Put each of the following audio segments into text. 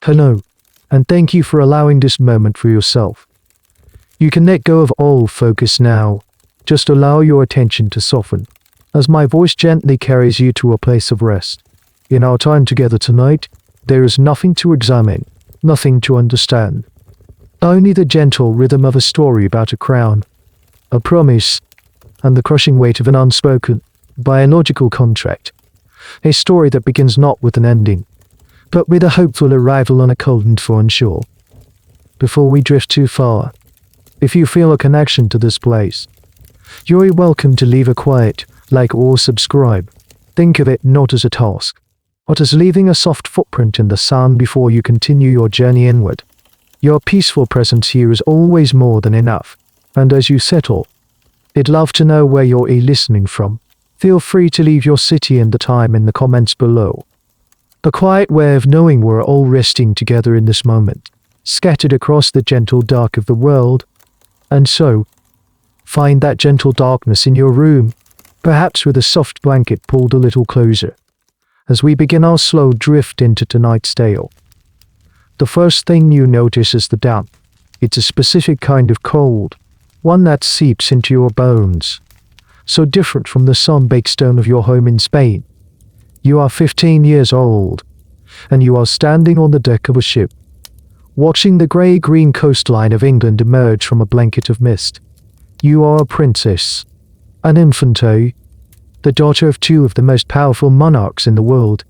Hello, and thank you for allowing this moment for yourself. You can let go of all focus now. Just allow your attention to soften, as my voice gently carries you to a place of rest. In our time together tonight, there is nothing to examine, nothing to understand. Only the gentle rhythm of a story about a crown, a promise, and the crushing weight of an unspoken, biological contract. A story that begins not with an ending, but with a hopeful arrival on a cold and foreign shore. Before we drift too far, if you feel a connection to this place, you're welcome to leave a quiet like or subscribe. Think of it not as a task, but as leaving a soft footprint in the sand before you continue your journey inward. Your peaceful presence here is always more than enough, and as you settle, I'd love to know where you're listening from. Feel free to leave your city and the time in the comments below. A quiet way of knowing we're all resting together in this moment, scattered across the gentle dark of the world. And so, find that gentle darkness in your room, perhaps with a soft blanket pulled a little closer, as we begin our slow drift into tonight's tale. The first thing you notice is the damp. It's a specific kind of cold, one that seeps into your bones. So different from the sun-baked stone of your home in Spain. You are 15 years old, and you are standing on the deck of a ship, watching the grey-green coastline of England emerge from a blanket of mist. You are a princess, an infante, the daughter of two of the most powerful monarchs in the world,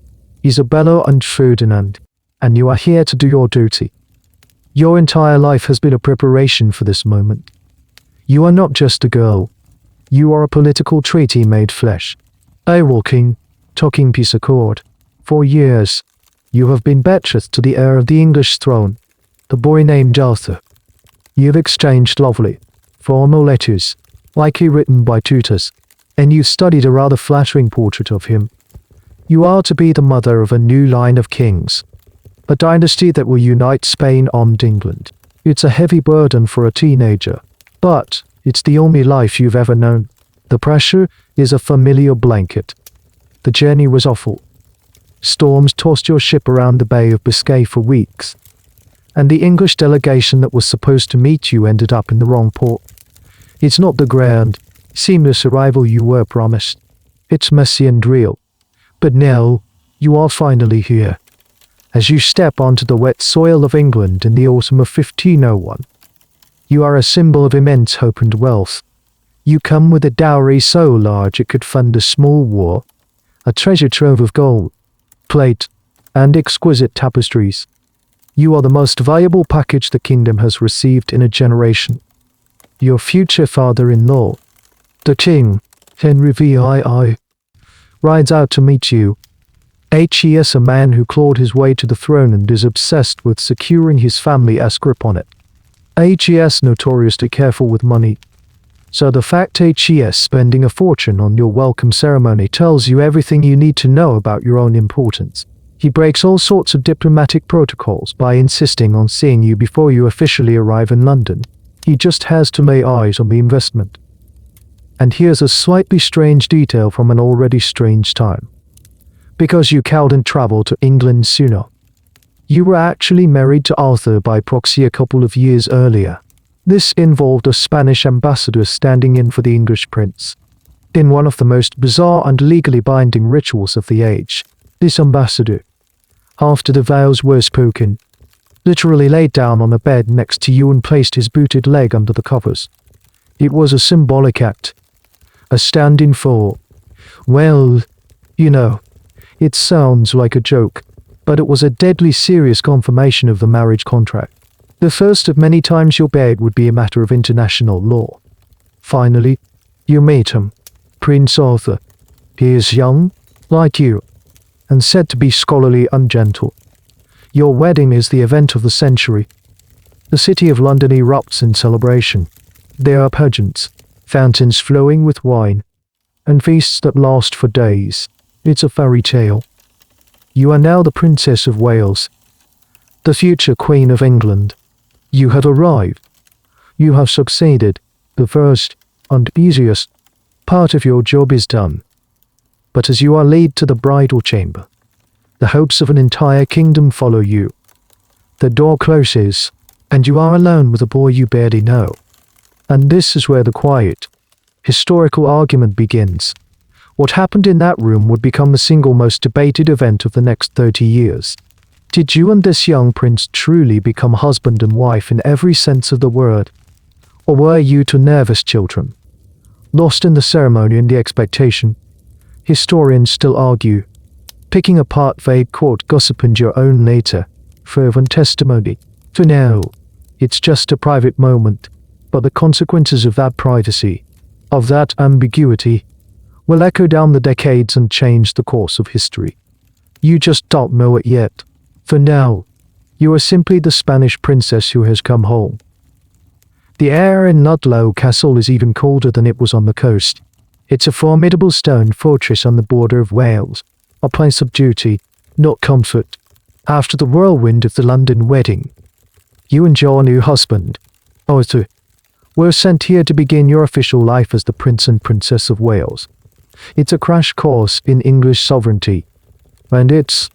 Isabella and Ferdinand, and you are here to do your duty. Your entire life has been a preparation for this moment. You are not just a girl. You are a political treaty made flesh, a walking, talking piece of cord. For years, you have been betrothed to the heir of the English throne, the boy named Arthur. You've exchanged lovely, formal letters, likely written by tutors, and you studied a rather flattering portrait of him. You are to be the mother of a new line of kings, a dynasty that will unite Spain and England. It's a heavy burden for a teenager, but it's the only life you've ever known. The pressure is a familiar blanket. The journey was awful. Storms tossed your ship around the Bay of Biscay for weeks, and the English delegation that was supposed to meet you ended up in the wrong port. It's not the grand, seamless arrival you were promised. It's messy and real. But now, you are finally here. As you step onto the wet soil of England in the autumn of 1501, you are a symbol of immense hope and wealth. You come with a dowry so large it could fund a small war, a treasure trove of gold, plate, and exquisite tapestries. You are the most valuable package the kingdom has received in a generation. Your future father-in-law, the King Henry VIII, rides out to meet you. He is a man who clawed his way to the throne and is obsessed with securing his family's grip on it. He is notoriously careful with money, so the fact he is spending a fortune on your welcome ceremony tells you everything you need to know about your own importance. He breaks all sorts of diplomatic protocols by insisting on seeing you before you officially arrive in London. He just has to lay eyes on the investment. And here's a slightly strange detail from an already strange time. Because you couldn't travel to England sooner, you were actually married to Arthur by proxy a couple of years earlier. This involved a Spanish ambassador standing in for the English prince. In one of the most bizarre and legally binding rituals of the age, this ambassador, after the vows were spoken, literally laid down on a bed next to you and placed his booted leg under the covers. It was a symbolic act, a stand-in for, well, you know, it sounds like a joke, but it was a deadly serious confirmation of the marriage contract. The first of many times your bed would be a matter of international law. Finally, you meet him, Prince Arthur. He is young, like you, and said to be scholarly and gentle. Your wedding is the event of the century. The city of London erupts in celebration. There are pageants, fountains flowing with wine, and feasts that last for days. It's a fairy tale. You are now the Princess of Wales, the future Queen of England. You have arrived. You have succeeded. The first and easiest part of your job is done. But as you are led to the bridal chamber, the hopes of an entire kingdom follow you. The door closes, and you are alone with a boy you barely know. And this is where the quiet, historical argument begins. What happened in that room would become the single most debated event of the next 30 years. Did you and this young prince truly become husband and wife in every sense of the word? Or were you two nervous children, lost in the ceremony and the expectation? Historians still argue, picking apart vague court gossip and your own later, fervent testimony. For now, it's just a private moment, but the consequences of that privacy, of that ambiguity, will echo down the decades and change the course of history. You just don't know it yet. For now, you are simply the Spanish princess who has come home. The air in Ludlow Castle is even colder than it was on the coast. It's a formidable stone fortress on the border of Wales, a place of duty, not comfort. After the whirlwind of the London wedding, you and your new husband, Arthur, were sent here to begin your official life as the Prince and Princess of Wales. It's a crash course in English sovereignty, and it's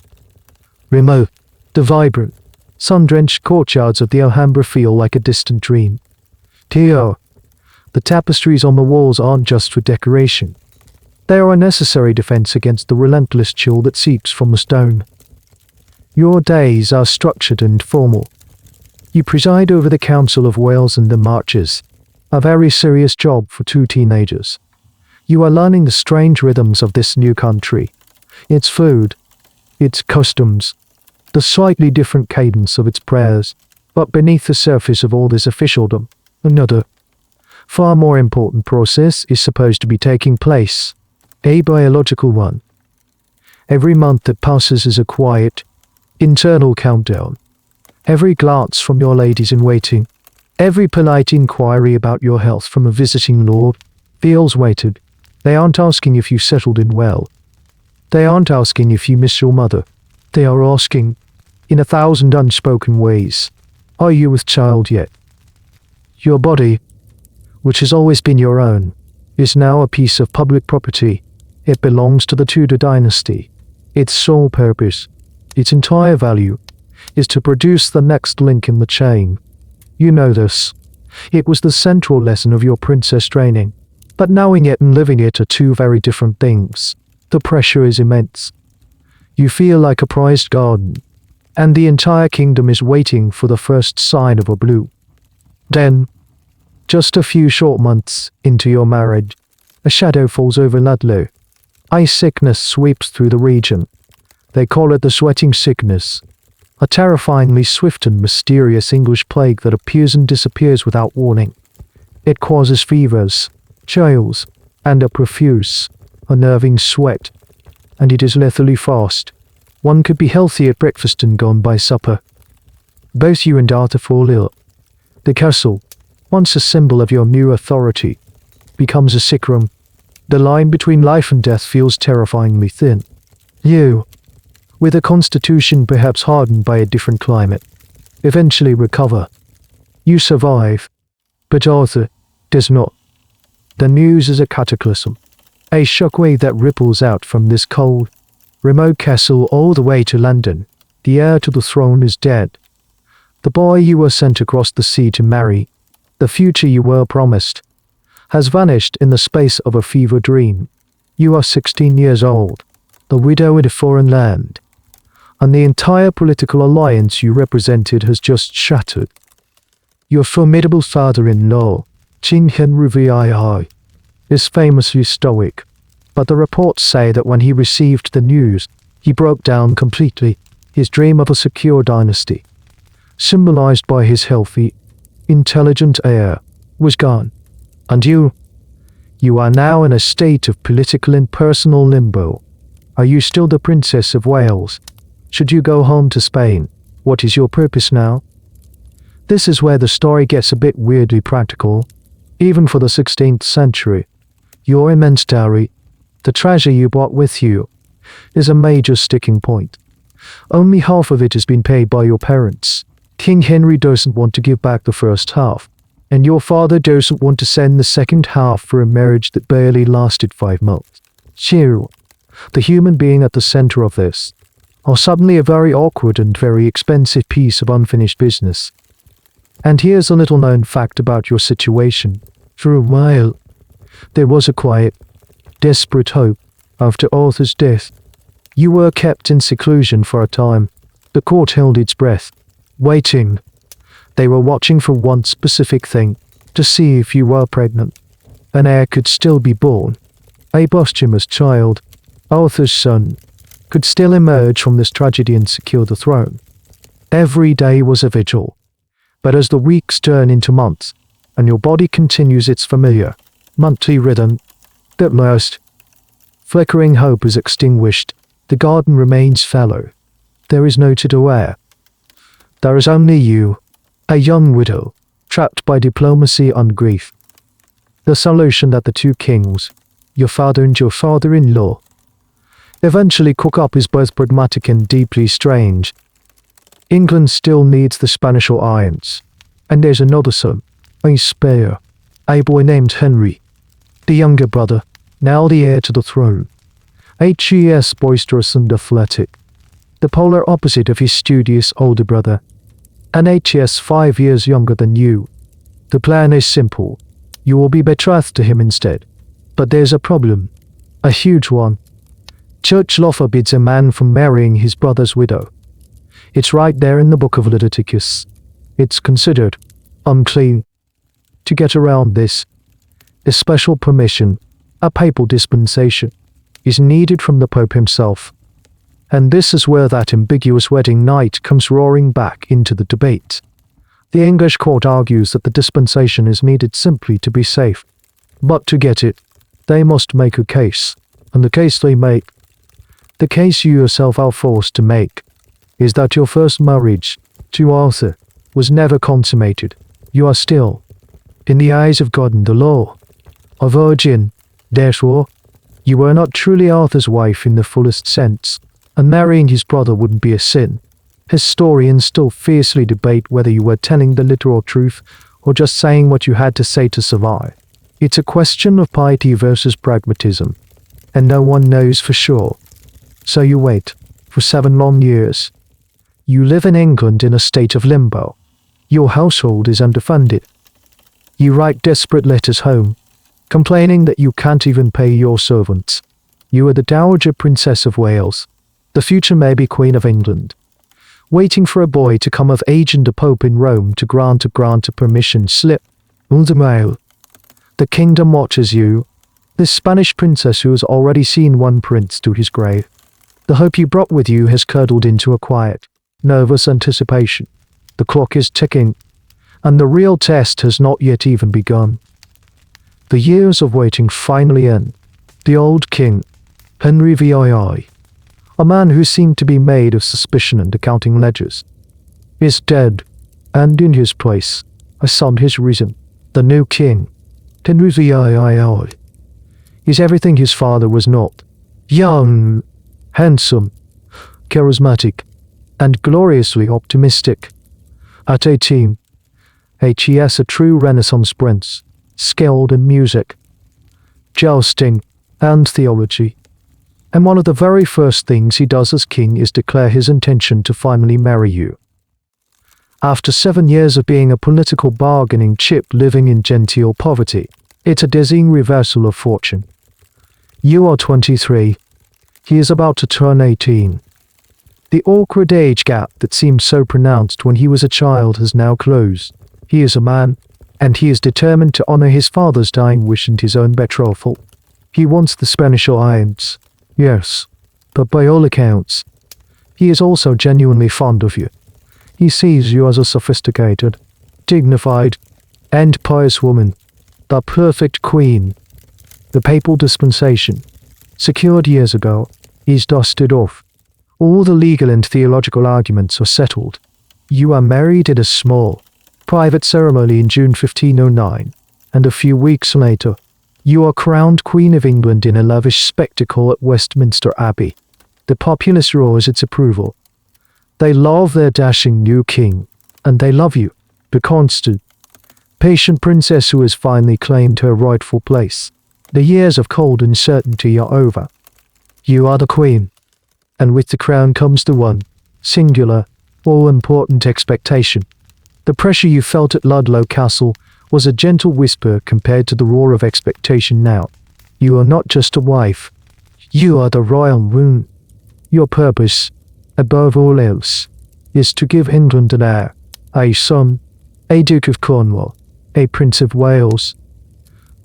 remote. The vibrant, sun-drenched courtyards of the Alhambra feel like a distant dream. Here, the tapestries on the walls aren't just for decoration. They are a necessary defense against the relentless chill that seeps from the stone. Your days are structured and formal. You preside over the Council of Wales and the Marches, a very serious job for two teenagers. You are learning the strange rhythms of this new country, its food, its customs, the slightly different cadence of its prayers. But beneath the surface of all this officialdom, another, far more important process is supposed to be taking place, a biological one. Every month that passes is a quiet, internal countdown. Every glance from your ladies-in-waiting, every polite inquiry about your health from a visiting lord, feels weighted. They aren't asking if you settled in well. They aren't asking if you miss your mother. They are asking, in 1,000 unspoken ways, are you with child yet? Your body, which has always been your own, is now a piece of public property. It belongs to the Tudor dynasty. Its sole purpose, its entire value, is to produce the next link in the chain. You know this. It was the central lesson of your princess training. But knowing it and living it are two very different things. The pressure is immense. You feel like a prized garden, and the entire kingdom is waiting for the first sign of a bloom. Then, just a few short months into your marriage, a shadow falls over Ludlow. Eye sickness sweeps through the region. They call it the sweating sickness, a terrifyingly swift and mysterious English plague that appears and disappears without warning. It causes fevers, chills, and a profuse, unnerving sweat, and it is lethally fast. One could be healthy at breakfast and gone by supper. Both you and Arthur fall ill. The castle, once a symbol of your new authority, becomes a sick room. The line between life and death feels terrifyingly thin. You, with a constitution perhaps hardened by a different climate, eventually recover. You survive, but Arthur does not. The news is a cataclysm, a shockwave that ripples out from this cold, remote castle all the way to London. The heir to the throne is dead. The boy you were sent across the sea to marry, the future you were promised, has vanished in the space of a fever dream. You are 16 years old, the widow in a foreign land, and the entire political alliance you represented has just shattered. Your formidable father-in-law, King Henry VIII, is famously stoic, but the reports say that when he received the news, he broke down completely. His dream of a secure dynasty, symbolized by his healthy, intelligent heir, was gone. And you are now in a state of political and personal limbo. Are you still the Princess of Wales? Should you go home to Spain? What is your purpose now? This is where the story gets a bit weirdly practical. Even for the 16th century, your immense dowry, the treasure you brought with you, is a major sticking point. Only half of it has been paid by your parents. King Henry doesn't want to give back the first half, and your father doesn't want to send the second half for a marriage that barely lasted 5 months. You, the human being at the center of this, or suddenly a very awkward and very expensive piece of unfinished business. And here's a little known fact about your situation. For a while, there was a quiet, desperate hope after Arthur's death. You were kept in seclusion for a time. The court held its breath, waiting. They were watching for one specific thing, to see if you were pregnant. An heir could still be born. A posthumous child, Arthur's son, could still emerge from this tragedy and secure the throne. Every day was a vigil. But as the weeks turn into months, and your body continues its familiar, monthly rhythm, at last, flickering hope is extinguished, the garden remains fallow. There is no Tudor heir. There is only you, a young widow, trapped by diplomacy and grief. The solution that the two kings, your father and your father-in-law, eventually cook up is both pragmatic and deeply strange. England still needs the Spanish alliance, and there's another son, a spare, a boy named Henry, the younger brother, now the heir to the throne. H.E.S. boisterous and athletic, the polar opposite of his studious older brother, and H.E.S. 5 years younger than you. The plan is simple. You will be betrothed to him instead. But there's a problem, a huge one. Church law forbids a man from marrying his brother's widow. It's right there in the book of Leviticus. It's considered unclean. To get around this, a special permission, a papal dispensation, is needed from the Pope himself. And this is where that ambiguous wedding night comes roaring back into the debate. The English court argues that the dispensation is needed simply to be safe. But to get it, they must make a case. And the case they make, the case you yourself are forced to make, is that your first marriage, to Arthur, was never consummated. You are still, in the eyes of God and the law, a virgin. Therefore, you were not truly Arthur's wife in the fullest sense, and marrying his brother wouldn't be a sin. Historians still fiercely debate whether you were telling the literal truth or just saying what you had to say to survive. It's a question of piety versus pragmatism, and no one knows for sure. So you wait, for 7 long years. You live in England in a state of limbo. Your household is underfunded. You write desperate letters home, complaining that you can't even pay your servants. You are the Dowager Princess of Wales, the future maybe Queen of England, waiting for a boy to come of age and the Pope in Rome to grant a permission slip. All the while, the kingdom watches you, this Spanish princess who has already seen one prince to his grave. The hope you brought with you has curdled into a quiet, nervous anticipation. The clock is ticking, and the real test has not yet even begun. The years of waiting finally end. The old king, Henry VIII, a man who seemed to be made of suspicion and accounting ledgers, is dead, and in his place, a son has risen. The new king, Henry VIII, is everything his father was not. Young, handsome, charismatic, and gloriously optimistic. At 18, he is a true Renaissance prince, skilled in music, jousting, and theology. And one of the very first things he does as king is declare his intention to finally marry you. After 7 years of being a political bargaining chip living in genteel poverty, it's a dizzying reversal of fortune. You are 23. He is about to turn 18. The awkward age gap that seemed so pronounced when he was a child has now closed. He is a man, and he is determined to honor his father's dying wish and his own betrothal. He wants the Spanish alliance, yes, but by all accounts, he is also genuinely fond of you. He sees you as a sophisticated, dignified, and pious woman, the perfect queen. The papal dispensation, secured years ago, is dusted off. All the legal and theological arguments are settled. You are married at a small, private ceremony in June 1509, and a few weeks later, you are crowned Queen of England in a lavish spectacle at Westminster Abbey. The populace roars its approval. They love their dashing new king, and they love you, the constant, patient princess who has finally claimed her rightful place. The years of cold uncertainty are over. You are the queen. And with the crown comes the one, singular, all-important expectation. The pressure you felt at Ludlow Castle was a gentle whisper compared to the roar of expectation now. You are not just a wife. You are the royal wound. Your purpose, above all else, is to give England an heir, a son, a Duke of Cornwall, a Prince of Wales,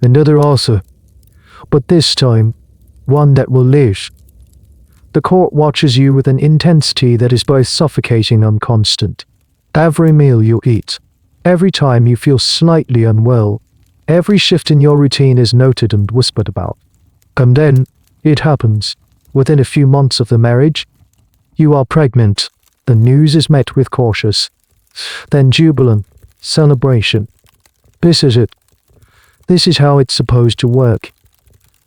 another Arthur, but this time, one that will live. The court watches you with an intensity that is both suffocating and constant. Every meal you eat, every time you feel slightly unwell, every shift in your routine is noted and whispered about. And then, it happens. Within a few months of the marriage, you are pregnant. The news is met with cautious, then jubilant celebration. This is it. This is how it's supposed to work.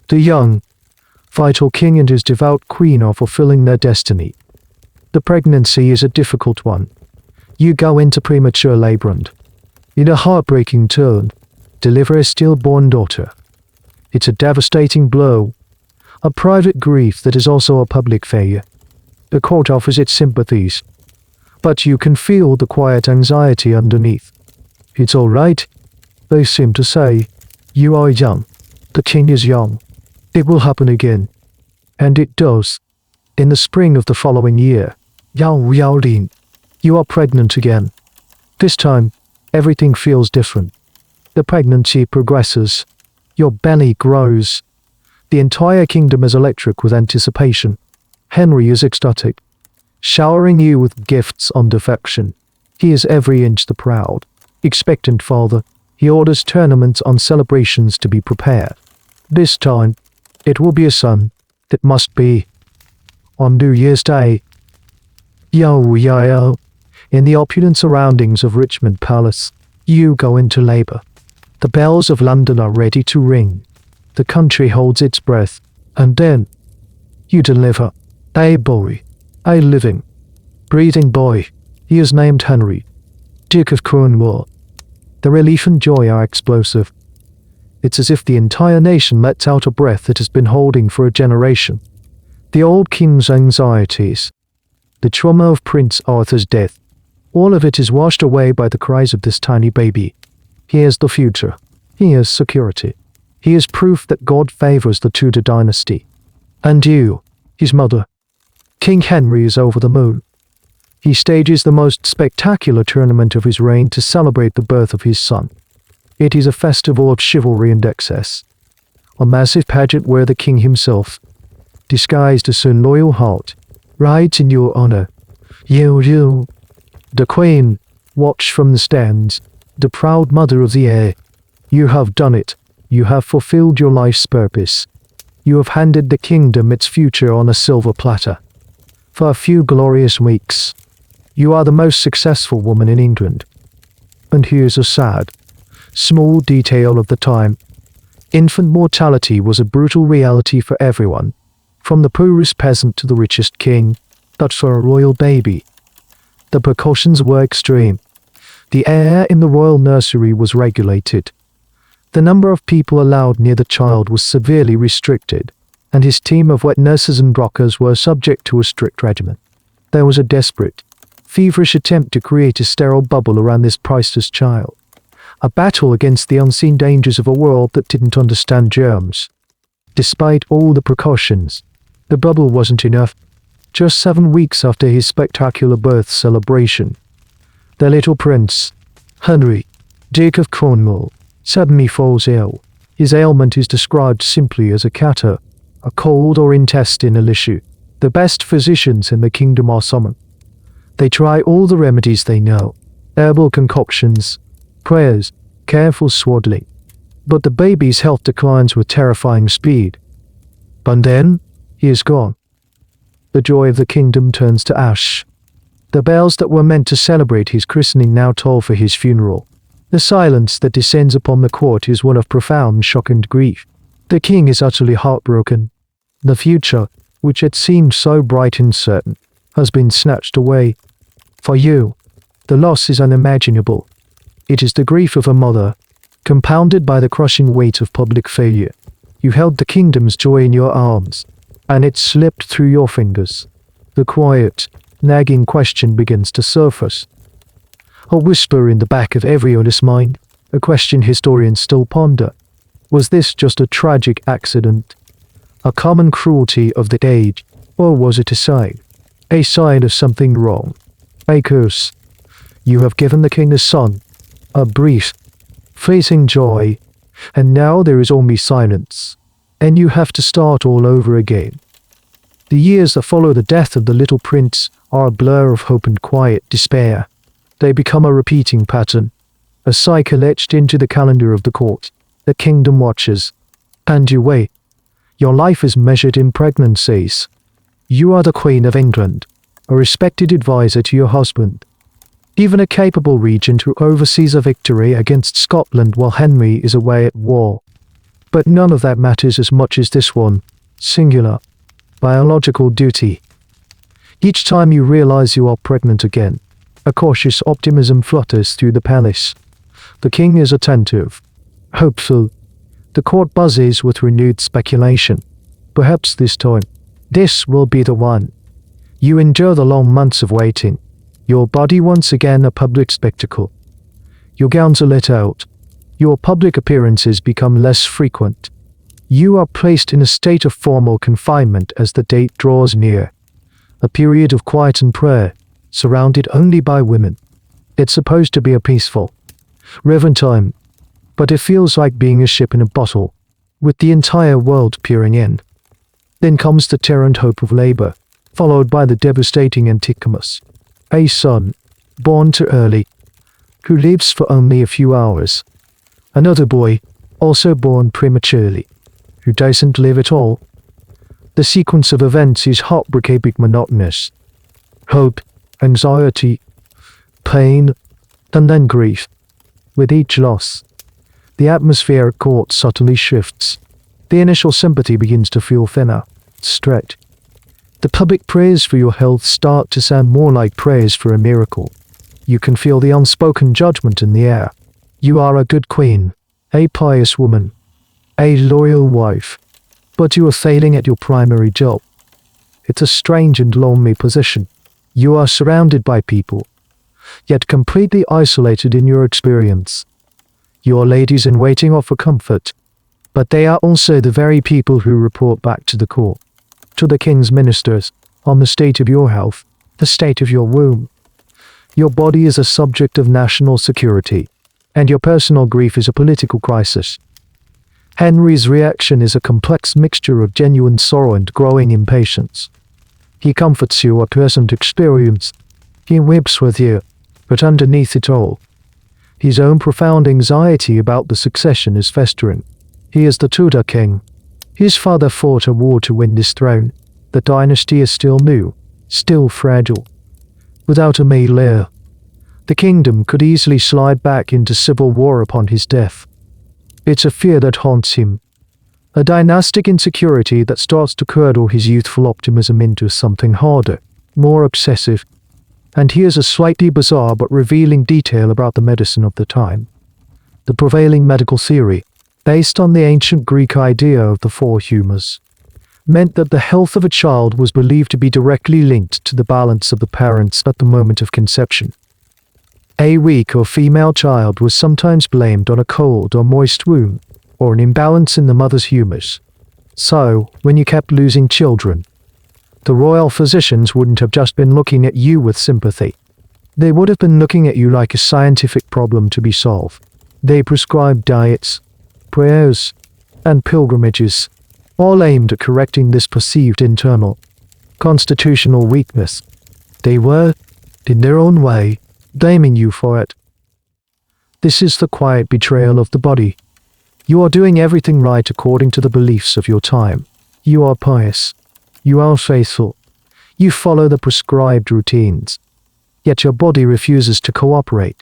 The young, vital king and his devout queen are fulfilling their destiny. The pregnancy is a difficult one. You go into premature labor and, in a heartbreaking turn, deliver a stillborn daughter. It's a devastating blow, a private grief that is also a public failure. The court offers its sympathies, but you can feel the quiet anxiety underneath. It's all right, they seem to say. You are young. The king is young. It will happen again. And it does. In the spring of the following year, you are pregnant again. This time, everything feels different. The pregnancy progresses. Your belly grows. The entire kingdom is electric with anticipation. Henry is ecstatic, showering you with gifts on affection. He is every inch the proud, expectant father. He orders tournaments and celebrations to be prepared. This time, it will be a son. It must be. On New Year's Day. In the opulent surroundings of Richmond Palace, you go into labor. The bells of London are ready to ring. The country holds its breath. And then, you deliver a boy, a living, breathing boy. He is named Henry, Duke of Cornwall. The relief and joy are explosive. It's as if the entire nation lets out a breath it has been holding for a generation. The old king's anxieties, the trauma of Prince Arthur's death, all of it is washed away by the cries of this tiny baby. He is the future. He is security. He is proof that God favors the Tudor dynasty. And you, his mother. King Henry is over the moon. He stages the most spectacular tournament of his reign to celebrate the birth of his son. It is a festival of chivalry and excess. A massive pageant where the king himself, disguised as a loyal heart, rides in your honor. You. The queen, watched from the stands, the proud mother of the heir. You have done it. You have fulfilled your life's purpose. You have handed the kingdom its future on a silver platter. For a few glorious weeks, you are the most successful woman in England. And here's a sad, small detail of the time. Infant mortality was a brutal reality for everyone, from the poorest peasant to the richest king. But for a royal baby, the precautions were extreme. The air in the royal nursery was regulated. The number of people allowed near the child was severely restricted, and his team of wet nurses and rockers were subject to a strict regimen. There was a desperate, feverish attempt to create a sterile bubble around this priceless child. A battle against the unseen dangers of a world that didn't understand germs. Despite all the precautions, the bubble wasn't enough. Just 7 weeks after his spectacular birth celebration, the little prince, Henry, Duke of Cornwall, suddenly falls ill. His ailment is described simply as a catarrh, a cold or intestinal issue. The best physicians in the kingdom are summoned. They try all the remedies they know, herbal concoctions, prayers, careful swaddling. But the baby's health declines with terrifying speed. But then, he is gone. The joy of the kingdom turns to ash. The bells that were meant to celebrate his christening now toll for his funeral. The silence that descends upon the court is one of profound shock and grief. The king is utterly heartbroken. The future, which had seemed so bright and certain, has been snatched away. For you, the loss is unimaginable. It is the grief of a mother, compounded by the crushing weight of public failure. You held the kingdom's joy in your arms, and it slipped through your fingers. The quiet, nagging question begins to surface. A whisper in the back of every honest mind, a question historians still ponder. Was this just a tragic accident? A common cruelty of the age? Or was it a sign? A sign of something wrong? A curse? You have given the king a son, a brief, fleeting joy, and now there is only silence, and you have to start all over again. The years that follow the death of the little prince are a blur of hope and quiet despair. They become a repeating pattern, a cycle etched into the calendar of the court, the kingdom watches. And you wait. Your life is measured in pregnancies. You are the Queen of England, a respected advisor to your husband, even a capable regent who oversees a victory against Scotland while Henry is away at war. But none of that matters as much as this one, singular, biological duty. Each time you realize you are pregnant again, a cautious optimism flutters through the palace. The king is attentive, hopeful. The court buzzes with renewed speculation. Perhaps this time, this will be the one. You endure the long months of waiting, your body once again a public spectacle. Your gowns are let out. Your public appearances become less frequent. You are placed in a state of formal confinement as the date draws near. A period of quiet and prayer, surrounded only by women. It's supposed to be a peaceful, reverent time, but it feels like being a ship in a bottle, with the entire world peering in. Then comes the terror and hope of labor, followed by the devastating Anticimus, a son, born too early, who lives for only a few hours. Another boy, also born prematurely, who doesn't live at all. The sequence of events is heartbreakingly monotonous. Hope, anxiety, pain, and then grief. With each loss, the atmosphere at court subtly shifts. The initial sympathy begins to feel thinner, stretched. The public prayers for your health start to sound more like prayers for a miracle. You can feel the unspoken judgment in the air. You are a good queen, a pious woman, a loyal wife, but you are failing at your primary job. It's a strange and lonely position. You are surrounded by people, yet completely isolated in your experience. Your ladies in waiting offer comfort, but they are also the very people who report back to the court, to the king's ministers, on the state of your health, the state of your womb. Your body is a subject of national security, and your personal grief is a political crisis. Henry's reaction is a complex mixture of genuine sorrow and growing impatience. He comforts you, a pleasant experience. He weeps with you, but underneath it all, his own profound anxiety about the succession is festering. He is the Tudor king. His father fought a war to win this throne. The dynasty is still new, still fragile. Without a male heir, the kingdom could easily slide back into civil war upon his death. It's a fear that haunts him, a dynastic insecurity that starts to curdle his youthful optimism into something harder, more obsessive. And here's a slightly bizarre but revealing detail about the medicine of the time. The prevailing medical theory, based on the ancient Greek idea of the four humours, meant that the health of a child was believed to be directly linked to the balance of the parents at the moment of conception. A weak or female child was sometimes blamed on a cold or moist womb, or an imbalance in the mother's humours. So, when you kept losing children, the royal physicians wouldn't have just been looking at you with sympathy. They would have been looking at you like a scientific problem to be solved. They prescribed diets, prayers, and pilgrimages, all aimed at correcting this perceived internal, constitutional weakness. They were, in their own way, blaming you for it. This is the quiet betrayal of the body. You are doing everything right according to the beliefs of your time. You are pious. You are faithful. You follow the prescribed routines. Yet your body refuses to cooperate.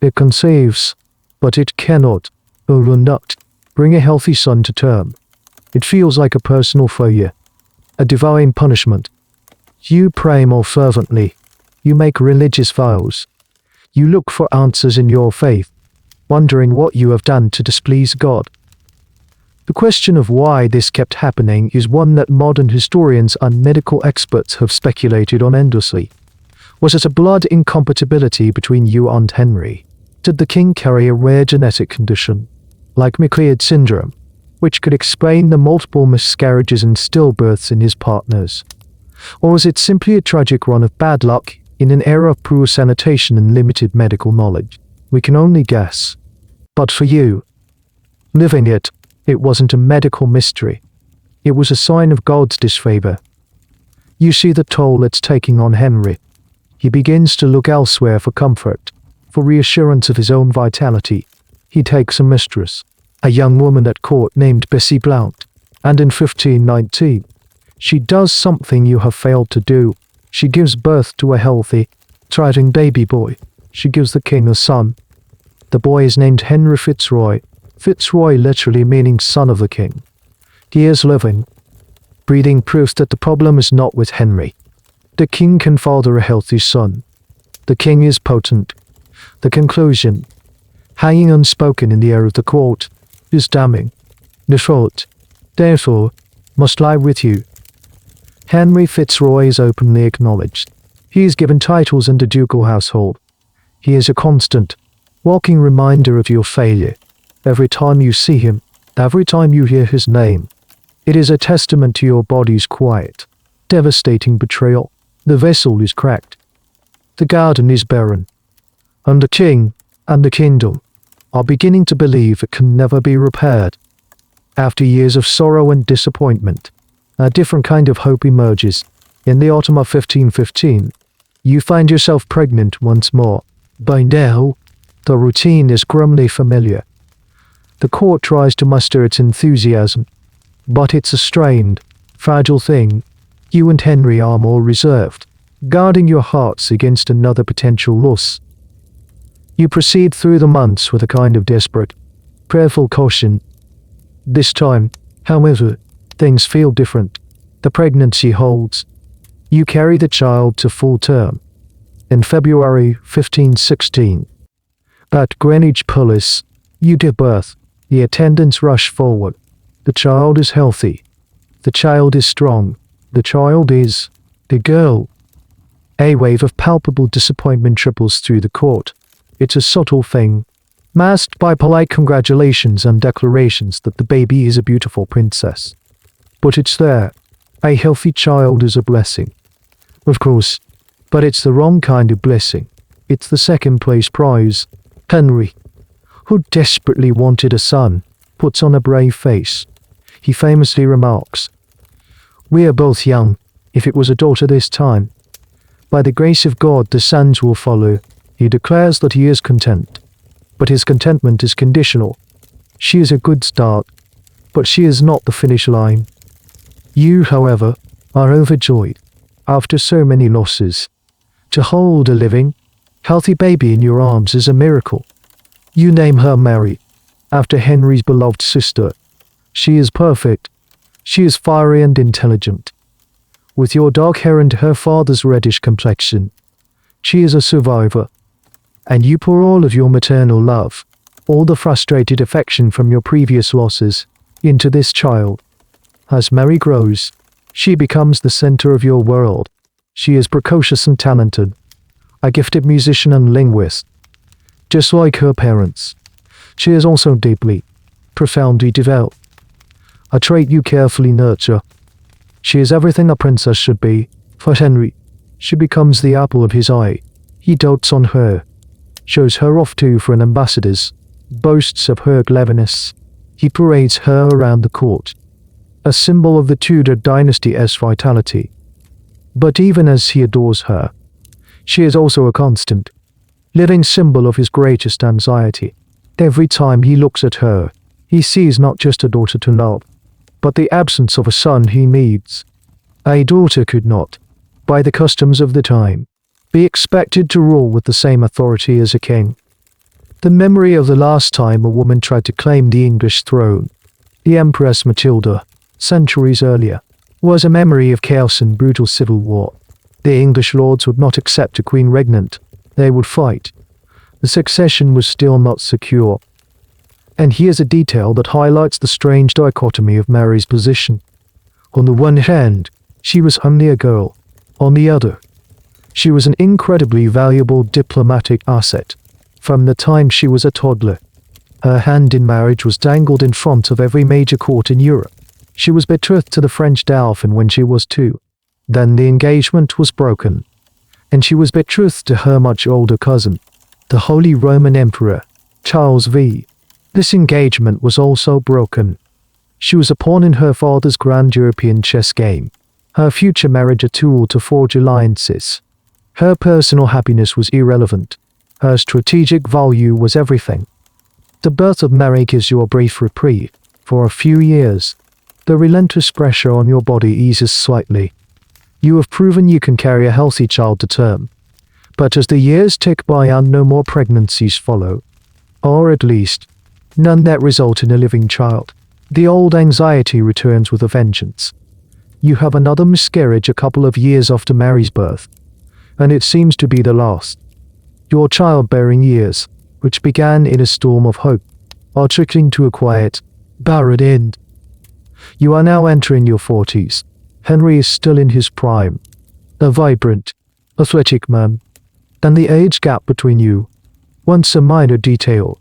It conceives, but it cannot, or will not, bring a healthy son to term. It feels like a personal failure, a divine punishment. You pray more fervently. You make religious vows. You look for answers in your faith, wondering what you have done to displease God. The question of why this kept happening is one that modern historians and medical experts have speculated on endlessly. Was it a blood incompatibility between you and Henry? Did the king carry a rare genetic condition, like McLeod syndrome, which could explain the multiple miscarriages and stillbirths in his partners? Or was it simply a tragic run of bad luck in an era of poor sanitation and limited medical knowledge? We can only guess. But for you, living it wasn't a medical mystery. It was a sign of God's disfavor. You see the toll it's taking on Henry. He begins to look elsewhere for comfort, for reassurance of his own vitality. He takes a mistress, a young woman at court named Bessie Blount, and in 1519, she does something you have failed to do. She gives birth to a healthy, thriving baby boy. She gives the king a son. The boy is named Henry Fitzroy, Fitzroy literally meaning son of the king. He is living, breathing proof that the problem is not with Henry. The king can father a healthy son. The king is potent. The conclusion, hanging unspoken in the air of the court, is damning. The fault, therefore, must lie with you. Henry Fitzroy is openly acknowledged. He is given titles in the ducal household. He is a constant, walking reminder of your failure. Every time you see him, every time you hear his name, it is a testament to your body's quiet, devastating betrayal. The vessel is cracked. The garden is barren. And the king and the kingdom are beginning to believe it can never be repaired. After years of sorrow and disappointment, a different kind of hope emerges. In the autumn of 1515, you find yourself pregnant once more. By now, the routine is grimly familiar. The court tries to muster its enthusiasm, but it's a strained, fragile thing. You and Henry are more reserved, guarding your hearts against another potential loss. You proceed through the months with a kind of desperate, prayerful caution. This time, however, things feel different. The pregnancy holds. You carry the child to full term. In February 1516, at Greenwich Palace, you give birth. The attendants rush forward. The child is healthy. The child is strong. The child is a girl. A wave of palpable disappointment triples through the court. It's a subtle thing, masked by polite congratulations and declarations that the baby is a beautiful princess. But it's there. A healthy child is a blessing. Of course, but it's the wrong kind of blessing. It's the second-place prize. Henry, who desperately wanted a son, puts on a brave face. He famously remarks, "We are both young. If it was a daughter this time, by the grace of God the sons will follow." He declares that he is content, but his contentment is conditional. She is a good start, but she is not the finish line. You, however, are overjoyed, after so many losses. To hold a living, healthy baby in your arms is a miracle. You name her Mary, after Henry's beloved sister. She is perfect. She is fiery and intelligent. With your dark hair and her father's reddish complexion, she is a survivor. And you pour all of your maternal love, all the frustrated affection from your previous losses, into this child. As Mary grows, she becomes the center of your world. She is precocious and talented, a gifted musician and linguist. Just like her parents, she is also deeply, profoundly devout, a trait you carefully nurture. She is everything a princess should be. For Henry, she becomes the apple of his eye. He dotes on her, shows her off to foreign ambassadors, boasts of her cleverness. He parades her around the court, a symbol of the Tudor dynasty's vitality. But even as he adores her, she is also a constant, living symbol of his greatest anxiety. Every time he looks at her, he sees not just a daughter to love, but the absence of a son he needs. A daughter could not, by the customs of the time, be expected to rule with the same authority as a king. The memory of the last time a woman tried to claim the English throne, the Empress Matilda, centuries earlier, was a memory of chaos and brutal civil war. The English lords would not accept a queen regnant. They would fight. The succession was still not secure. And here's a detail that highlights the strange dichotomy of Mary's position. On the one hand, she was only a girl. On the other, she was an incredibly valuable diplomatic asset. From the time she was a toddler, her hand in marriage was dangled in front of every major court in Europe. She was betrothed to the French Dauphin when she was 2. Then the engagement was broken, and she was betrothed to her much older cousin, the Holy Roman Emperor, Charles V. This engagement was also broken. She was a pawn in her father's grand European chess game, her future marriage a tool to forge alliances. Her personal happiness was irrelevant. Her strategic value was everything. The birth of Mary gives you a brief reprieve. For a few years, the relentless pressure on your body eases slightly. You have proven you can carry a healthy child to term. But as the years tick by and no more pregnancies follow, or at least, none that result in a living child, the old anxiety returns with a vengeance. You have another miscarriage a couple of years after Mary's birth, and it seems to be the last. Your childbearing years, which began in a storm of hope, are trickling to a quiet, barren end. You are now entering your 40s. Henry is still in his prime, a vibrant, athletic man, and the age gap between you, once a minor detail,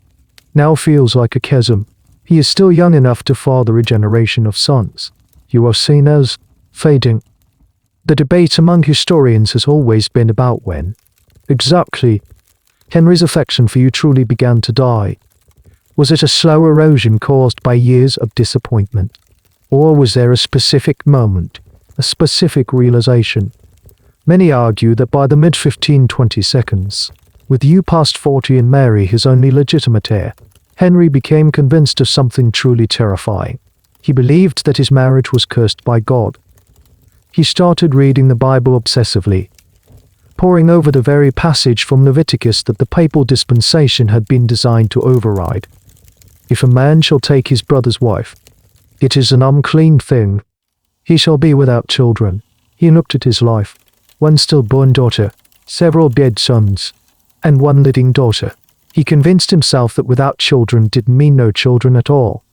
now feels like a chasm. He is still young enough to father a generation of sons. You are seen as fading. The debate among historians has always been about when, exactly, Henry's affection for you truly began to die. Was it a slow erosion caused by years of disappointment? Or was there a specific moment, a specific realization? Many argue that by the mid-1520s, with you past 40 and Mary his only legitimate heir, Henry became convinced of something truly terrifying. He believed that his marriage was cursed by God. He started reading the Bible obsessively, poring over the very passage from Leviticus that the papal dispensation had been designed to override. If a man shall take his brother's wife, it is an unclean thing. He shall be without children. He looked at his life. One stillborn daughter, several dead sons, and one living daughter. He convinced himself that without children didn't mean no children at all.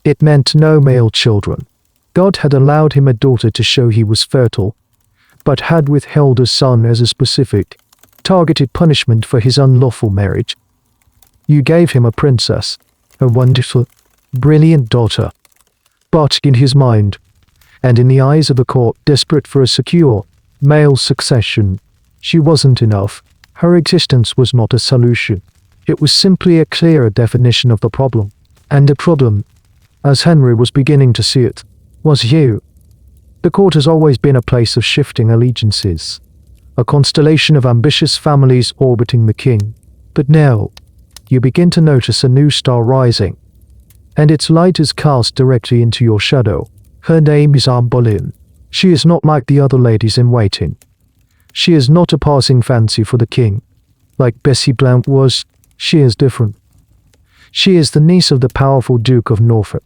It meant no male children. God had allowed him a daughter to show he was fertile, but had withheld a son as a specific, targeted punishment for his unlawful marriage. You gave him a princess, a wonderful, brilliant daughter. But in his mind, and in the eyes of a court desperate for a secure, male succession, she wasn't enough. Her existence was not a solution. It was simply a clearer definition of the problem. And the problem, as Henry was beginning to see it, was you. The court has always been a place of shifting allegiances, a constellation of ambitious families orbiting the king. But now, you begin to notice a new star rising, and its light is cast directly into your shadow. Her name is Anne Boleyn. She is not like the other ladies in waiting. She is not a passing fancy for the king. Like Bessie Blount was, she is different. She is the niece of the powerful Duke of Norfolk,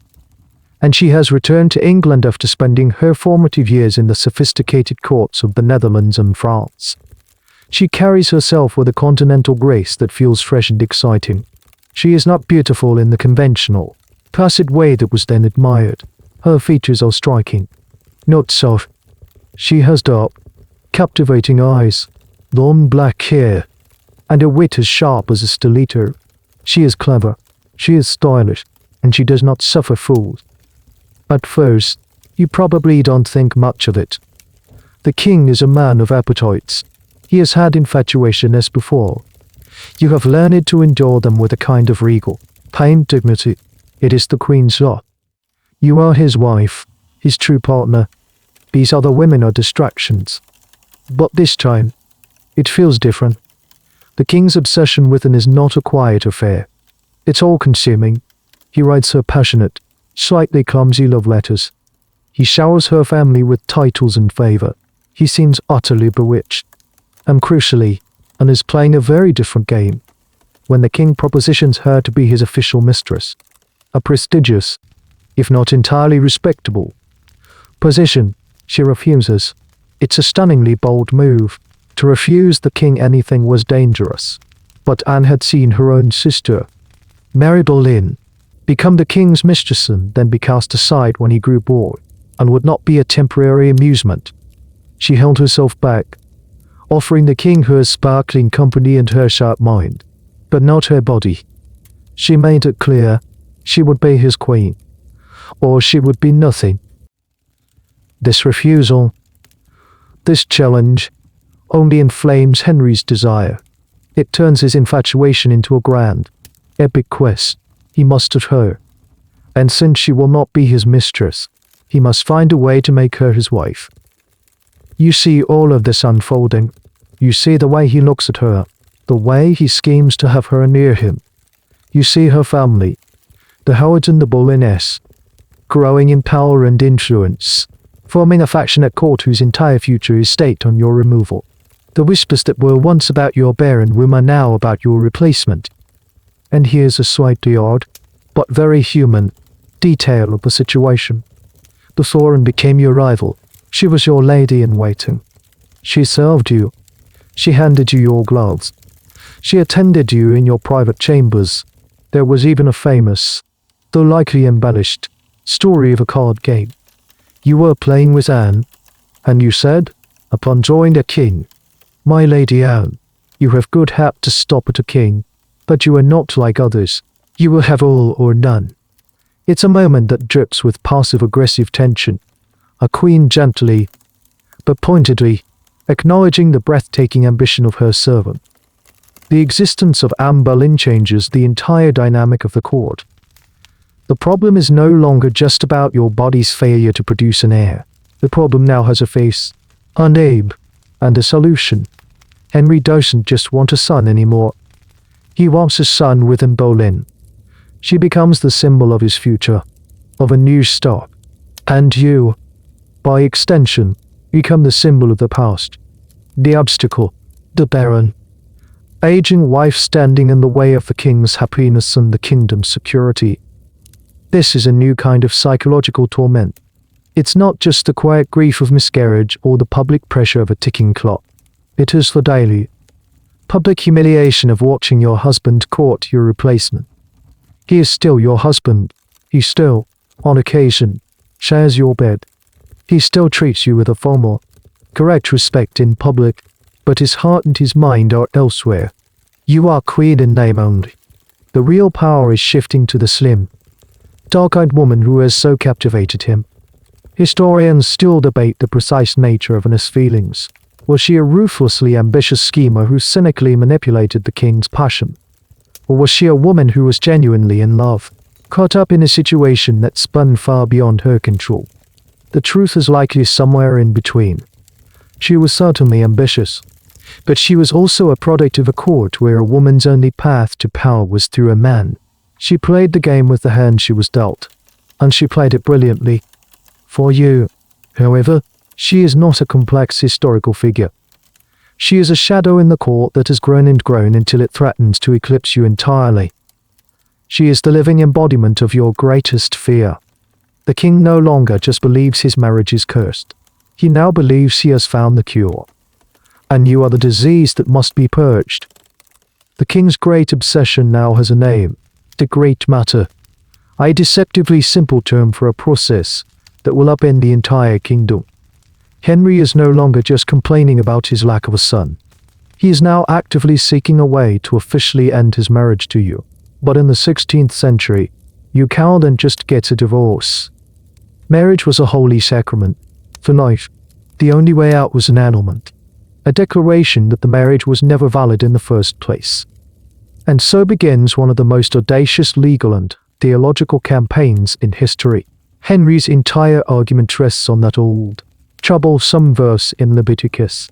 and she has returned to England after spending her formative years in the sophisticated courts of the Netherlands and France. She carries herself with a continental grace that feels fresh and exciting. She is not beautiful in the conventional, placid way that was then admired. Her features are striking. Not soft. She has dark, captivating eyes, long black hair, and a wit as sharp as a stiletto. She is clever, she is stylish, and she does not suffer fools. At first, you probably don't think much of it. The king is a man of appetites. He has had infatuation as before. You have learned to endure them with a kind of regal, pained dignity. It is the queen's lot. You are his wife, his true partner. These other women are distractions. But this time, it feels different. The king's obsession with her is not a quiet affair. It's all-consuming. He writes her passionate, slightly clumsy love letters. He showers her family with titles and favor. He seems utterly bewitched. And crucially, and is playing a very different game, when the king propositions her to be his official mistress. A prestigious, if not entirely respectable, position, she refuses. It's a stunningly bold move. To refuse the king anything was dangerous. But Anne had seen her own sister, Mary Boleyn, become the king's mistress and then be cast aside when he grew bored, and would not be a temporary amusement. She held herself back, offering the king her sparkling company and her sharp mind, but not her body. She made it clear she would be his queen, or she would be nothing. This refusal, this challenge, only inflames Henry's desire. It turns his infatuation into a grand, epic quest he must have her. And since she will not be his mistress, he must find a way to make her his wife. You see all of this unfolding. You see the way he looks at her, the way he schemes to have her near him. You see her family, the Howards and the Boleyns, growing in power and influence, forming a faction at court whose entire future is staked on your removal. The whispers that were once about your barren womb are now about your replacement. And here's a slightly odd, but very human, detail of the situation. The Thoran became your rival. She was your lady-in-waiting. She served you. She handed you your gloves. She attended you in your private chambers. There was even a famous, though likely embellished, story of a card game. You were playing with Anne, and you said, upon joining the king, "My Lady Anne, you have good hap to stop at a king, but you are not like others. You will have all or none." It's a moment that drips with passive-aggressive tension. A queen gently, but pointedly, acknowledging the breathtaking ambition of her servant. The existence of Anne Boleyn changes the entire dynamic of the court. The problem is no longer just about your body's failure to produce an heir. The problem now has a face, a name, and a solution. Henry doesn't just want a son anymore. He wants a son with Anne Boleyn. She becomes the symbol of his future, of a new start. And you, by extension, become the symbol of the past, the obstacle, the barren, aging wife standing in the way of the king's happiness and the kingdom's security. This is a new kind of psychological torment. It's not just the quiet grief of miscarriage or the public pressure of a ticking clock. It is the daily, public humiliation of watching your husband court your replacement. He is still your husband. He still, on occasion, shares your bed. He still treats you with a formal, correct respect in public, but his heart and his mind are elsewhere. You are queen in name only. The real power is shifting to the slim, dark-eyed woman who has so captivated him. Historians still debate the precise nature of Anne's feelings. Was she a ruthlessly ambitious schemer who cynically manipulated the king's passion? Or was she a woman who was genuinely in love, caught up in a situation that spun far beyond her control? The truth is likely somewhere in between. She was certainly ambitious, but she was also a product of a court where a woman's only path to power was through a man. She played the game with the hand she was dealt, and she played it brilliantly. For you, however, she is not a complex historical figure. She is a shadow in the court that has grown and grown until it threatens to eclipse you entirely. She is the living embodiment of your greatest fear. The king no longer just believes his marriage is cursed. He now believes he has found the cure. And you are the disease that must be purged. The king's great obsession now has a name, the Great Matter, a deceptively simple term for a process that will upend the entire kingdom. Henry is no longer just complaining about his lack of a son. He is now actively seeking a way to officially end his marriage to you. But in the 16th century, you can't just get a divorce. Marriage was a holy sacrament. For life, the only way out was an annulment, a declaration that the marriage was never valid in the first place. And so begins one of the most audacious legal and theological campaigns in history. Henry's entire argument rests on that old, troublesome verse in Leviticus.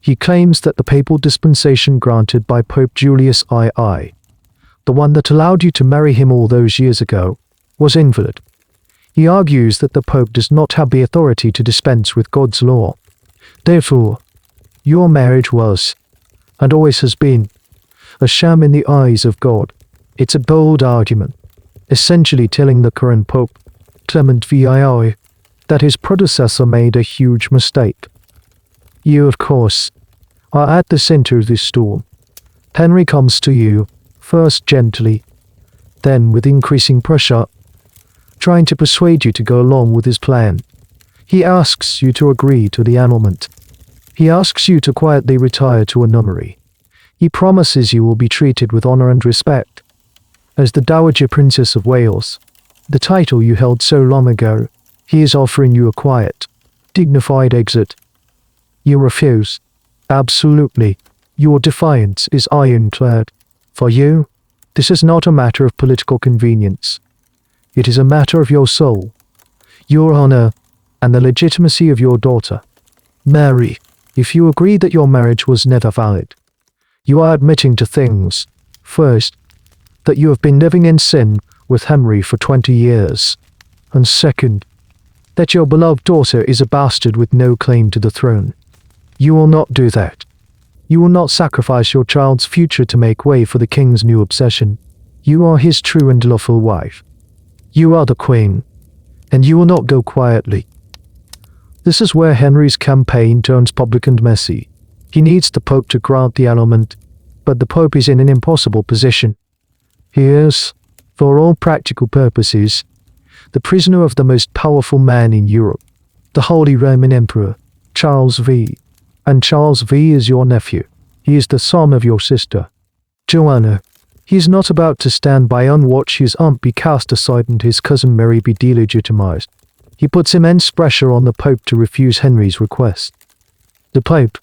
He claims that the papal dispensation granted by Pope Julius II, the one that allowed you to marry him all those years ago, was invalid. He argues that the Pope does not have the authority to dispense with God's law. Therefore, your marriage was, and always has been, a sham in the eyes of God. It's a bold argument, essentially telling the current Pope, Clement VII, that his predecessor made a huge mistake. You, of course, are at the center of this storm. Henry comes to you, first gently, Then, with increasing pressure, trying to persuade you to go along with his plan, he asks you to agree to the annulment. He asks you to quietly retire to a nunnery. He promises you will be treated with honor and respect. As the Dowager Princess of Wales, the title you held so long ago, he is offering you a quiet, dignified exit. You refuse. Absolutely. Your defiance is ironclad. For you, this is not a matter of political convenience. It is a matter of your soul, your honor, and the legitimacy of your daughter. Mary, if you agree that your marriage was never valid, you are admitting to things. First, that you have been living in sin with Henry for 20 years. And second, that your beloved daughter is a bastard with no claim to the throne. You will not do that. You will not sacrifice your child's future to make way for the king's new obsession. You are his true and lawful wife. You are the queen, and you will not go quietly. This is where Henry's campaign turns public and messy. He needs the Pope to grant the annulment, but the Pope is in an impossible position. He is, for all practical purposes, the prisoner of the most powerful man in Europe, the Holy Roman Emperor, Charles V. And Charles V. is your nephew. He is the son of your sister, Joanna. He is not about to stand by and watch his aunt be cast aside and his cousin Mary be delegitimized. He puts immense pressure on the Pope to refuse Henry's request. The Pope,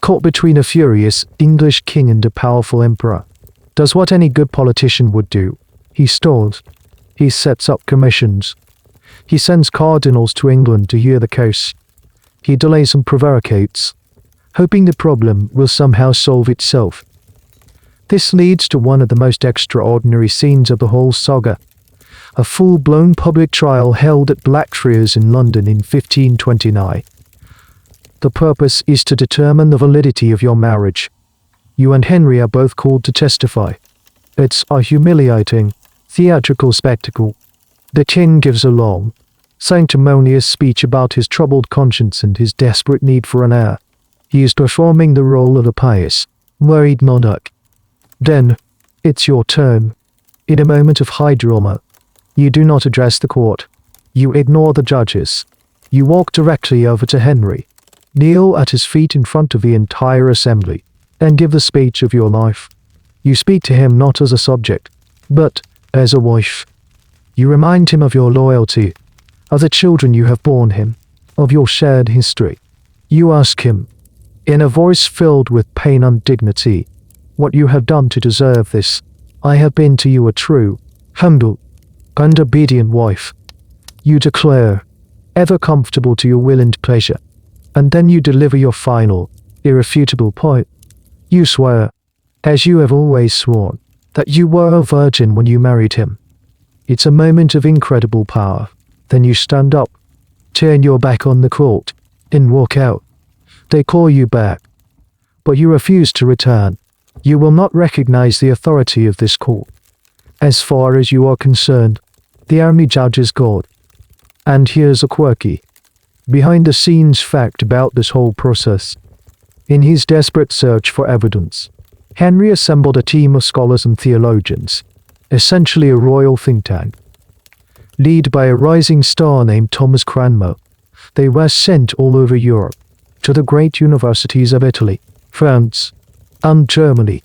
caught between a furious English king and a powerful emperor, does what any good politician would do. He stalls. He sets up commissions. He sends cardinals to England to hear the case. He delays and prevaricates, hoping the problem will somehow solve itself. This leads to one of the most extraordinary scenes of the whole saga, a full-blown public trial held at Blackfriars in London in 1529. The purpose is to determine the validity of your marriage. You and Henry are both called to testify. It's a humiliating, theatrical spectacle. The king gives a long, sanctimonious speech about his troubled conscience and his desperate need for an heir. He is performing the role of a pious, worried monarch. Then, it's your turn. In a moment of high drama, you do not address the court. You ignore the judges. You walk directly over to Henry, kneel at his feet in front of the entire assembly, and give the speech of your life. You speak to him not as a subject, but as a wife. You remind him of your loyalty, of the children you have borne him, of your shared history. You ask him, in a voice filled with pain and dignity, what you have done to deserve this. I have been to you a true, humble, and obedient wife. You declare, ever comfortable to your will and pleasure, and then you deliver your final, irrefutable point. You swear, as you have always sworn, that you were a virgin when you married him. It's a moment of incredible power. Then you stand up, turn your back on the court, and walk out. They call you back, but you refuse to return. You will not recognize the authority of this court. As far as you are concerned, the only judge is God. And here's a quirky, behind-the-scenes fact about this whole process. In his desperate search for evidence, Henry assembled a team of scholars and theologians, essentially a royal think tank. Led by a rising star named Thomas Cranmer, they were sent all over Europe, to the great universities of Italy, France, and Germany,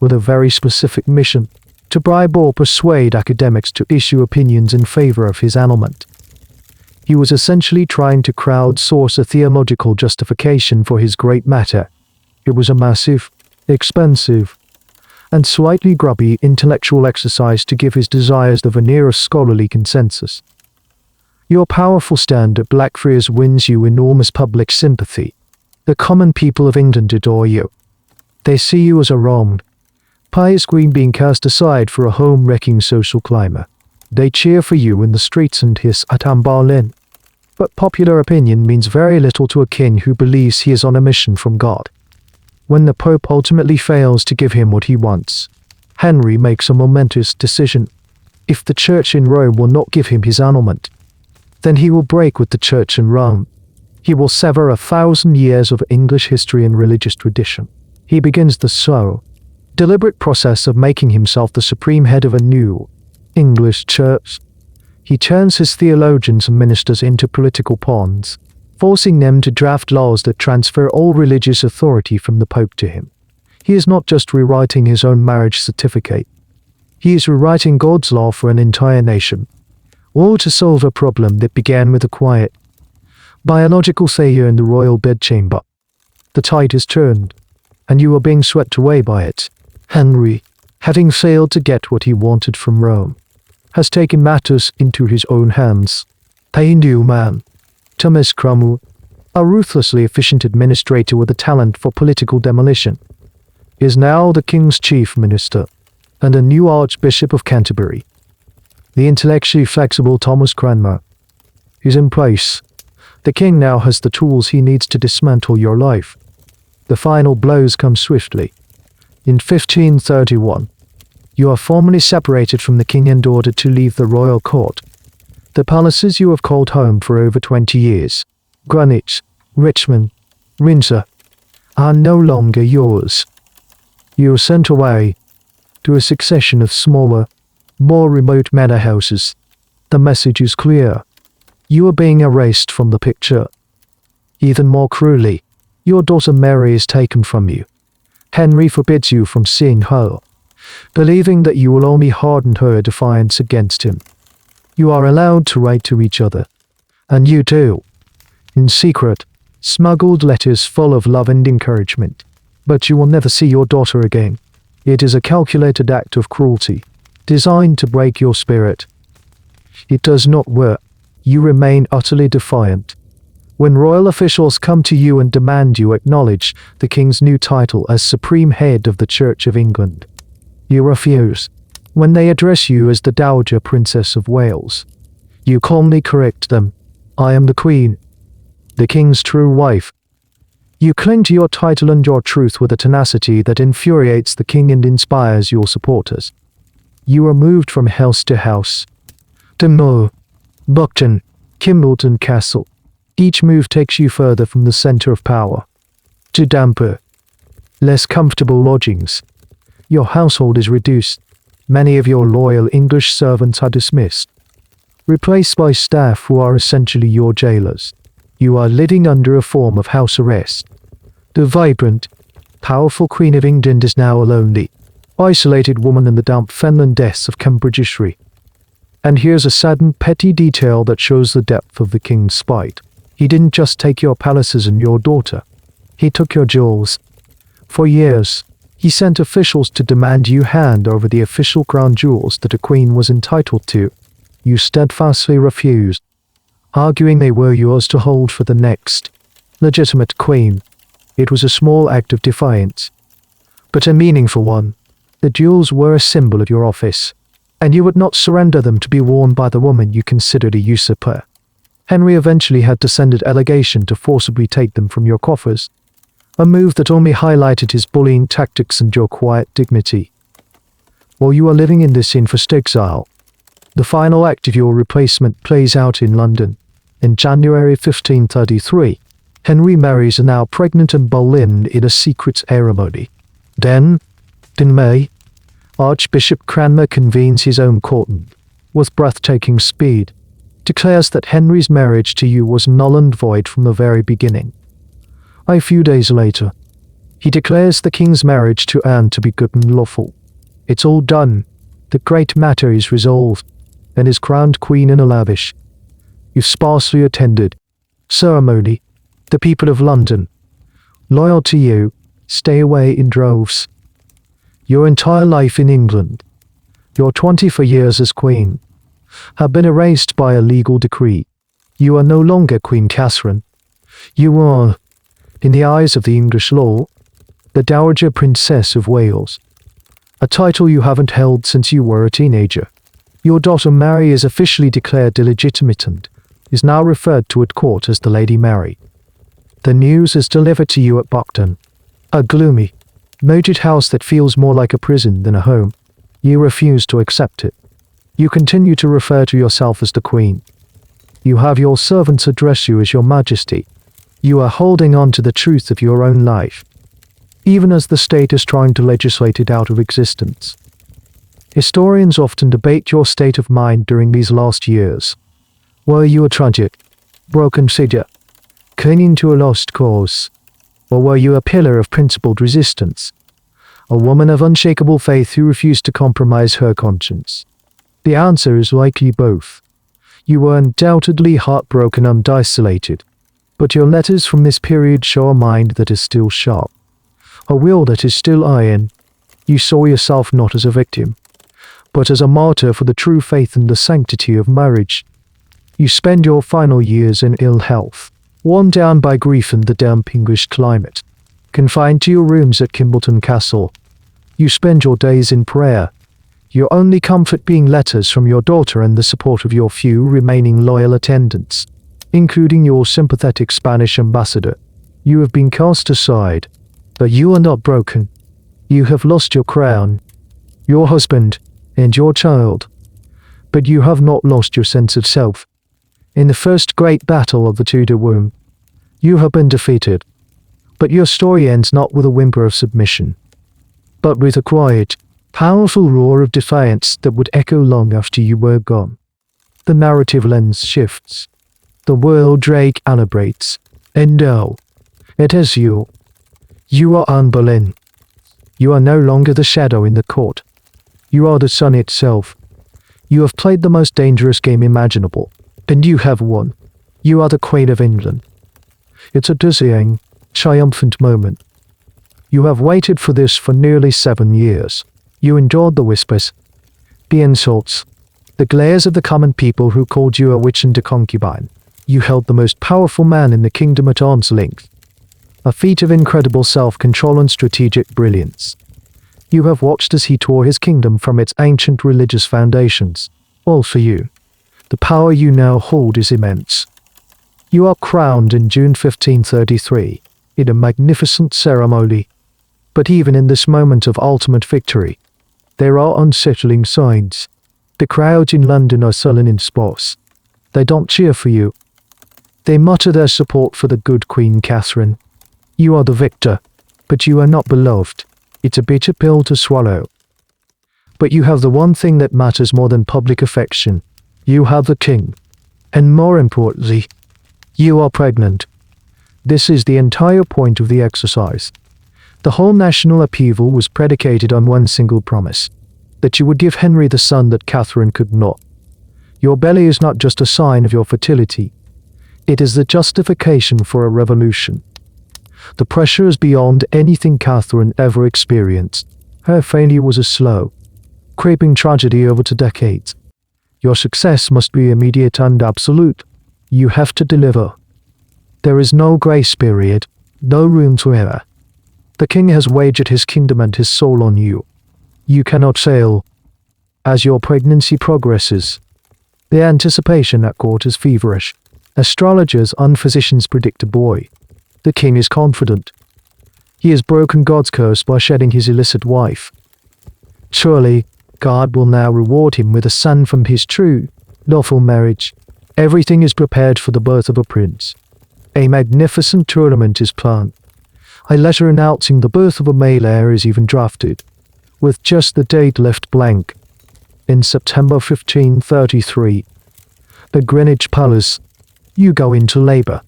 with a very specific mission: to bribe or persuade academics to issue opinions in favor of his annulment. He was essentially trying to crowdsource a theological justification for his great matter. It was a massive, expensive, and slightly grubby intellectual exercise to give his desires the veneer of scholarly consensus. Your powerful stand at Blackfriars wins you enormous public sympathy. The common people of England adore you. They see you as a wronged, pious queen being cast aside for a home-wrecking social climber. They cheer for you in the streets and hiss at Anne Boleyn. But popular opinion means very little to a king who believes he is on a mission from God. When the Pope ultimately fails to give him what he wants, Henry makes a momentous decision. If the Church in Rome will not give him his annulment, then he will break with the Church in Rome. He will sever 1,000 years of English history and religious tradition. He begins the slow, deliberate process of making himself the supreme head of a new, English church. He turns his theologians and ministers into political pawns, forcing them to draft laws that transfer all religious authority from the Pope to him. He is not just rewriting his own marriage certificate. He is rewriting God's law for an entire nation, all to solve a problem that began with a quiet, biological failure in the royal bedchamber. The tide has turned, and you are being swept away by it. Henry, having failed to get what he wanted from Rome, has taken matters into his own hands. A new man, Thomas Cromwell, a ruthlessly efficient administrator with a talent for political demolition, is now the king's chief minister and a new Archbishop of Canterbury. The intellectually flexible Thomas Cranmer is in place. The king now has the tools he needs to dismantle your life. The final blows come swiftly. In 1531, you are formally separated from the king and ordered to leave the royal court. The palaces you have called home for over 20 years, Greenwich, Richmond, Windsor, are no longer yours. You are sent away to a succession of smaller, more remote manor houses. The message is clear. You are being erased from the picture. Even more cruelly, your daughter Mary is taken from you. Henry forbids you from seeing her, believing that you will only harden her defiance against him. You are allowed to write to each other, and you do, in secret, smuggled letters full of love and encouragement. But you will never see your daughter again. It is a calculated act of cruelty, designed to break your spirit. It does not work. You remain utterly defiant. When royal officials come to you and demand you acknowledge the king's new title as Supreme Head of the Church of England, you refuse. When they address you as the Dowager Princess of Wales, you calmly correct them. I am the Queen, the king's true wife. You cling to your title and your truth with a tenacity that infuriates the king and inspires your supporters. You are moved from house to house, to Moor, Buckton, Kimbleton Castle. Each move takes you further from the center of power, to damper, less comfortable lodgings. Your household is reduced. Many of your loyal English servants are dismissed, replaced by staff who are essentially your jailers. You are living under a form of house arrest. The vibrant, powerful Queen of England is now a lonely, isolated woman in the damp fenland depths of Cambridgeshire. And here's a saddened petty detail that shows the depth of the king's spite. He didn't just take your palaces and your daughter. He took your jewels. For years, he sent officials to demand you hand over the official crown jewels that a queen was entitled to. You steadfastly refused, arguing they were yours to hold for the next legitimate queen. It was a small act of defiance, but a meaningful one. The jewels were a symbol of your office, and you would not surrender them to be worn by the woman you considered a usurper. Henry eventually had to send a delegation to forcibly take them from your coffers, a move that only highlighted his bullying tactics and your quiet dignity. While you are living in this enforced exile, the final act of your replacement plays out in London. In January 1533, Henry marries a now pregnant Anne Boleyn in a secret ceremony. Then, in May, Archbishop Cranmer convenes his own court and, with breathtaking speed, declares that Henry's marriage to you was null and void from the very beginning. A few days later, he declares the king's marriage to Anne to be good and lawful. It's all done. The great matter is resolved, and is crowned queen in a lavish, if sparsely attended, ceremony. The people of London, loyal to you, stay away in droves. Your entire life in England, your 24 years as queen, have been erased by a legal decree. You are no longer Queen Catherine. You are, in the eyes of the English law, the Dowager Princess of Wales, a title you haven't held since you were a teenager. Your daughter Mary is officially declared illegitimate and is now referred to at court as the Lady Mary. The news is delivered to you at Buckton, a gloomy, moated house that feels more like a prison than a home. You refuse to accept it. You continue to refer to yourself as the Queen. You have your servants address you as Your Majesty. You are holding on to the truth of your own life, even as the state is trying to legislate it out of existence. Historians often debate your state of mind during these last years. Were you a tragic, broken figure, clinging to a lost cause? Or were you a pillar of principled resistance, a woman of unshakable faith who refused to compromise her conscience? The answer is likely both. You were undoubtedly heartbroken and isolated, but your letters from this period show a mind that is still sharp, a will that is still iron. You saw yourself not as a victim, but as a martyr for the true faith and the sanctity of marriage. You spend your final years in ill health, worn down by grief and the damp English climate, confined to your rooms at Kimbleton Castle. You spend your days in prayer, your only comfort being letters from your daughter and the support of your few remaining loyal attendants, including your sympathetic Spanish ambassador. You have been cast aside, but you are not broken. You have lost your crown, your husband, and your child, but you have not lost your sense of self. In the first great battle of the Tudor womb, you have been defeated, but your story ends not with a whimper of submission, but with a quiet, powerful roar of defiance that would echo long after you were gone. The narrative lens shifts. The world Drake calibrates, and now, it is you. You are Anne Boleyn. You are no longer the shadow in the court. You are the sun itself. You have played the most dangerous game imaginable, and you have won. You are the Queen of England. It's a dizzying, triumphant moment. You have waited for this for nearly 7 years. You endured the whispers, the insults, the glares of the common people who called you a witch and a concubine. You held the most powerful man in the kingdom at arm's length, a feat of incredible self-control and strategic brilliance. You have watched as he tore his kingdom from its ancient religious foundations, all for you. The power you now hold is immense. You are crowned in June 1533, in a magnificent ceremony. But even in this moment of ultimate victory, there are unsettling signs. The crowds in London are sullen in spots. They don't cheer for you. They mutter their support for the good Queen Catherine. You are the victor, but you are not beloved. It's a bitter pill to swallow. But you have the one thing that matters more than public affection. You have the king. And more importantly, you are pregnant. This is the entire point of the exercise. The whole national upheaval was predicated on one single promise, that you would give Henry the son that Catherine could not. Your belly is not just a sign of your fertility. It is the justification for a revolution. The pressure is beyond anything Catherine ever experienced. Her failure was a slow, creeping tragedy over 2 decades. Your success must be immediate and absolute. You have to deliver. There is no grace period, no room to error. The king has wagered his kingdom and his soul on you. You cannot fail. As your pregnancy progresses, the anticipation at court is feverish. Astrologers and physicians predict a boy. The king is confident. He has broken God's curse by shedding his illicit wife. Surely, God will now reward him with a son from his true, lawful marriage. Everything is prepared for the birth of a prince. A magnificent tournament is planned. A letter announcing the birth of a male heir is even drafted, with just the date left blank. In September 1533, at Greenwich Palace, you go into labor.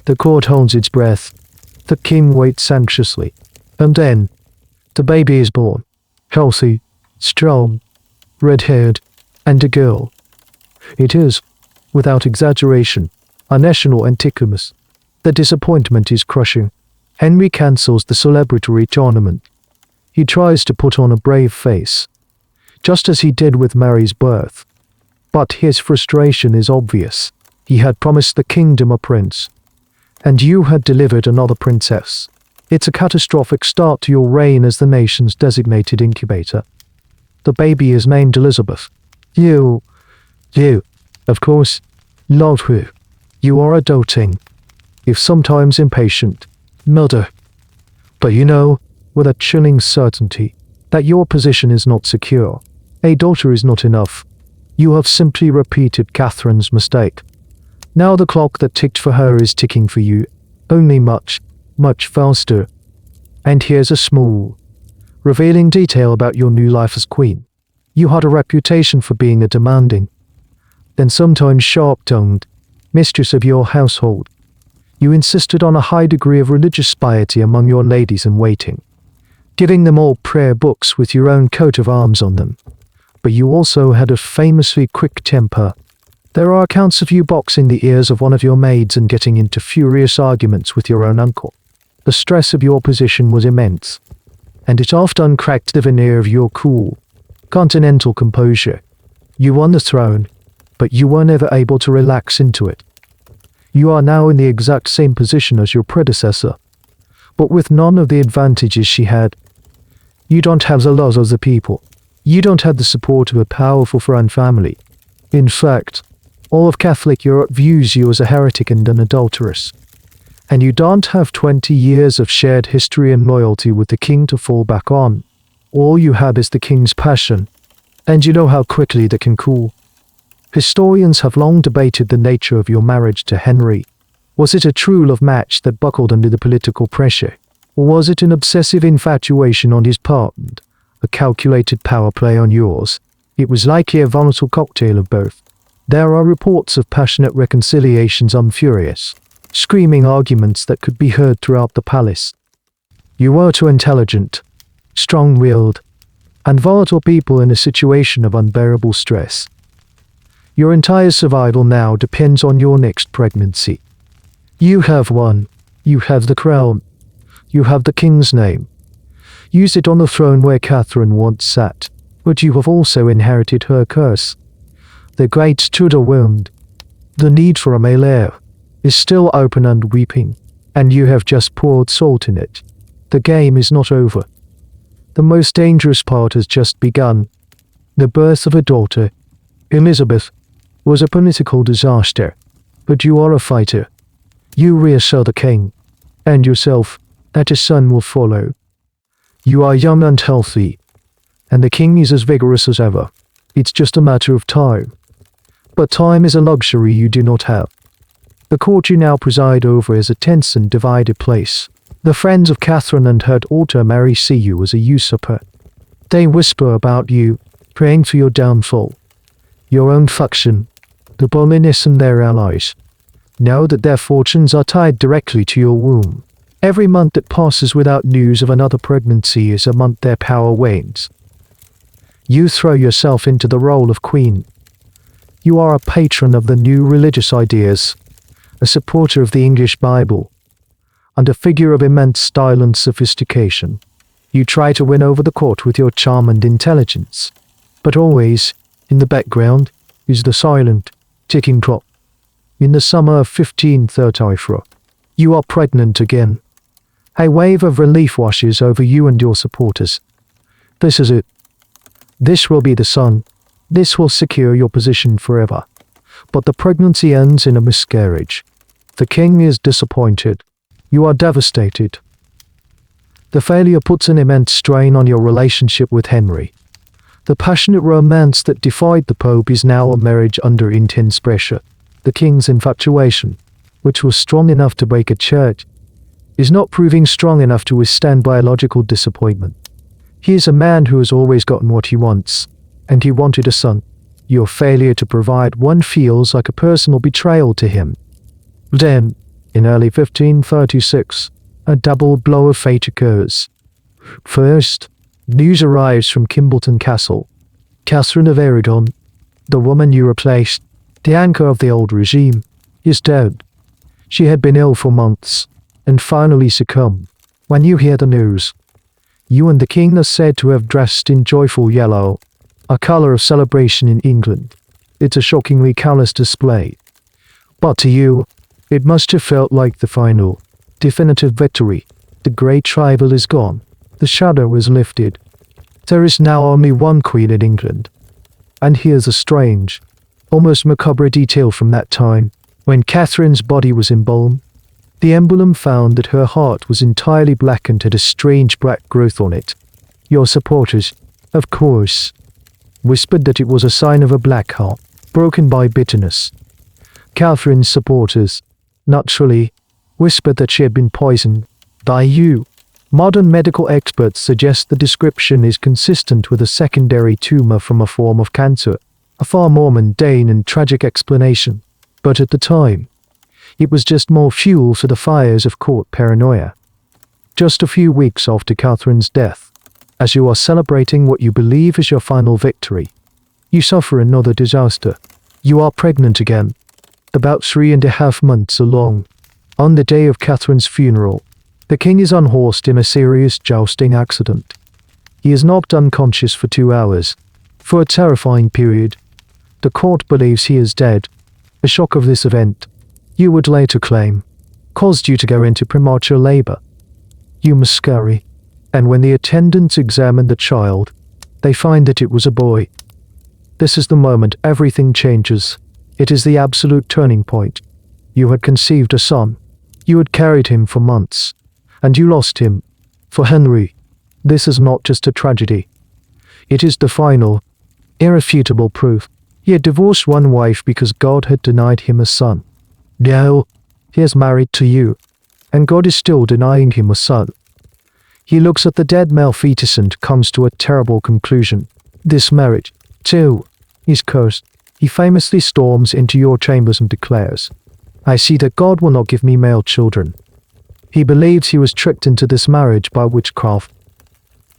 The court holds its breath. The king waits anxiously. And then, the baby is born. Healthy, strong, red-haired, and a girl. It is, without exaggeration, a national anticlimax. The disappointment is crushing. Henry cancels the celebratory tournament. He tries to put on a brave face, just as he did with Mary's birth. But his frustration is obvious. He had promised the kingdom a prince, and you had delivered another princess. It's a catastrophic start to your reign as the nation's designated incubator. The baby is named Elizabeth. You, of course, love her. You are a doting, if sometimes impatient, mother. But you know, with a chilling certainty, that your position is not secure. A daughter is not enough. You have simply repeated Catherine's mistake. Now the clock that ticked for her is ticking for you, only much, much faster. And here's a small, revealing detail about your new life as queen. You had a reputation for being a demanding, and sometimes sharp-tongued, mistress of your household. You insisted on a high degree of religious piety among your ladies-in-waiting, giving them all prayer books with your own coat of arms on them. But you also had a famously quick temper. There are accounts of you boxing the ears of one of your maids and getting into furious arguments with your own uncle. The stress of your position was immense, and it often cracked the veneer of your cool, continental composure. You won the throne, but you were never able to relax into it. You are now in the exact same position as your predecessor, but with none of the advantages she had. You don't have the love of the people. You don't have the support of a powerful foreign family. In fact, all of Catholic Europe views you as a heretic and an adulteress. And you don't have 20 years of shared history and loyalty with the king to fall back on. All you have is the king's passion, and you know how quickly that can cool. Historians have long debated the nature of your marriage to Henry. Was it a true love match that buckled under the political pressure? Or was it an obsessive infatuation on his part and a calculated power play on yours? It was likely a volatile cocktail of both. There are reports of passionate reconciliations on furious, screaming arguments that could be heard throughout the palace. You were too intelligent, strong-willed, and volatile people in a situation of unbearable stress. Your entire survival now depends on your next pregnancy. You have won. You have the crown. You have the king's name. Use it on the throne where Catherine once sat, but you have also inherited her curse. The great Tudor wound, the need for a male heir, is still open and weeping, and you have just poured salt in it. The game is not over. The most dangerous part has just begun. The birth of a daughter, Elizabeth, was a political disaster, but you are a fighter. You reassure the king, and yourself, that a son will follow. You are young and healthy, and the king is as vigorous as ever. It's just a matter of time. But time is a luxury you do not have. The court you now preside over is a tense and divided place. The friends of Catherine and her daughter Mary see you as a usurper. They whisper about you, praying for your downfall. Your own faction, the Boleyns and their allies, know that their fortunes are tied directly to your womb. Every month that passes without news of another pregnancy is a month their power wanes. You throw yourself into the role of queen. You are a patron of the new religious ideas, a supporter of the English Bible, and a figure of immense style and sophistication. You try to win over the court with your charm and intelligence, but always, in the background, is the silent, ticking clock. In the summer of 1534, you are pregnant again. A wave of relief washes over you and your supporters. This is it. This will be the son. This will secure your position forever. But the pregnancy ends in a miscarriage. The king is disappointed. You are devastated. The failure puts an immense strain on your relationship with Henry. The passionate romance that defied the Pope is now a marriage under intense pressure. The king's infatuation, which was strong enough to break a church, is not proving strong enough to withstand biological disappointment. He is a man who has always gotten what he wants, and he wanted a son. Your failure to provide one feels like a personal betrayal to him. Then, in early 1536, a double blow of fate occurs. First, news arrives from Kimbolton Castle. Catherine of Aragon, the woman you replaced, the anchor of the old regime, is dead. She had been ill for months, and finally succumbed. When you hear the news, you and the king are said to have dressed in joyful yellow, a color of celebration in England. It's a shockingly callous display. But to you, it must have felt like the final, definitive victory. The great rival is gone. The shadow is lifted. There is now only one queen in England. And here's a strange, almost macabre detail from that time. When Catherine's body was embalmed, the emblem found that her heart was entirely black and had a strange black growth on it. Your supporters, of course, whispered that it was a sign of a black heart, broken by bitterness. Catherine's supporters, naturally, whispered that she had been poisoned by you. Modern medical experts suggest the description is consistent with a secondary tumor from a form of cancer, a far more mundane and tragic explanation. But at the time, it was just more fuel for the fires of court paranoia. Just a few weeks after Catherine's death, as you are celebrating what you believe is your final victory, you suffer another disaster. You are pregnant again, about 3.5 months along. On the day of Catherine's funeral, the king is unhorsed in a serious jousting accident. He is knocked unconscious for 2 hours. For a terrifying period, the court believes he is dead. The shock of this event, you would later claim, caused you to go into premature labor. You miscarry, and when the attendants examine the child, they find that it was a boy. This is the moment everything changes. It is the absolute turning point. You had conceived a son. You had carried him for months. And you lost him. For Henry, this is not just a tragedy. It is the final, irrefutable proof. He had divorced one wife because God had denied him a son. Now, he is married to you, and God is still denying him a son. He looks at the dead male fetus and comes to a terrible conclusion. This marriage, too, is cursed. He famously storms into your chambers and declares, "I see that God will not give me male children." He believes he was tricked into this marriage by witchcraft.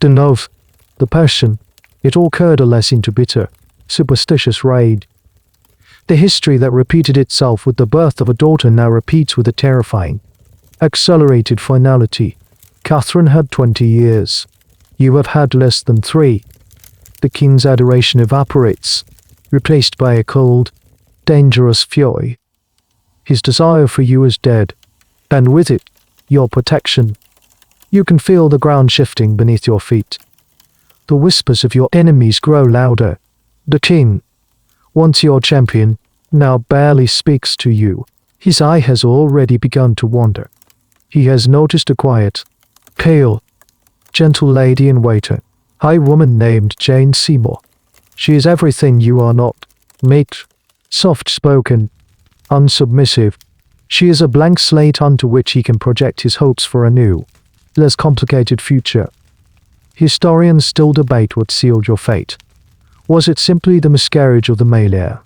The love, the passion, it all curdles into bitter, superstitious rage. The history that repeated itself with the birth of a daughter now repeats with a terrifying, accelerated finality. Catherine had 20 years. You have had less than 3. The king's adoration evaporates, replaced by a cold, dangerous fury. His desire for you is dead, and with it, your protection. You can feel the ground shifting beneath your feet. The whispers of your enemies grow louder. The king, once your champion, now barely speaks to you. His eye has already begun to wander. He has noticed a quiet, pale, gentle lady in waiting, a woman named Jane Seymour. She is everything you are not. Meek, soft-spoken, unsubmissive. She is a blank slate onto which he can project his hopes for a new, less complicated future. Historians still debate what sealed your fate. Was it simply the miscarriage of the male heir?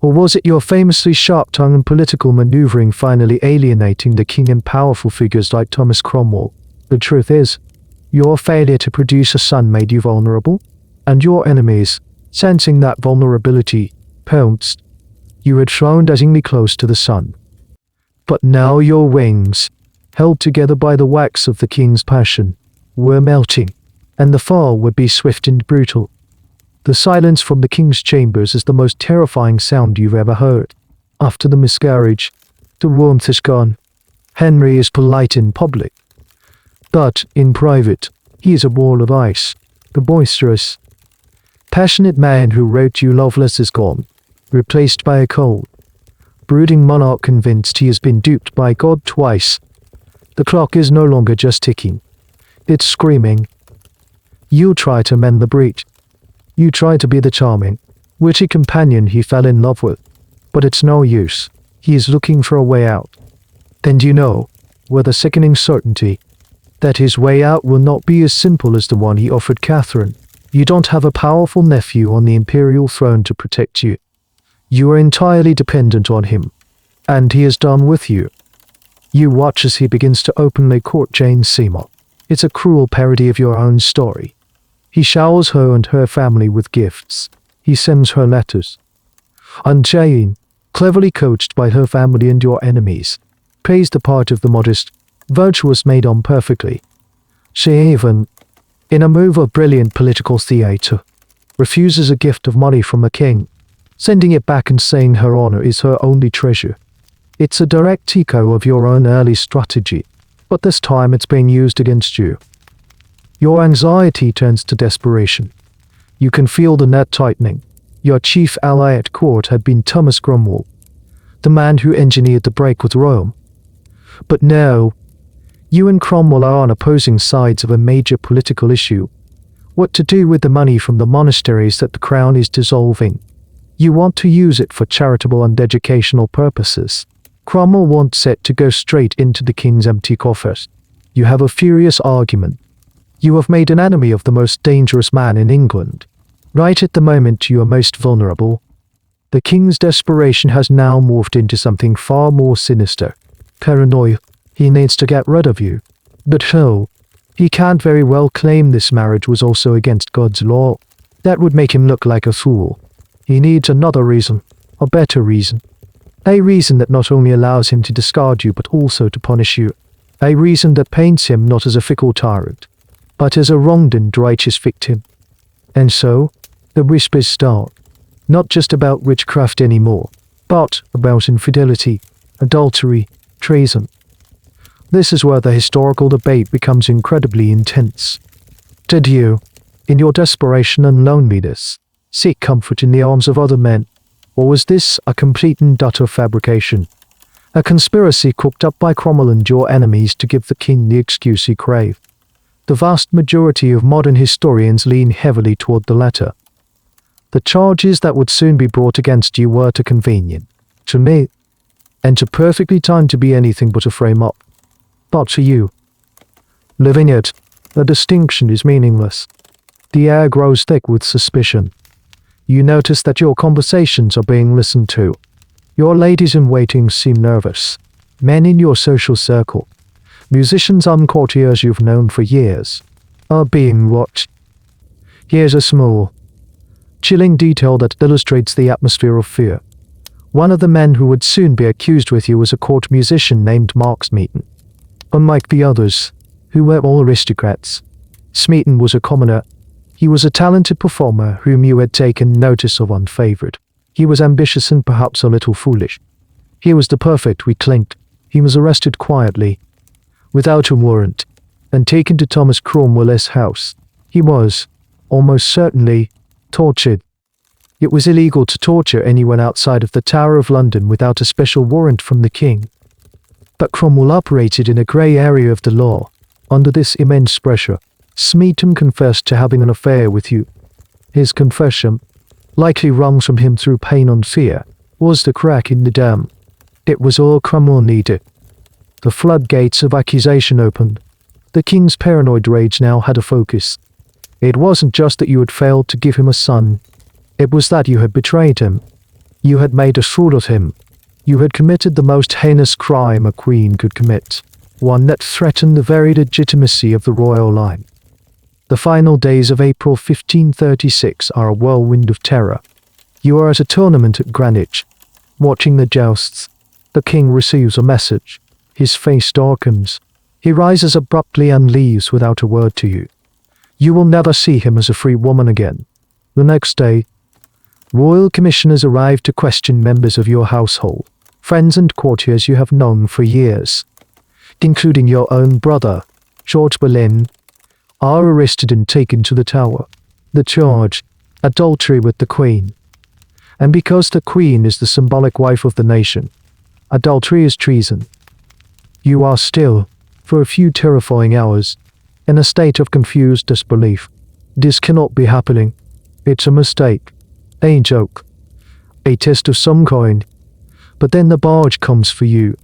Or was it your famously sharp-tongued political maneuvering finally alienating the king and powerful figures like Thomas Cromwell? The truth is, your failure to produce a son made you vulnerable, and your enemies, sensing that vulnerability, pounced. You had flown dazzlingly close to the sun. But now your wings, held together by the wax of the king's passion, were melting, and the fall would be swift and brutal. The silence from the king's chambers is the most terrifying sound you've ever heard. After the miscarriage, the warmth is gone. Henry is polite in public, but in private, he is a wall of ice. The boisterous, passionate man who wrote you loveless is gone, replaced by a cold, brooding monarch convinced he has been duped by God twice. The clock is no longer just ticking. It's screaming. You try to mend the breach. You try to be the charming, witty companion he fell in love with. But it's no use. He is looking for a way out. Then you know, with a sickening certainty, that his way out will not be as simple as the one he offered Catherine. You don't have a powerful nephew on the imperial throne to protect you. You are entirely dependent on him, and he is done with you. You watch as he begins to openly court Jane Seymour. It's a cruel parody of your own story. He showers her and her family with gifts. He sends her letters. And Jane, cleverly coached by her family and your enemies, plays the part of the modest, virtuous maiden perfectly. She even, in a move of brilliant political theatre, refuses a gift of money from a king, sending it back and saying her honor is her only treasure. It's a direct echo of your own early strategy, but this time it's being used against you. Your anxiety turns to desperation. You can feel the net tightening. Your chief ally at court had been Thomas Cromwell, the man who engineered the break with Rome. But now, you and Cromwell are on opposing sides of a major political issue. What to do with the money from the monasteries that the crown is dissolving? You want to use it for charitable and educational purposes. Cromwell wants it to go straight into the king's empty coffers. You have a furious argument. You have made an enemy of the most dangerous man in England. Right at the moment you are most vulnerable. The king's desperation has now morphed into something far more sinister. Paranoia. He needs to get rid of you. But how? He can't very well claim this marriage was also against God's law. That would make him look like a fool. He needs another reason. A better reason. A reason that not only allows him to discard you but also to punish you. A reason that paints him not as a fickle tyrant, but as a wronged and righteous victim. And so, the whispers start. Not just about witchcraft anymore, but about infidelity, adultery, treason. This is where the historical debate becomes incredibly intense. Did you, in your desperation and loneliness, seek comfort in the arms of other men, or was this a complete and utter fabrication? A conspiracy cooked up by Cromwell and your enemies to give the king the excuse he craved? The vast majority of modern historians lean heavily toward the latter. The charges that would soon be brought against you were too convenient, to me, and too perfectly timed to be anything but a frame-up. But to you, living it, the distinction is meaningless. The air grows thick with suspicion. You notice that your conversations are being listened to. Your ladies-in-waiting seem nervous. Men in your social circle, musicians and courtiers you've known for years, are being watched. Here's a small, chilling detail that illustrates the atmosphere of fear. One of the men who would soon be accused with you was a court musician named Mark Smeaton. Unlike the others, who were all aristocrats, Smeaton was a commoner. He was a talented performer whom you had taken notice of unfavored. He was ambitious and perhaps a little foolish. He was the perfect weakling. He was arrested quietly, without a warrant, and taken to Thomas Cromwell's house. He was, almost certainly, tortured. It was illegal to torture anyone outside of the Tower of London without a special warrant from the king. But Cromwell operated in a grey area of the law. Under this immense pressure, Smeaton confessed to having an affair with you. His confession, likely wrung from him through pain and fear, was the crack in the dam. It was all Cromwell needed. The floodgates of accusation opened. The king's paranoid rage now had a focus. It wasn't just that you had failed to give him a son. It was that you had betrayed him. You had made a fool of him. You had committed the most heinous crime a queen could commit, one that threatened the very legitimacy of the royal line. The final days of April 1536 are a whirlwind of terror. You are at a tournament at Greenwich, watching the jousts. The king receives a message. His face darkens. He rises abruptly and leaves without a word to you. You will never see him as a free woman again. The next day, royal commissioners arrive to question members of your household, friends and courtiers you have known for years, including your own brother, George Boleyn, are arrested and taken to the Tower. The charge, adultery with the Queen. And because the Queen is the symbolic wife of the nation, adultery is treason. You are still, for a few terrifying hours, in a state of confused disbelief. This cannot be happening. It's a mistake, a joke, a test of some kind. But then the barge comes for you.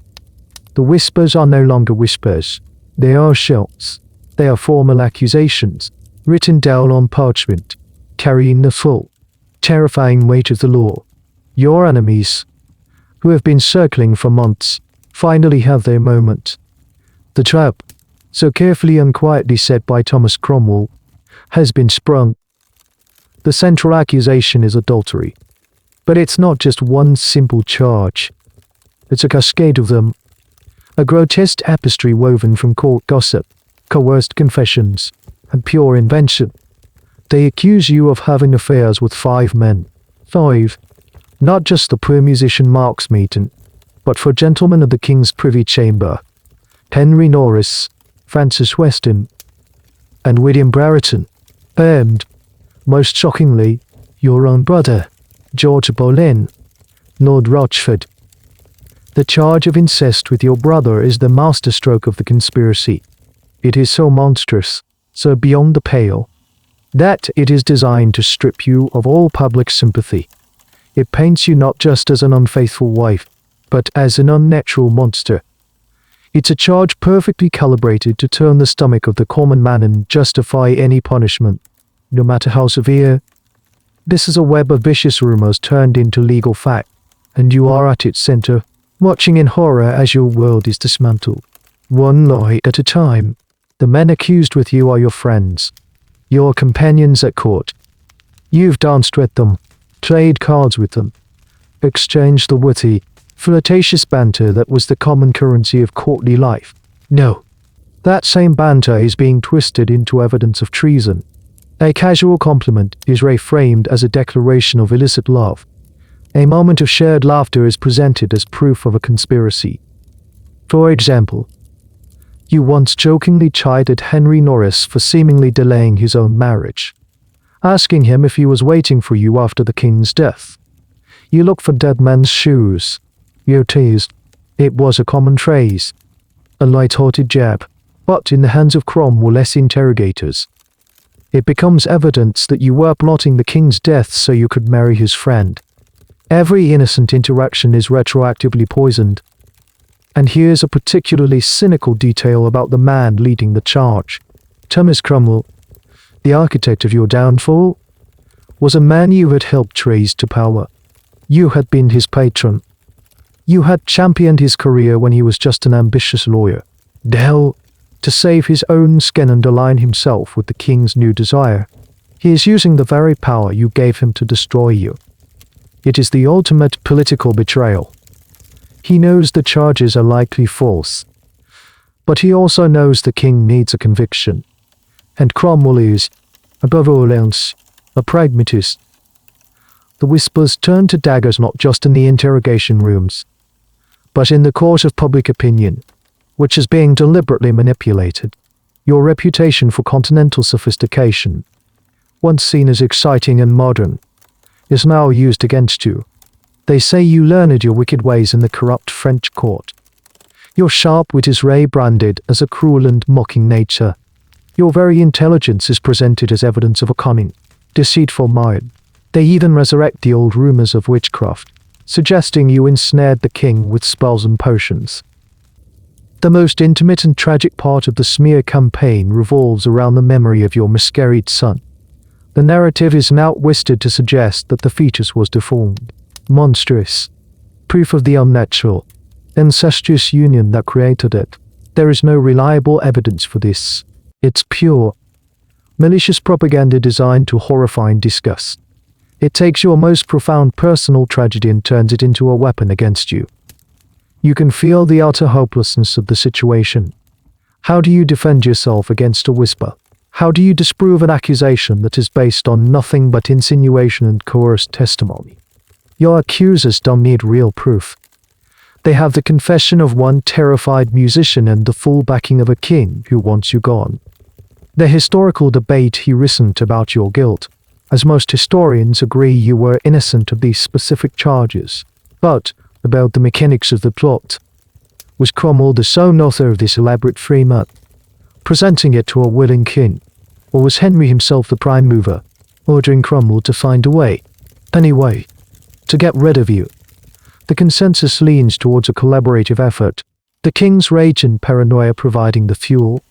The whispers are no longer whispers. They are shouts. They are formal accusations, written down on parchment, carrying the full, terrifying weight of the law. Your enemies, who have been circling for months, finally have their moment. The trap, so carefully and quietly set by Thomas Cromwell, has been sprung. The central accusation is adultery. But it's not just one simple charge. It's a cascade of them. A grotesque tapestry woven from court gossip, coerced confessions, and pure invention. They accuse you of having affairs with 5 men. 5. Not just the poor musician Mark Smeaton, but 4 gentlemen of the King's Privy Chamber. Henry Norris, Francis Weston, and William Brereton. And, most shockingly, your own brother, George Boleyn, Lord Rochford. The charge of incest with your brother is the masterstroke of the conspiracy. It is so monstrous, so beyond the pale, that it is designed to strip you of all public sympathy. It paints you not just as an unfaithful wife, but as an unnatural monster. It's a charge perfectly calibrated to turn the stomach of the common man and justify any punishment, no matter how severe. This is a web of vicious rumors turned into legal fact, and you are at its center, watching in horror as your world is dismantled. One lie at a time. The men accused with you are your friends, your companions at court. You've danced with them, played cards with them, exchanged the witty, flirtatious banter that was the common currency of courtly life. No, that same banter is being twisted into evidence of treason. A casual compliment is reframed as a declaration of illicit love. A moment of shared laughter is presented as proof of a conspiracy. For example, you once jokingly chided Henry Norris for seemingly delaying his own marriage, asking him if he was waiting for you after the king's death. You look for dead men's shoes. You teased. It was a common phrase, a light-hearted jab, but in the hands of Cromwell's interrogators, it becomes evidence that you were plotting the king's death so you could marry his friend. Every innocent interaction is retroactively poisoned. And here's a particularly cynical detail about the man leading the charge. Thomas Cromwell, the architect of your downfall, was a man you had helped raise to power. You had been his patron. You had championed his career when he was just an ambitious lawyer. Hell, to save his own skin and align himself with the king's new desire, he is using the very power you gave him to destroy you. It is the ultimate political betrayal. He knows the charges are likely false, but he also knows the king needs a conviction. And Cromwell is, above all else, a pragmatist. The whispers turn to daggers not just in the interrogation rooms, but in the court of public opinion, which is being deliberately manipulated. Your reputation for continental sophistication, once seen as exciting and modern, is now used against you. They say you learned your wicked ways in the corrupt French court. Your sharp wit is rebranded as a cruel and mocking nature. Your very intelligence is presented as evidence of a cunning, deceitful mind. They even resurrect the old rumors of witchcraft, suggesting you ensnared the king with spells and potions. The most intimate and tragic part of the smear campaign revolves around the memory of your miscarried son. The narrative is now twisted to suggest that the fetus was deformed, monstrous, proof of the unnatural, incestuous union that created it. There is no reliable evidence for this. It's pure, malicious propaganda designed to horrify and disgust. It takes your most profound personal tragedy and turns it into a weapon against you. You can feel the utter hopelessness of the situation. How do you defend yourself against a whisper? How do you disprove an accusation that is based on nothing but insinuation and coerced testimony? Your accusers don't need real proof. They have the confession of one terrified musician and the full backing of a king who wants you gone. The historical debate he recent about your guilt, as most historians agree you were innocent of these specific charges, but about the mechanics of the plot. Was Cromwell the sole author of this elaborate frame-up, presenting it to a willing king, or was Henry himself the prime mover, ordering Cromwell to find a way, any way, to get rid of you? The consensus leans towards a collaborative effort, the king's rage and paranoia providing the fuel,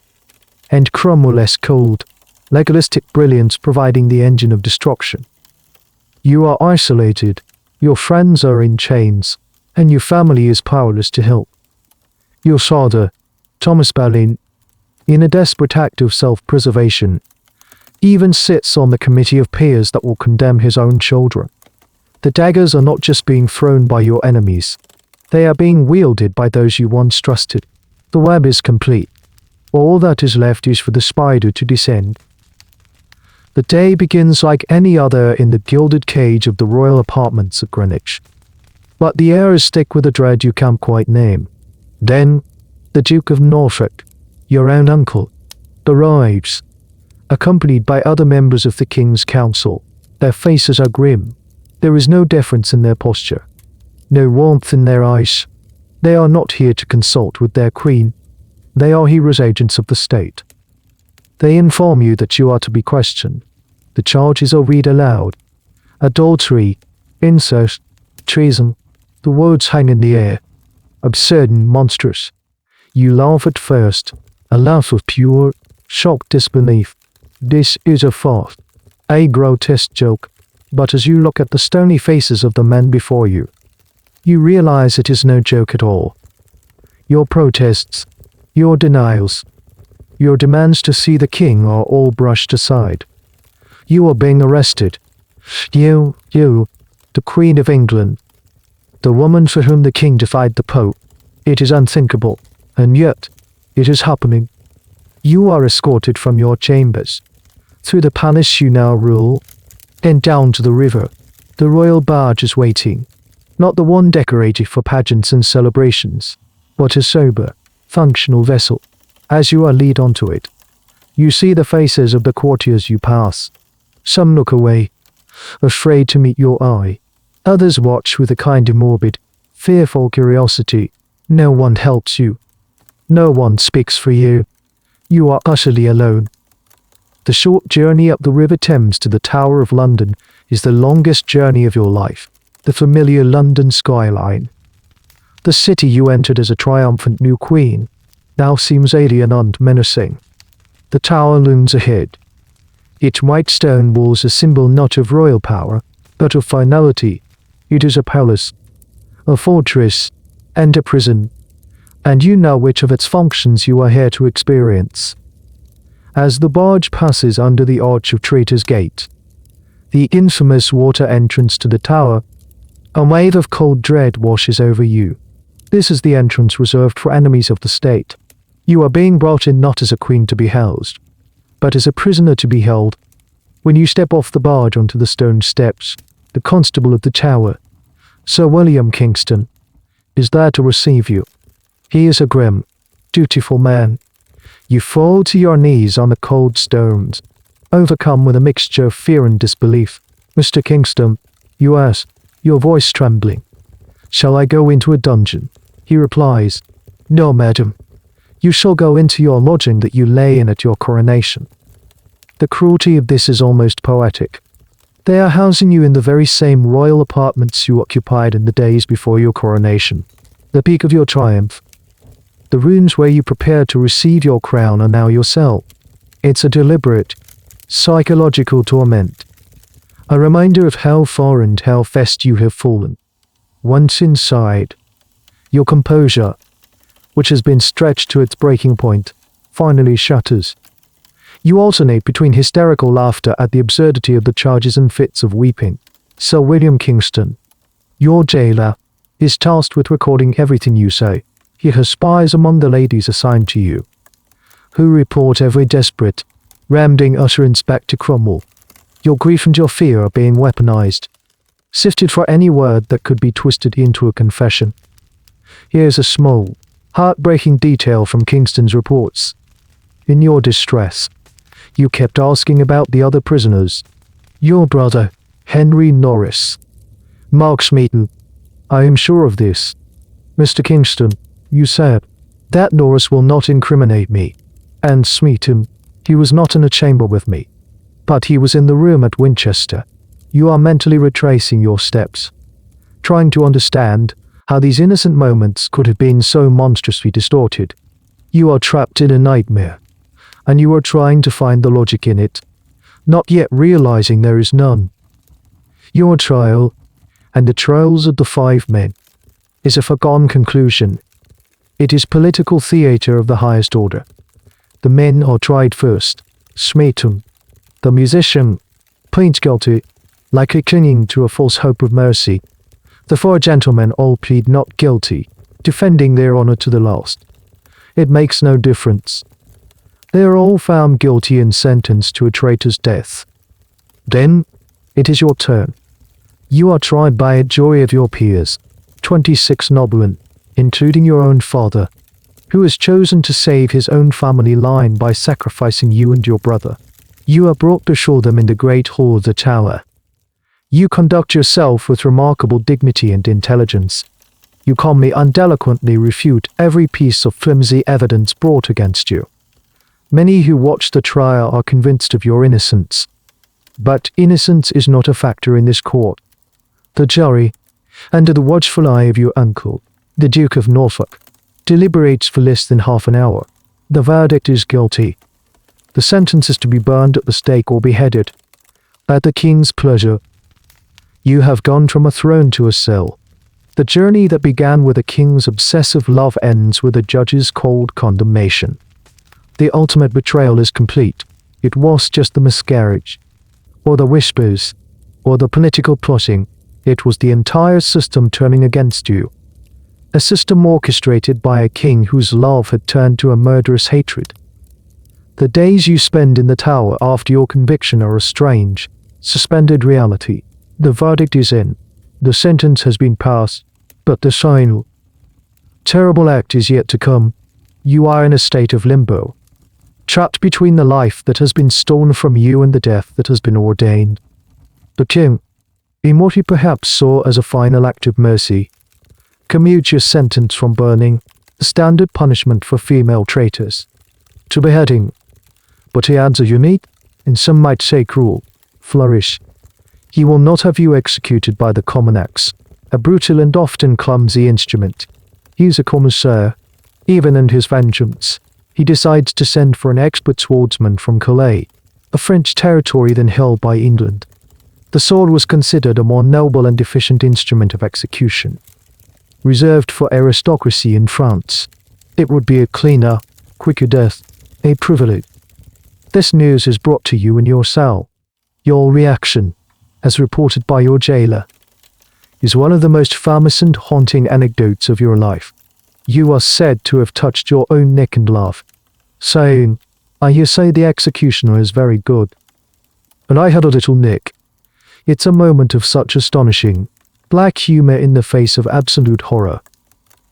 and Cromwell's cold, legalistic brilliance providing the engine of destruction. You are isolated, your friends are in chains, and your family is powerless to help. Your father, Thomas Boleyn, in a desperate act of self-preservation, even sits on the committee of peers that will condemn his own children. The daggers are not just being thrown by your enemies, they are being wielded by those you once trusted. The web is complete. All that is left is for the spider to descend. The day begins like any other in the gilded cage of the royal apartments at Greenwich. But the heirs stick with a dread you can't quite name. Then, the Duke of Norfolk, your own uncle, arrives, accompanied by other members of the King's Council. Their faces are grim. There is no deference in their posture, no warmth in their eyes. They are not here to consult with their queen. They are heroes, agents of the state. They inform you that you are to be questioned. The charges are read aloud. Adultery, incest, treason. The words hang in the air, absurd and monstrous. You laugh at first, a laugh of pure, shocked disbelief. This is a farce, a grotesque joke, but as you look at the stony faces of the men before you, you realize it is no joke at all. Your protests, your denials, your demands to see the king are all brushed aside. You are being arrested. You, the Queen of England, the woman for whom the king defied the Pope. It is unthinkable, and yet, it is happening. You are escorted from your chambers, through the palace you now rule, and down to the river. The royal barge is waiting, not the one decorated for pageants and celebrations, but a sober, functional vessel. As you are led onto it, you see the faces of the courtiers you pass. Some look away, afraid to meet your eye. Others watch with a kind of morbid, fearful curiosity. No one helps you. No one speaks for you. You are utterly alone. The short journey up the River Thames to the Tower of London is the longest journey of your life. The familiar London skyline. The city you entered as a triumphant new queen now seems alien and menacing. The tower looms ahead. Its white stone walls a symbol not of royal power, but of finality. It is a palace, a fortress, and a prison, and you know which of its functions you are here to experience. As the barge passes under the arch of Traitor's Gate, the infamous water entrance to the tower, a wave of cold dread washes over you. This is the entrance reserved for enemies of the state. You are being brought in not as a queen to be housed, but as a prisoner to be held. When you step off the barge onto the stone steps, the constable of the tower, Sir William Kingston, is there to receive you. He is a grim, dutiful man. You fall to your knees on the cold stones, overcome with a mixture of fear and disbelief. "Mr. Kingston," you ask, your voice trembling. "Shall I go into a dungeon?" He replies, "No, madam. You shall go into your lodging that you lay in at your coronation." The cruelty of this is almost poetic. They are housing you in the very same royal apartments you occupied in the days before your coronation, the peak of your triumph. The rooms where you prepared to receive your crown are now your cell. It's a deliberate, psychological torment, a reminder of how far and how fast you have fallen. Once inside, your composure, which has been stretched to its breaking point, finally shatters. You alternate between hysterical laughter at the absurdity of the charges and fits of weeping. Sir William Kingston, your jailer, is tasked with recording everything you say. He has spies among the ladies assigned to you, who report every desperate, rambling utterance back to Cromwell. Your grief and your fear are being weaponized, sifted for any word that could be twisted into a confession. Here's a small, heartbreaking detail from Kingston's reports. In your distress, you kept asking about the other prisoners. Your brother, Henry Norris, Mark Smeaton. I am sure of this. "Mr. Kingston," you said, "that Norris will not incriminate me. And Smeaton, he was not in a chamber with me, but he was in the room at Winchester." You are mentally retracing your steps, trying to understand how these innocent moments could have been so monstrously distorted. You are trapped in a nightmare, and you are trying to find the logic in it, not yet realizing there is none. Your trial, and the trials of the 5 men, is a foregone conclusion. It is political theater of the highest order. The men are tried first. Smeaton, the musician, pleads guilty, likely clinging to a false hope of mercy. The 4 gentlemen all plead not guilty, defending their honor to the last. It makes no difference. They are all found guilty and sentenced to a traitor's death. Then, it is your turn. You are tried by a jury of your peers, 26 noblemen, including your own father, who has chosen to save his own family line by sacrificing you and your brother. You are brought before them in the great hall of the tower. You conduct yourself with remarkable dignity and intelligence. You calmly and eloquently refute every piece of flimsy evidence brought against you. Many who watch the trial are convinced of your innocence. But innocence is not a factor in this court. The jury, under the watchful eye of your uncle, the Duke of Norfolk, deliberates for less than half an hour. The verdict is guilty. The sentence is to be burned at the stake or beheaded. At the king's pleasure. You have gone from a throne to a cell. The journey that began with a king's obsessive love ends with a judge's cold condemnation. The ultimate betrayal is complete. It was just the miscarriage, or the whispers, or the political plotting. It was the entire system turning against you. A system orchestrated by a king whose love had turned to a murderous hatred. The days you spend in the tower after your conviction are a strange, suspended reality. The verdict is in. The sentence has been passed, but the final, terrible act is yet to come. You are in a state of limbo, trapped between the life that has been stolen from you and the death that has been ordained. The king, in what he perhaps saw as a final act of mercy, commutes your sentence from burning, the standard punishment for female traitors, to beheading. But he adds a unique, and some might say cruel, flourish. He will not have you executed by the common axe, a brutal and often clumsy instrument. He is a connoisseur, even in his vengeance. He decides to send for an expert swordsman from Calais, a French territory then held by England. The sword was considered a more noble and efficient instrument of execution, reserved for aristocracy in France. It would be a cleaner, quicker death, a privilege. This news is brought to you in your cell. Your reaction, as reported by your jailer, is one of the most famous and haunting anecdotes of your life. You are said to have touched your own neck and laughed, saying, "I hear say the executioner is very good. And I had a little nick." It's a moment of such astonishing, black humor in the face of absolute horror.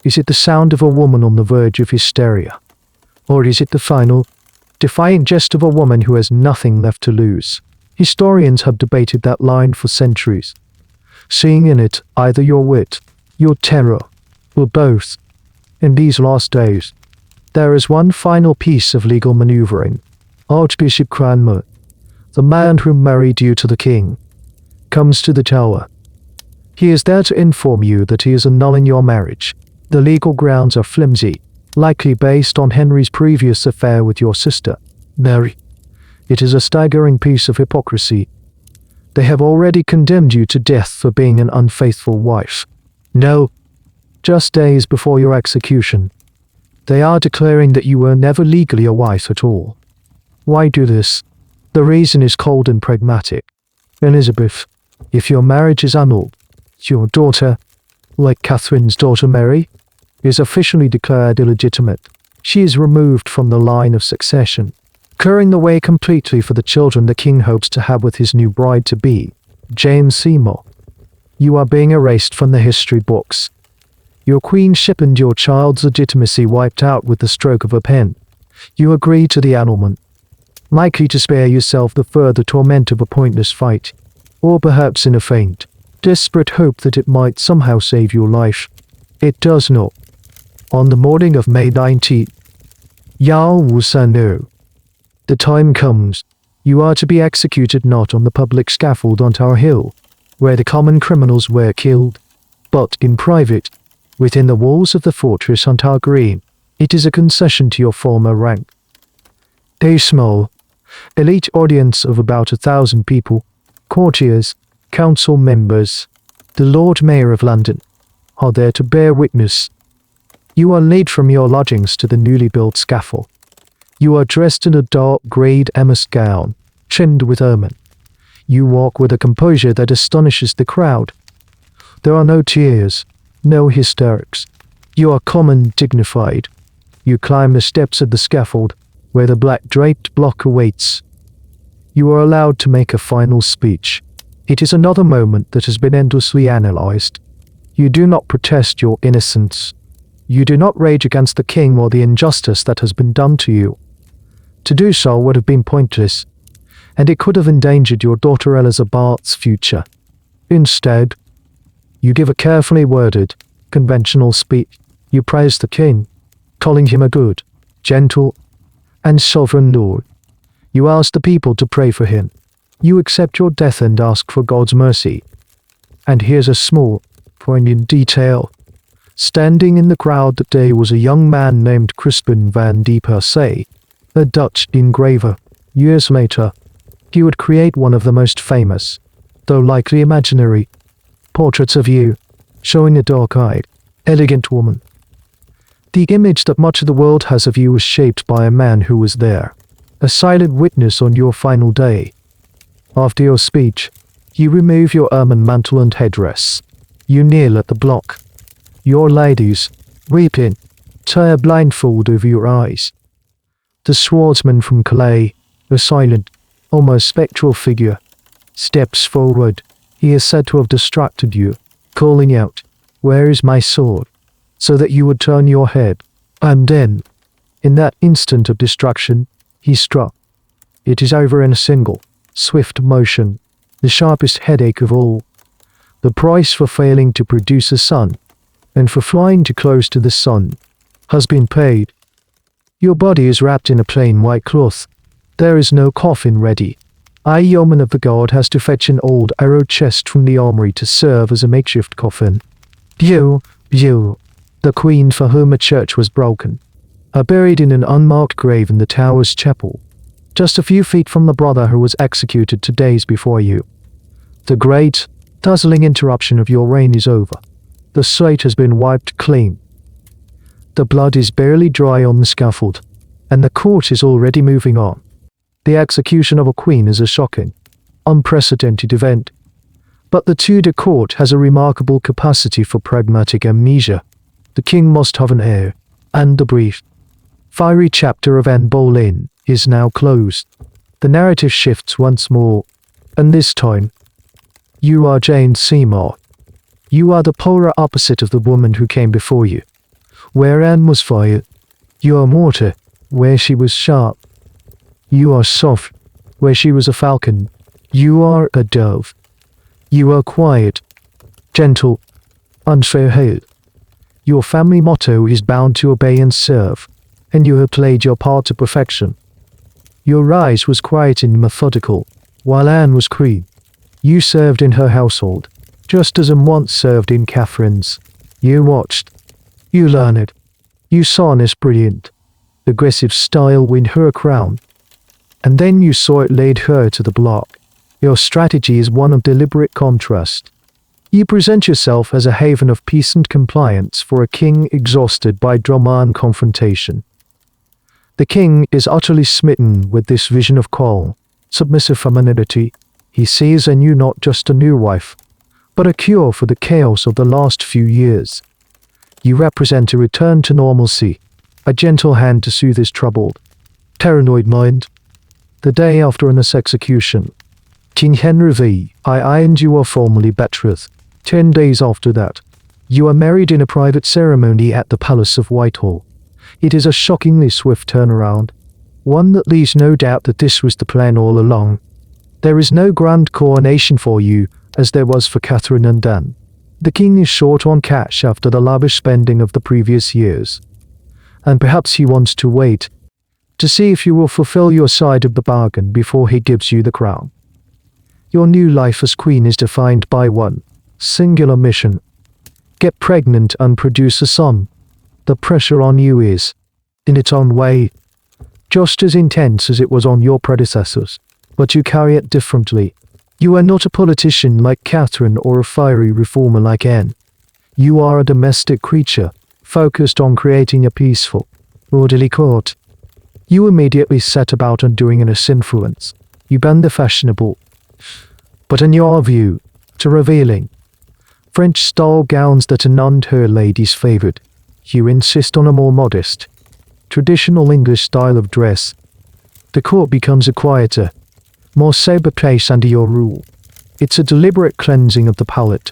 Is it the sound of a woman on the verge of hysteria? Or is it the final, defiant jest of a woman who has nothing left to lose? Historians have debated that line for centuries, seeing in it either your wit, your terror, or both. In these last days, there is one final piece of legal maneuvering. Archbishop Cranmer, the man who married you to the king, comes to the tower. He is there to inform you that he is annulling your marriage. The legal grounds are flimsy, likely based on Henry's previous affair with your sister, Mary. It is a staggering piece of hypocrisy. They have already condemned you to death for being an unfaithful wife. No, just days before your execution, they are declaring that you were never legally a wife at all. Why do this? The reason is cold and pragmatic. Elizabeth, if your marriage is annulled, your daughter, like Catherine's daughter Mary, is officially declared illegitimate. She is removed from the line of succession, clearing the way completely for the children the king hopes to have with his new bride-to-be, Jane Seymour. You are being erased from the history books. Your queenship and your child's legitimacy wiped out with the stroke of a pen. You agree to the annulment, likely to spare yourself the further torment of a pointless fight, or perhaps in a faint, desperate hope that it might somehow save your life. It does not. On the morning of May 19th, Yao Wu San No. The time comes. You are to be executed not on the public scaffold on Tower Hill, where the common criminals were killed, but in private, within the walls of the fortress on Tower Green. It is a concession to your former rank. A small, elite audience of about 1,000 people, courtiers, council members, the Lord Mayor of London, are there to bear witness. You are led from your lodgings to the newly built scaffold. You are dressed in a dark grey damask gown, trimmed with ermine. You walk with a composure that astonishes the crowd. There are no tears, no hysterics. You are calm and dignified. You climb the steps of the scaffold, where the black draped block awaits. You are allowed to make a final speech. It is another moment that has been endlessly analyzed. You do not protest your innocence. You do not rage against the king or the injustice that has been done to you. To do so would have been pointless, and it could have endangered your daughter Elizabeth's future. Instead, you give a carefully worded, conventional speech. You praise the king, calling him a good, gentle, and sovereign lord. You ask the people to pray for him. You accept your death and ask for God's mercy. And here's a small, poignant detail. Standing in the crowd that day was a young man named Crispin van de Perse, a Dutch engraver. Years later, he would create one of the most famous, though likely imaginary, portraits of you, showing a dark-eyed, elegant woman. The image that much of the world has of you was shaped by a man who was there, a silent witness on your final day. After your speech, you remove your ermine mantle and headdress. You kneel at the block. Your ladies, weeping, tie a blindfold over your eyes. The swordsman from Calais, a silent, almost spectral figure, steps forward. He is said to have distracted you, calling out, "Where is my sword?" so that you would turn your head. And then, in that instant of distraction, he struck. It is over in a single, swift motion, the sharpest headache of all. The price for failing to produce a son, and for flying too close to the sun, has been paid. Your body is wrapped in a plain white cloth. There is no coffin ready. A yeoman of the guard has to fetch an old arrow chest from the armory to serve as a makeshift coffin. You, the queen for whom a church was broken, are buried in an unmarked grave in the tower's chapel, just a few feet from the brother who was executed 2 days before you. The great, dazzling interruption of your reign is over. The slate has been wiped clean. The blood is barely dry on the scaffold, and the court is already moving on. The execution of a queen is a shocking, unprecedented event, but the Tudor court has a remarkable capacity for pragmatic amnesia. The king must have an heir, and the brief, fiery chapter of Anne Boleyn is now closed. The narrative shifts once more, and this time, you are Jane Seymour. You are the polar opposite of the woman who came before you. Where Anne was fire, you are mortar, where she was sharp. You are soft, where she was a falcon. You are a dove. You are quiet, gentle, unfair-haired. Your family motto is bound to obey and serve, and you have played your part to perfection. Your rise was quiet and methodical, while Anne was queen. You served in her household, just as Anne once served in Catherine's. You watched. You learned. You saw Anne's brilliant, aggressive style win her a crown, and then you saw it laid her to the block. Your strategy is one of deliberate contrast. You present yourself as a haven of peace and compliance for a king exhausted by drama and confrontation. The king is utterly smitten with this vision of calm, submissive femininity. He sees in you not just a new wife, but a cure for the chaos of the last few years. You represent a return to normalcy, a gentle hand to soothe his troubled, paranoid mind. The day after Anne's execution, King Henry VIII and you are formally betrothed. 10 days after that, you are married in a private ceremony at the Palace of Whitehall. It is a shockingly swift turnaround, one that leaves no doubt that this was the plan all along. There is no grand coronation for you, as there was for Catherine and Anne. The king is short on cash after the lavish spending of the previous years, and perhaps he wants to wait to see if you will fulfill your side of the bargain before he gives you the crown. Your new life as queen is defined by one singular mission: get pregnant and produce a son. The pressure on you is, in its own way, just as intense as it was on your predecessors, but you carry it differently. You are not a politician like Catherine or a fiery reformer like Anne. You are a domestic creature, focused on creating a peaceful, orderly court. You immediately set about undoing Anne's influence. You ban the fashionable, but in your view, to revealing, French-style gowns that Anne and her ladies favored. You insist on a more modest, traditional English style of dress. The court becomes a quieter, more sober place under your rule. It's a deliberate cleansing of the palate.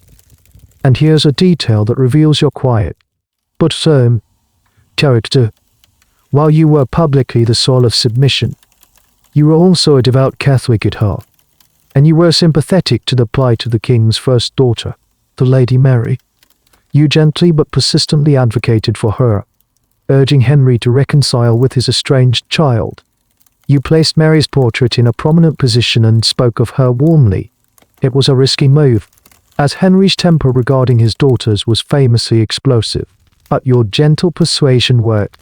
And here's a detail that reveals your quiet, but firm, character. While you were publicly the soul of submission, you were also a devout Catholic at heart, and you were sympathetic to the plight of the king's first daughter, the Lady Mary. You gently but persistently advocated for her, urging Henry to reconcile with his estranged child. You placed Mary's portrait in a prominent position and spoke of her warmly. It was a risky move, as Henry's temper regarding his daughters was famously explosive. But your gentle persuasion worked.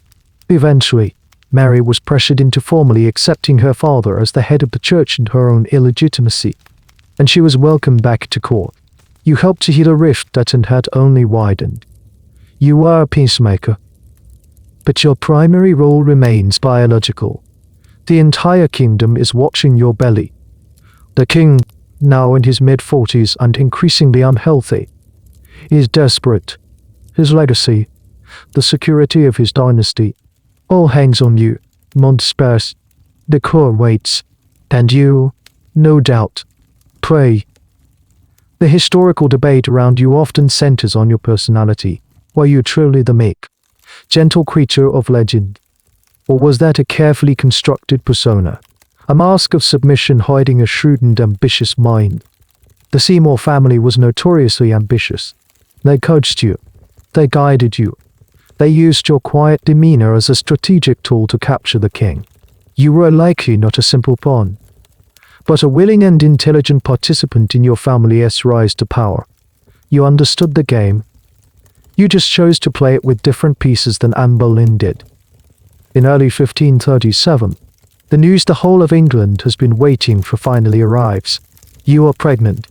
Eventually, Mary was pressured into formally accepting her father as the head of the church and her own illegitimacy, and she was welcomed back to court. You helped to heal a rift that had only widened. You are a peacemaker. But your primary role remains biological. The entire kingdom is watching your belly. The king, now in his mid-40s and increasingly unhealthy, is desperate. His legacy, the security of his dynasty, all hangs on you, Montespan. The court waits, and you, no doubt, pray. The historical debate around you often centers on your personality. Were you truly the meek, gentle creature of legend? Or was that a carefully constructed persona, a mask of submission hiding a shrewd and ambitious mind? The Seymour family was notoriously ambitious. They coached you. They guided you. They used your quiet demeanor as a strategic tool to capture the king. You were likely not a simple pawn, but a willing and intelligent participant in your family's rise to power. You understood the game. You just chose to play it with different pieces than Anne Boleyn did. In early 1537, the news the whole of England has been waiting for finally arrives. You are pregnant.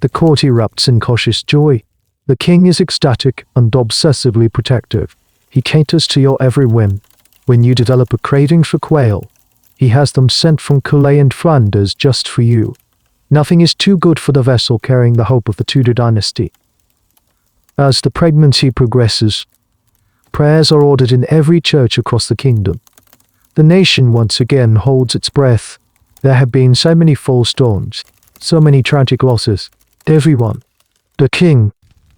The court erupts in cautious joy. The king is ecstatic and obsessively protective. He caters to your every whim. When you develop a craving for quail, he has them sent from Calais and Flanders just for you. Nothing is too good for the vessel carrying the hope of the Tudor dynasty. As the pregnancy progresses, prayers are ordered in every church across the kingdom. The nation once again holds its breath. There have been so many false dawns, so many tragic losses. Everyone, the king,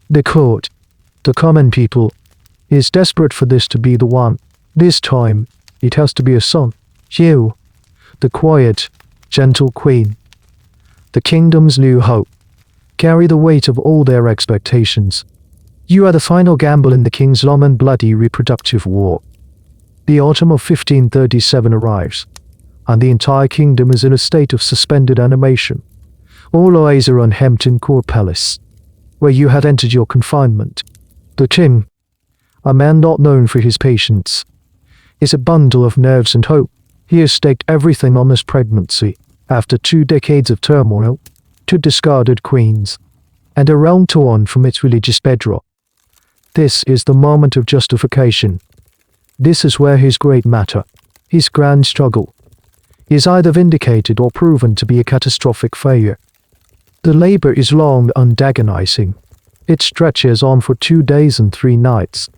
the court, the common people, is desperate for this to be the one. This time, it has to be a son. You, the quiet, gentle queen, the kingdom's new hope, carry the weight of all their expectations. You are the final gamble in the king's long and bloody reproductive war. The autumn of 1537 arrives, and the entire kingdom is in a state of suspended animation. All eyes are on Hampton Court Palace, where you had entered your confinement. The king, a man not known for his patience, is a bundle of nerves and hope. He has staked everything on this pregnancy, after 2 decades of turmoil, 2 discarded queens, and a realm torn from its religious bedrock. This is the moment of justification. This is where his great matter, his grand struggle, is either vindicated or proven to be a catastrophic failure. The labor is long and agonizing. It stretches on for 2 days and 3 nights.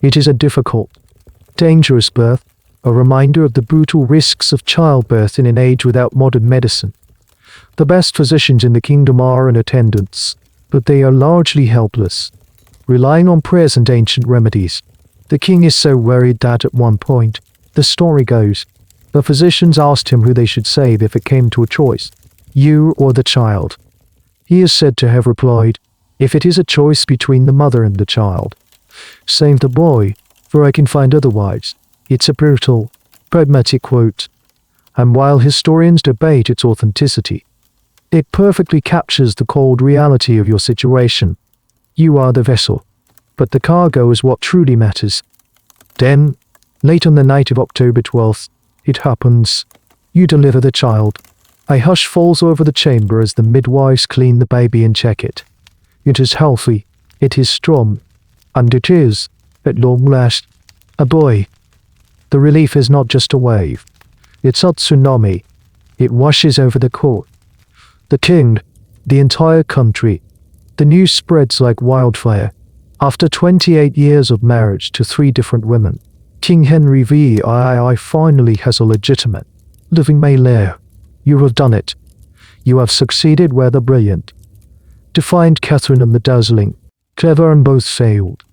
It is a difficult, dangerous birth, a reminder of the brutal risks of childbirth in an age without modern medicine. The best physicians in the kingdom are in attendance, but they are largely helpless, relying on prayers and ancient remedies. The king is so worried that at one point, the story goes, the physicians asked him who they should save if it came to a choice, you or the child. He is said to have replied, if it is a choice between the mother and the child, save the boy, for I can find otherwise. It's a brutal, pragmatic quote, and while historians debate its authenticity, it perfectly captures the cold reality of your situation. You are the vessel, but the cargo is what truly matters. Then, late on the night of October 12th, it happens. You deliver the child. A hush falls over the chamber as the midwives clean the baby and check it. It is healthy, it is strong, and it is, at long last, a boy. The relief is not just a wave. It's a tsunami. It washes over the court, the king, the entire country. The news spreads like wildfire. After 28 years of marriage to 3 different women, King Henry VIII finally has a legitimate, living male heir. You have done it. You have succeeded where the brilliant, defiant Catherine and the dazzling, clever and both failed.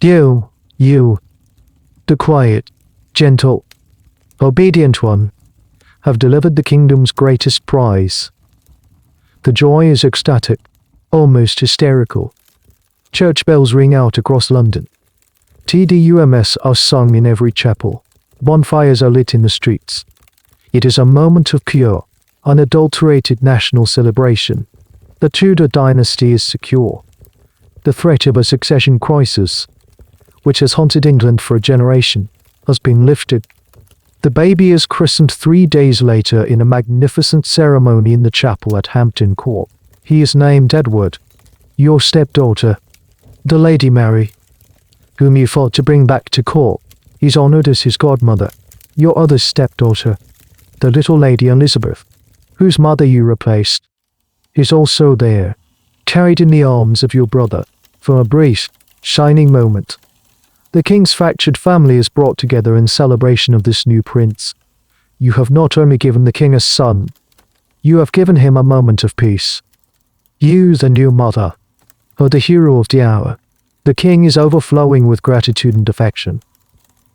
You, the quiet, gentle, obedient one, have delivered the kingdom's greatest prize. The joy is ecstatic, almost hysterical. Church bells ring out across London. TDUMS are sung in every chapel. Bonfires are lit in the streets. It is a moment of pure, unadulterated national celebration. The Tudor dynasty is secure. The threat of a succession crisis, which has haunted England for a generation, has been lifted. The baby is christened 3 days later in a magnificent ceremony in the chapel at Hampton Court. He is named Edward. Your stepdaughter, the Lady Mary, whom you fought to bring back to court, is honored as his godmother. Your other stepdaughter, the little Lady Elizabeth, whose mother you replaced, is also there, carried in the arms of your brother, for a brief, shining moment. The king's fractured family is brought together in celebration of this new prince. You have not only given the king a son, you have given him a moment of peace. You, the new mother, are the hero of the hour. The king is overflowing with gratitude and affection.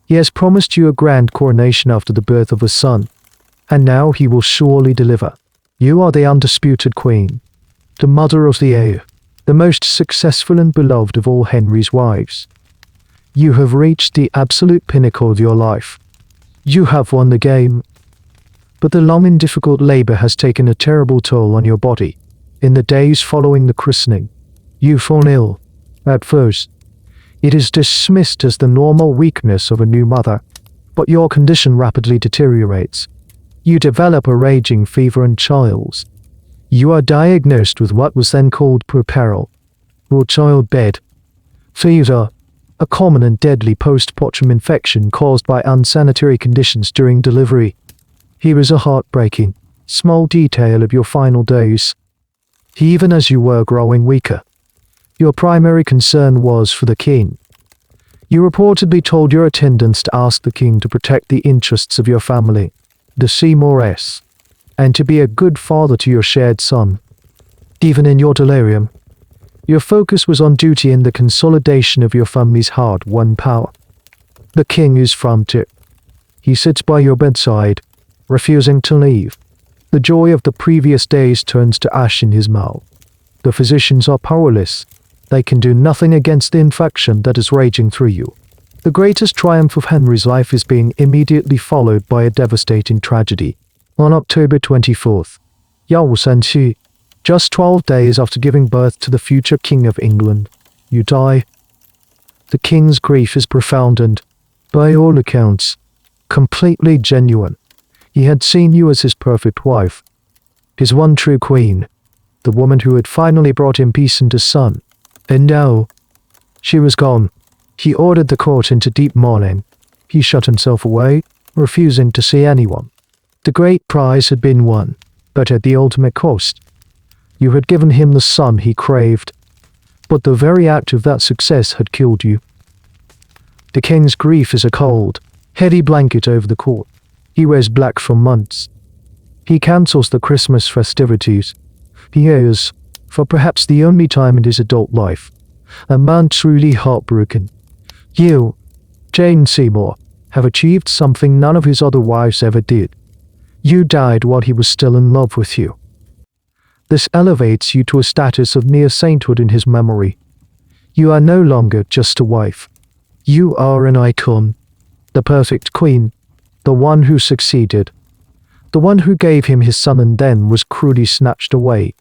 He has promised you a grand coronation after the birth of a son, and now he will surely deliver. You are the undisputed queen, the mother of the heir, the most successful and beloved of all Henry's wives. You have reached the absolute pinnacle of your life. You have won the game. But the long and difficult labor has taken a terrible toll on your body. In the days following the christening, you fall ill. At first, it is dismissed as the normal weakness of a new mother, but your condition rapidly deteriorates. You develop a raging fever and chills. You are diagnosed with what was then called puerperal, or childbed fever, a common and deadly postpartum infection caused by unsanitary conditions during delivery. Here is a heartbreaking, small detail of your final days. Even as you were growing weaker, your primary concern was for the king. You reportedly told your attendants to ask the king to protect the interests of your family, the Seymours, and to be a good father to your shared son. Even in your delirium, your focus was on duty and the consolidation of your family's hard-won power. The king is frantic. He sits by your bedside, refusing to leave. The joy of the previous days turns to ash in his mouth. The physicians are powerless. They can do nothing against the infection that is raging through you. The greatest triumph of Henry's life is being immediately followed by a devastating tragedy. On October 24th, Yao Sanqi, just 12 days after giving birth to the future King of England, you die. The king's grief is profound and, by all accounts, completely genuine. He had seen you as his perfect wife, his one true queen, the woman who had finally brought him peace and a son. And now, she was gone. He ordered the court into deep mourning. He shut himself away, refusing to see anyone. The great prize had been won, but at the ultimate cost. You had given him the son he craved, but the very act of that success had killed you. The king's grief is a cold, heavy blanket over the court. He wears black for months. He cancels the Christmas festivities. He is, for perhaps the only time in his adult life, a man truly heartbroken. You, Jane Seymour, have achieved something none of his other wives ever did. You died while he was still in love with you. This elevates you to a status of near sainthood in his memory. You are no longer just a wife. You are an icon, the perfect queen, the one who succeeded, the one who gave him his son and then was cruelly snatched away.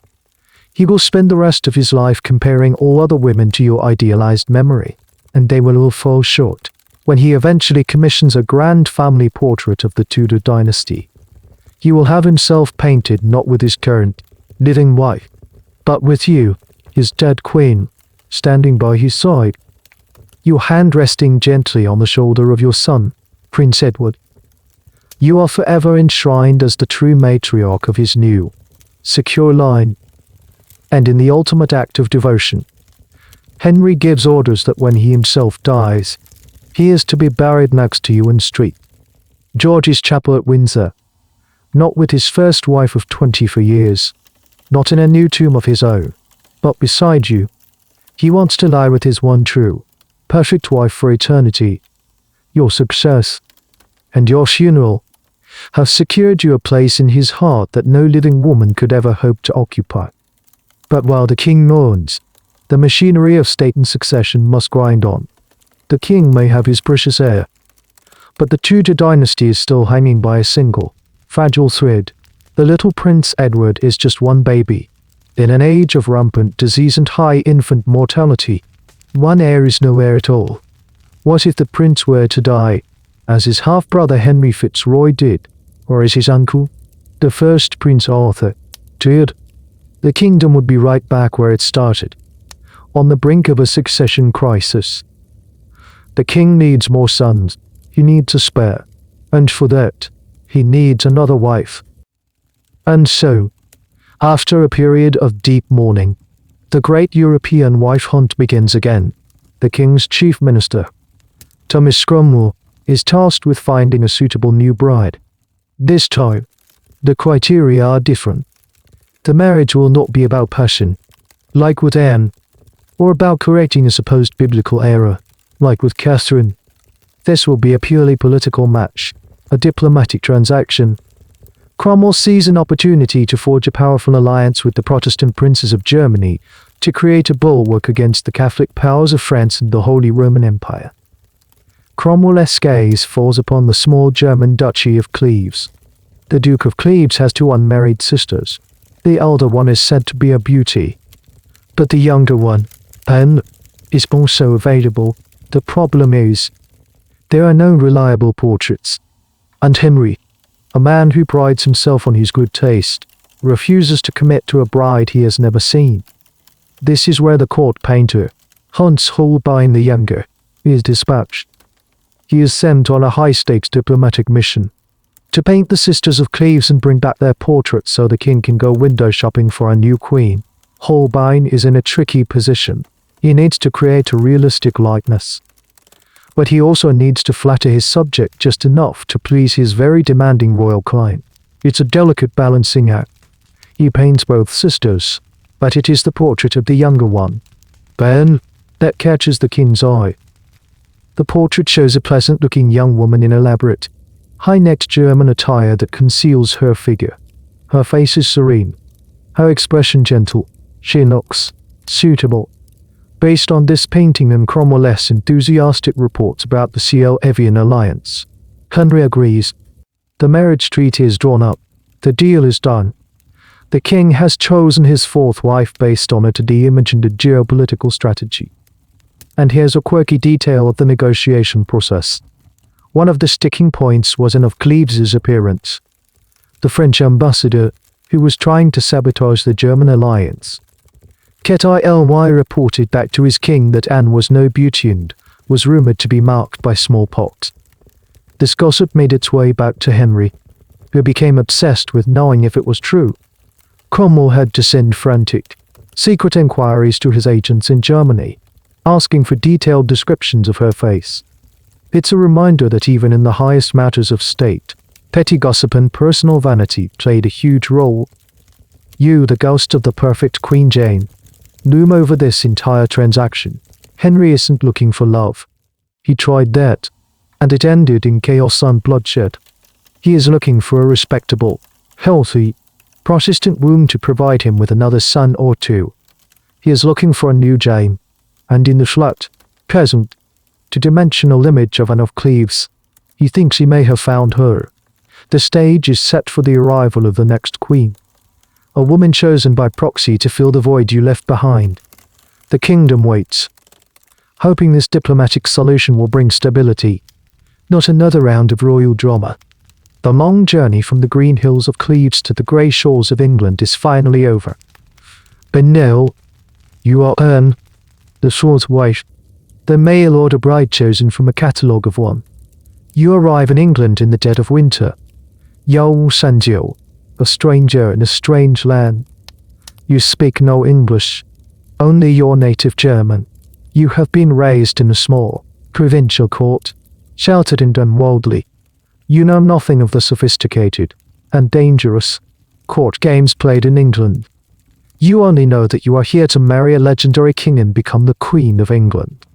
He will spend the rest of his life comparing all other women to your idealized memory, and they will all fall short when he eventually commissions a grand family portrait of the Tudor dynasty. He will have himself painted not with his current, living wife, but with you, his dead queen, standing by his side, your hand resting gently on the shoulder of your son, Prince Edward. You are forever enshrined as the true matriarch of his new, secure line. And in the ultimate act of devotion, Henry gives orders that when he himself dies, he is to be buried next to you in St. George's Chapel at Windsor, not with his first wife of 24 years, not in a new tomb of his own, but beside you. He wants to lie with his one true, perfect wife for eternity. Your success and your funeral have secured you a place in his heart that no living woman could ever hope to occupy. But while the king mourns, the machinery of state and succession must grind on. The king may have his precious heir, but the Tudor dynasty is still hanging by a single, fragile thread. The little Prince Edward is just one baby, In an age of rampant disease and high infant mortality, one heir is no heir at all. What if the prince were to die, as his half-brother Henry Fitzroy did, or as his uncle, the first Prince Arthur, did? The kingdom would be right back where it started, on the brink of a succession crisis. The king needs more sons, he needs a spare, and for that, he needs another wife. And so, after a period of deep mourning, the great European wife hunt begins again. The king's chief minister, Thomas Cromwell, is tasked with finding a suitable new bride. This time, the criteria are different. The marriage will not be about passion, like with Anne, or about correcting a supposed biblical error, like with Catherine. This will be a purely political match, a diplomatic transaction. Cromwell sees an opportunity to forge a powerful alliance with the Protestant princes of Germany to create a bulwark against the Catholic powers of France and the Holy Roman Empire. Cromwell's gaze falls upon the small German duchy of Cleves. The Duke of Cleves has two unmarried sisters. The elder one is said to be a beauty, but the younger one, Anne, is also available. The problem is, there are no reliable portraits, and Henry, a man who prides himself on his good taste, refuses to commit to a bride he has never seen. This is where the court painter, Hans Holbein the Younger, is dispatched. He is sent on a high-stakes diplomatic mission to paint the sisters of Cleves and bring back their portraits so the king can go window shopping for a new queen. Holbein is in a tricky position. He needs to create a realistic likeness, but he also needs to flatter his subject just enough to please his very demanding royal client. It's a delicate balancing act. He paints both sisters, but it is the portrait of the younger one, Anne, that catches the king's eye. The portrait shows a pleasant-looking young woman in elaborate, high-necked German attire that conceals her figure. Her face is serene, her expression gentle. She looks suitable. Based on this painting and Cromwell's enthusiastic reports about the Ciel-Evian alliance, Henry agrees. The marriage treaty is drawn up. The deal is done. The king has chosen his fourth wife based on a 2D image and a geopolitical strategy. And here's a quirky detail of the negotiation process. One of the sticking points was Anne of Cleves' appearance. The French ambassador, who was trying to sabotage the German alliance, Ky reported back to his king that Anne was no beauty and was rumoured to be marked by smallpox. This gossip made its way back to Henry, who became obsessed with knowing if it was true. Cromwell had to send frantic, secret inquiries to his agents in Germany, asking for detailed descriptions of her face. It's a reminder that even in the highest matters of state, petty gossip and personal vanity played a huge role. You, the ghost of the perfect Queen Jane, loom over this entire transaction. Henry isn't looking for love. He tried that, and it ended in chaos and bloodshed. He is looking for a respectable, healthy, Protestant womb to provide him with another son or two. He is looking for a new Jane, and in the flat, present, two-dimensional image of Anne of Cleves, he thinks he may have found her. The stage is set for the arrival of the next queen, a woman chosen by proxy to fill the void you left behind. The kingdom waits, hoping this diplomatic solution will bring stability, not another round of royal drama. The long journey from the green hills of Cleves to the grey shores of England is finally over. But now, you are Anne, the fourth wife, the mail order bride chosen from a catalogue of one. You arrive in England in the dead of winter. Yo Sanjo, a stranger in a strange land. You speak no English, only your native German. You have been raised in a small, provincial court, sheltered and unworldly. You know nothing of the sophisticated and dangerous court games played in England. You only know that you are here to marry a legendary king and become the Queen of England.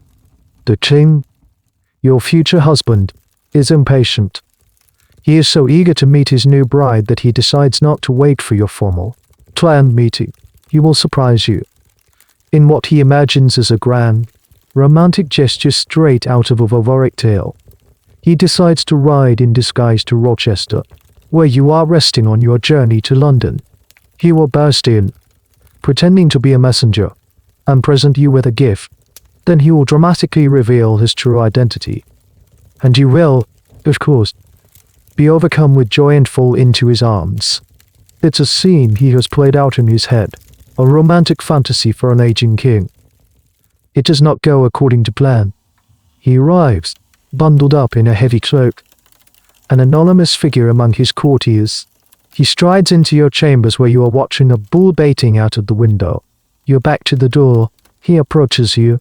The king, your future husband, is impatient. He is so eager to meet his new bride that he decides not to wait for your formal, planned meeting. He will surprise you in what he imagines as a grand, romantic gesture straight out of a Valvoric tale. He decides to ride in disguise to Rochester, where you are resting on your journey to London. He will burst in, pretending to be a messenger, and present you with a gift. Then he will dramatically reveal his true identity. And you will, of course, be overcome with joy and fall into his arms. It's a scene he has played out in his head, a romantic fantasy for an aging king. It does not go according to plan. He arrives, bundled up in a heavy cloak, an anonymous figure among his courtiers. He strides into your chambers where you are watching a bull baiting out of the window. You're back to the door. He approaches you.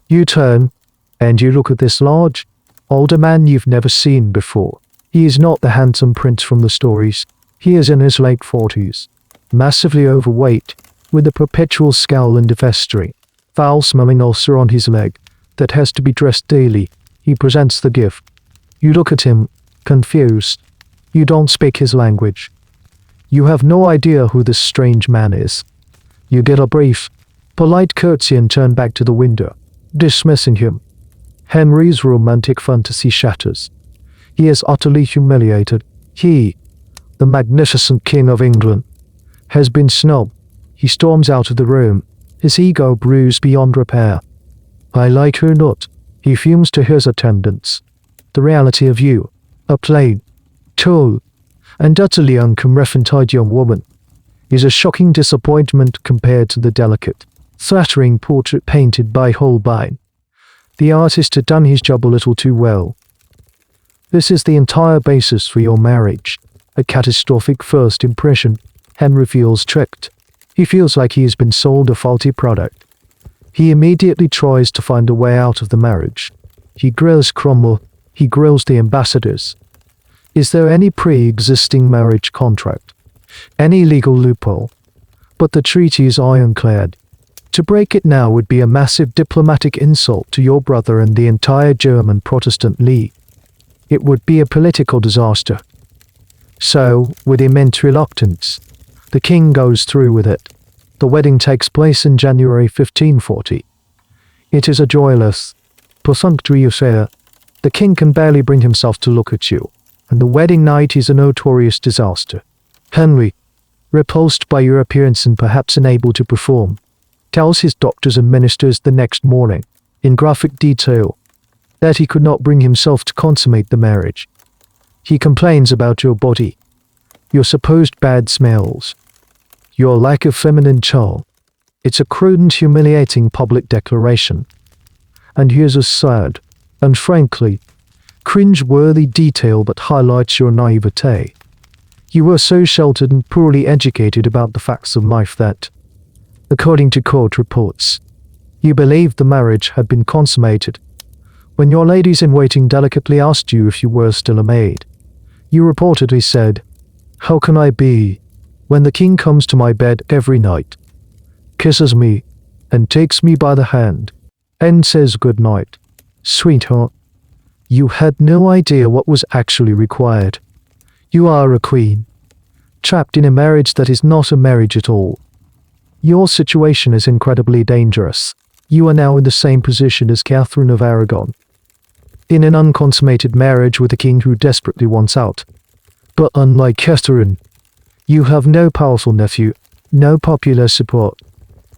You turn, and you look at this large, older man you've never seen before. He is not the handsome prince from the stories. He is in his late 40s, massively overweight, with a perpetual scowl and a vestry, foul-smelling ulcer on his leg that has to be dressed daily. He presents the gift. You look at him, confused. You don't speak his language. You have no idea who this strange man is. You get a brief, polite curtsy and turn back to the window, dismissing him. Henry's romantic fantasy shatters. He is utterly humiliated. He, the magnificent King of England, has been snubbed. He storms out of the room, his ego bruised beyond repair. I like her not. He fumes to his attendants. The reality of you, a plain, tall, and utterly uncomrefined young woman, is a shocking disappointment compared to the delicate, flattering portrait painted by Holbein. The artist had done his job a little too well. This is the entire basis for your marriage. A catastrophic first impression. Henry feels tricked. He feels like he has been sold a faulty product. He immediately tries to find a way out of the marriage. He grills Cromwell. He grills the ambassadors. Is there any pre-existing marriage contract? Any legal loophole? But the treaty is ironclad. To break it now would be a massive diplomatic insult to your brother and the entire German Protestant League. It would be a political disaster. So, with immense reluctance, the king goes through with it. The wedding takes place in January 1540. It is a joyless, perfunctory affair. The king can barely bring himself to look at you, and the wedding night is a notorious disaster. Henry, repulsed by your appearance and perhaps unable to perform, tells his doctors and ministers the next morning, in graphic detail, that he could not bring himself to consummate the marriage. He complains about your body, your supposed bad smells, your lack of feminine charm. It's a crude and humiliating public declaration. And here's a sad, and frankly, cringe-worthy detail that highlights your naivete. You were so sheltered and poorly educated about the facts of life that, according to court reports, you believed the marriage had been consummated. When your ladies-in-waiting delicately asked you if you were still a maid, you reportedly said, "How can I be, when the king comes to my bed every night, kisses me, and takes me by the hand, and says good night, sweetheart?" You had no idea what was actually required. You are a queen, trapped in a marriage that is not a marriage at all. Your situation is incredibly dangerous. You are now in the same position as Catherine of Aragon, in an unconsummated marriage with a king who desperately wants out. But unlike Catherine, you have no powerful nephew, no popular support,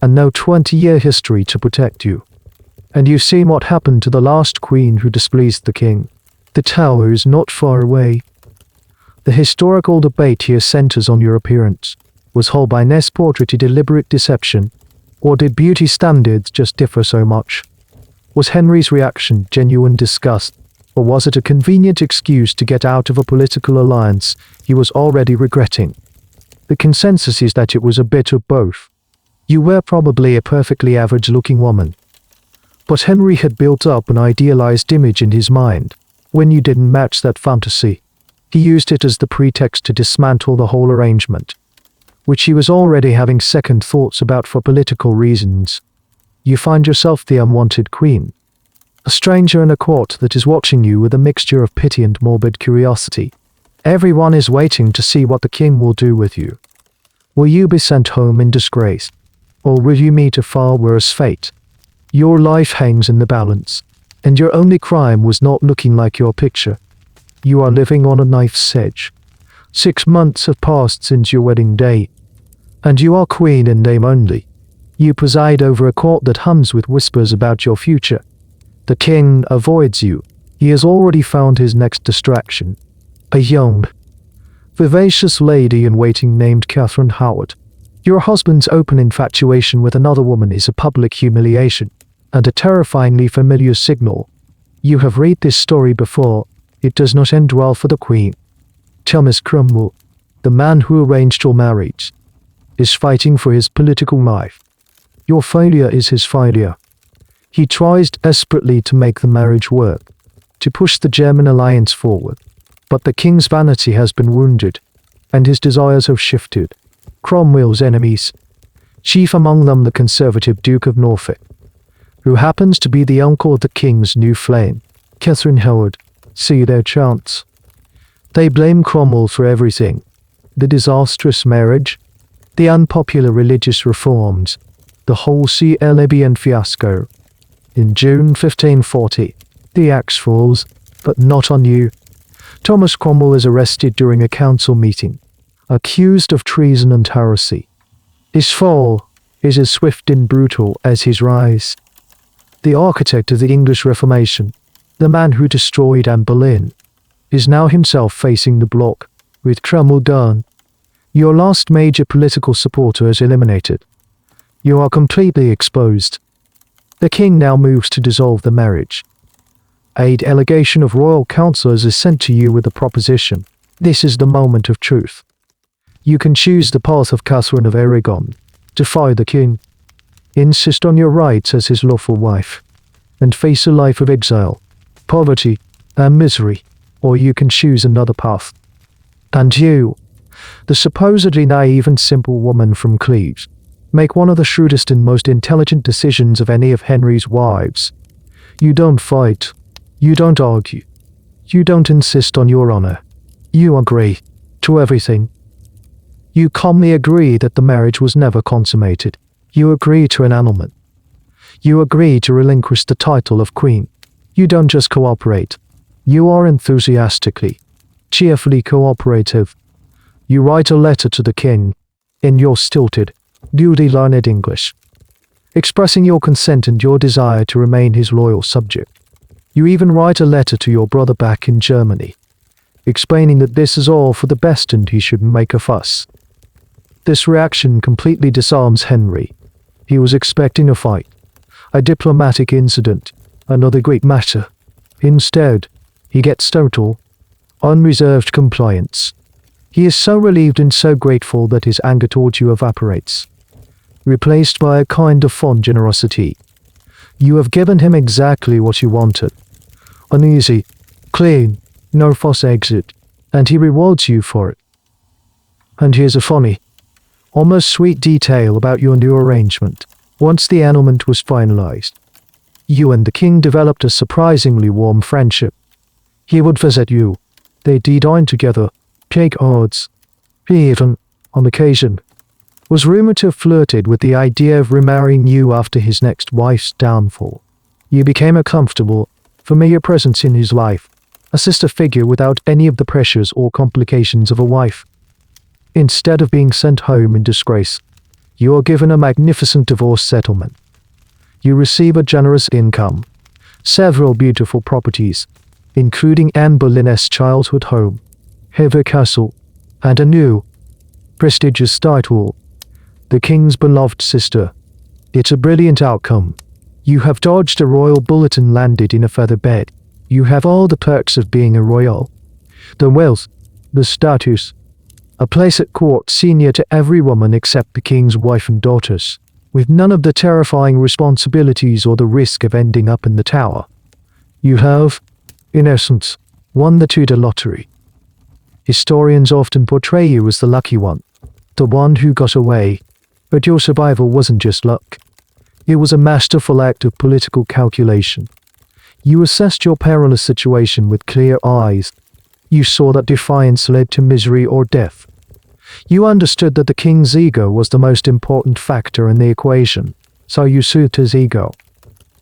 and no 20-year history to protect you. And you've seen what happened to the last queen who displeased the king. The Tower is not far away. The historical debate here centers on your appearance. Was Holbein's portrait a deliberate deception, or did beauty standards just differ so much? Was Henry's reaction genuine disgust, or was it a convenient excuse to get out of a political alliance he was already regretting? The consensus is that it was a bit of both. You were probably a perfectly average-looking woman, but Henry had built up an idealized image in his mind. When you didn't match that fantasy, he used it as the pretext to dismantle the whole arrangement, which he was already having second thoughts about for political reasons. You find yourself the unwanted queen, a stranger in a court that is watching you with a mixture of pity and morbid curiosity. Everyone is waiting to see what the king will do with you. Will you be sent home in disgrace, or will you meet a far worse fate? Your life hangs in the balance, and your only crime was not looking like your picture. You are living on a knife's edge. 6 months have passed since your wedding day. And you are queen in name only. You preside over a court that hums with whispers about your future. The king avoids you. He has already found his next distraction. A young, vivacious lady-in-waiting named Catherine Howard. Your husband's open infatuation with another woman is a public humiliation, and a terrifyingly familiar signal. You have read this story before. It does not end well for the queen. Thomas Cromwell, the man who arranged your marriage, is fighting for his political life. Your failure is his failure. He tries desperately to make the marriage work, to push the German alliance forward. But the king's vanity has been wounded, and his desires have shifted. Cromwell's enemies, chief among them the conservative Duke of Norfolk, who happens to be the uncle of the king's new flame, Catherine Howard, see their chance. They blame Cromwell for everything: the disastrous marriage, the unpopular religious reforms, the wholesale Libyan fiasco. In June 1540, the axe falls, but not on you. Thomas Cromwell is arrested during a council meeting, accused of treason and heresy. His fall is as swift and brutal as his rise. The architect of the English Reformation, the man who destroyed Anne Boleyn, is now himself facing the block, with Cromwell gone. Your last major political supporter is eliminated. You are completely exposed. The king now moves to dissolve the marriage. A delegation of royal councillors is sent to you with a proposition. This is the moment of truth. You can choose the path of Catherine of Aragon, defy the king, insist on your rights as his lawful wife, and face a life of exile, poverty, and misery, or you can choose another path. And you, the supposedly naive and simple woman from Cleves, make one of the shrewdest and most intelligent decisions of any of Henry's wives. You don't fight. You don't argue. You don't insist on your honor. You agree to everything. You calmly agree that the marriage was never consummated. You agree to an annulment. You agree to relinquish the title of queen. You don't just cooperate. You are enthusiastically, cheerfully cooperative. You write a letter to the king, in your stilted, newly learned English, expressing your consent and your desire to remain his loyal subject. You even write a letter to your brother back in Germany, explaining that this is all for the best and he shouldn't make a fuss. This reaction completely disarms Henry. He was expecting a fight, a diplomatic incident, another great matter. Instead, he gets total, unreserved compliance. He is so relieved and so grateful that his anger towards you evaporates, replaced by a kind of fond generosity. You have given him exactly what he wanted. An easy, clean, no fuss exit, and he rewards you for it. And here's a funny, almost sweet detail about your new arrangement. Once the annulment was finalized, you and the king developed a surprisingly warm friendship. He would visit you. They dine together, take odds. He even, on occasion, was rumored to have flirted with the idea of remarrying you after his next wife's downfall. You became a comfortable, familiar presence in his life, a sister figure without any of the pressures or complications of a wife. Instead of being sent home in disgrace, you are given a magnificent divorce settlement. You receive a generous income, several beautiful properties, including Anne Boleyn's childhood home, Hever Castle, and a new, prestigious title, the king's beloved sister. It's a brilliant outcome. You have dodged a royal bullet and landed in a feather bed. You have all the perks of being a royal. The wealth, the status, a place at court senior to every woman except the king's wife and daughters, with none of the terrifying responsibilities or the risk of ending up in the Tower. You have, in essence, won the Tudor lottery. Historians often portray you as the lucky one, the one who got away, but your survival wasn't just luck. It was a masterful act of political calculation. You assessed your perilous situation with clear eyes. You saw that defiance led to misery or death. You understood that the king's ego was the most important factor in the equation, so you soothed his ego.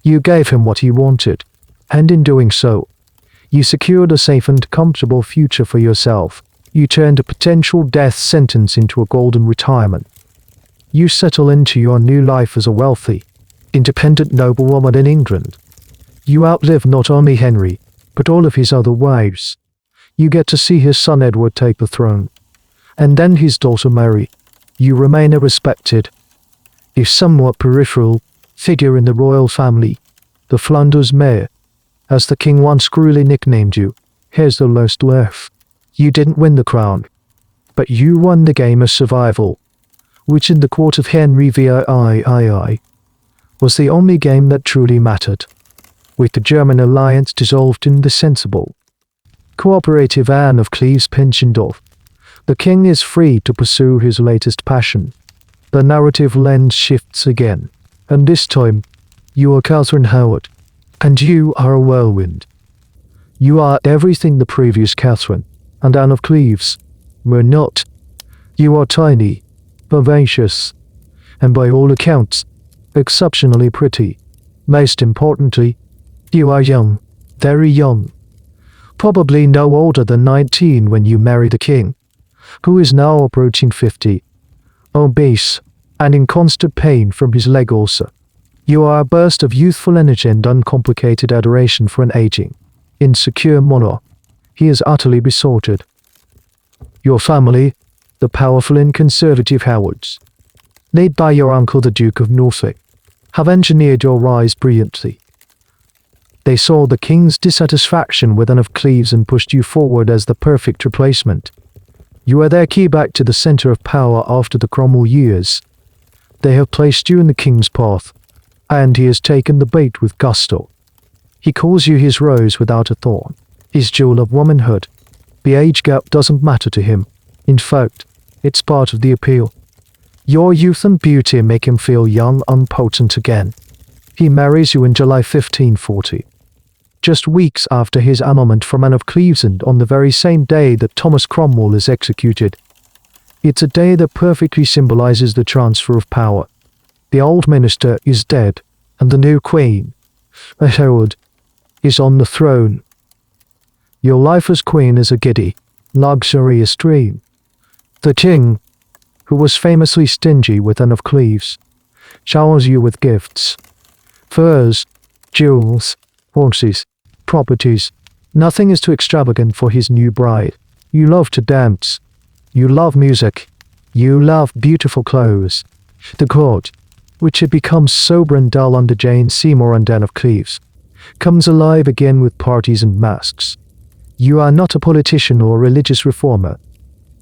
You gave him what he wanted, and in doing so, you secured a safe and comfortable future for yourself. You turned a potential death sentence into a golden retirement. You settle into your new life as a wealthy, independent noblewoman in England. You outlive not only Henry, but all of his other wives. You get to see his son Edward take the throne, and then his daughter Mary. You remain a respected, if somewhat peripheral, figure in the royal family, the Flanders mayor, as the king once cruelly nicknamed you. Here's the last laugh. You didn't win the crown, but you won the game of survival, which in the court of Henry VIII was the only game that truly mattered. With the German alliance dissolved in the sensible, cooperative Anne of Cleves pensioned off, the king is free to pursue his latest passion. The narrative lens shifts again, and this time, you are Catherine Howard, and you are a whirlwind. You are everything the previous Catherine and Anne of Cleves were not. You are tiny, vivacious, and by all accounts, exceptionally pretty. Most importantly, you are young, very young. Probably no older than 19 when you marry the king, who is now approaching 50, obese, and in constant pain from his leg ulcer. You are a burst of youthful energy and uncomplicated adoration for an aging, insecure monarch. He is utterly besotted. Your family, the powerful and conservative Howards, led by your uncle the Duke of Norfolk, have engineered your rise brilliantly. They saw the king's dissatisfaction with Anne of Cleves and pushed you forward as the perfect replacement. You are their key back to the center of power after the Cromwell years. They have placed you in the king's path, and he has taken the bait with gusto. He calls you his rose without a thorn, his jewel of womanhood. The age gap doesn't matter to him. In fact, it's part of the appeal. Your youth and beauty make him feel young and potent again. He marries you in July 1540, just weeks after his annulment from Anne of Cleves and on the very same day that Thomas Cromwell is executed. It's a day that perfectly symbolizes the transfer of power. The old minister is dead, and the new queen, a Howard, is on the throne. Your life as queen is a giddy, luxurious dream. The king, who was famously stingy with Anne of Cleves, showers you with gifts. Furs, jewels, horses, properties. Nothing is too extravagant for his new bride. You love to dance. You love music. You love beautiful clothes. The court, which had become sober and dull under Jane Seymour and Anne of Cleves, comes alive again with parties and masks. You are not a politician or a religious reformer.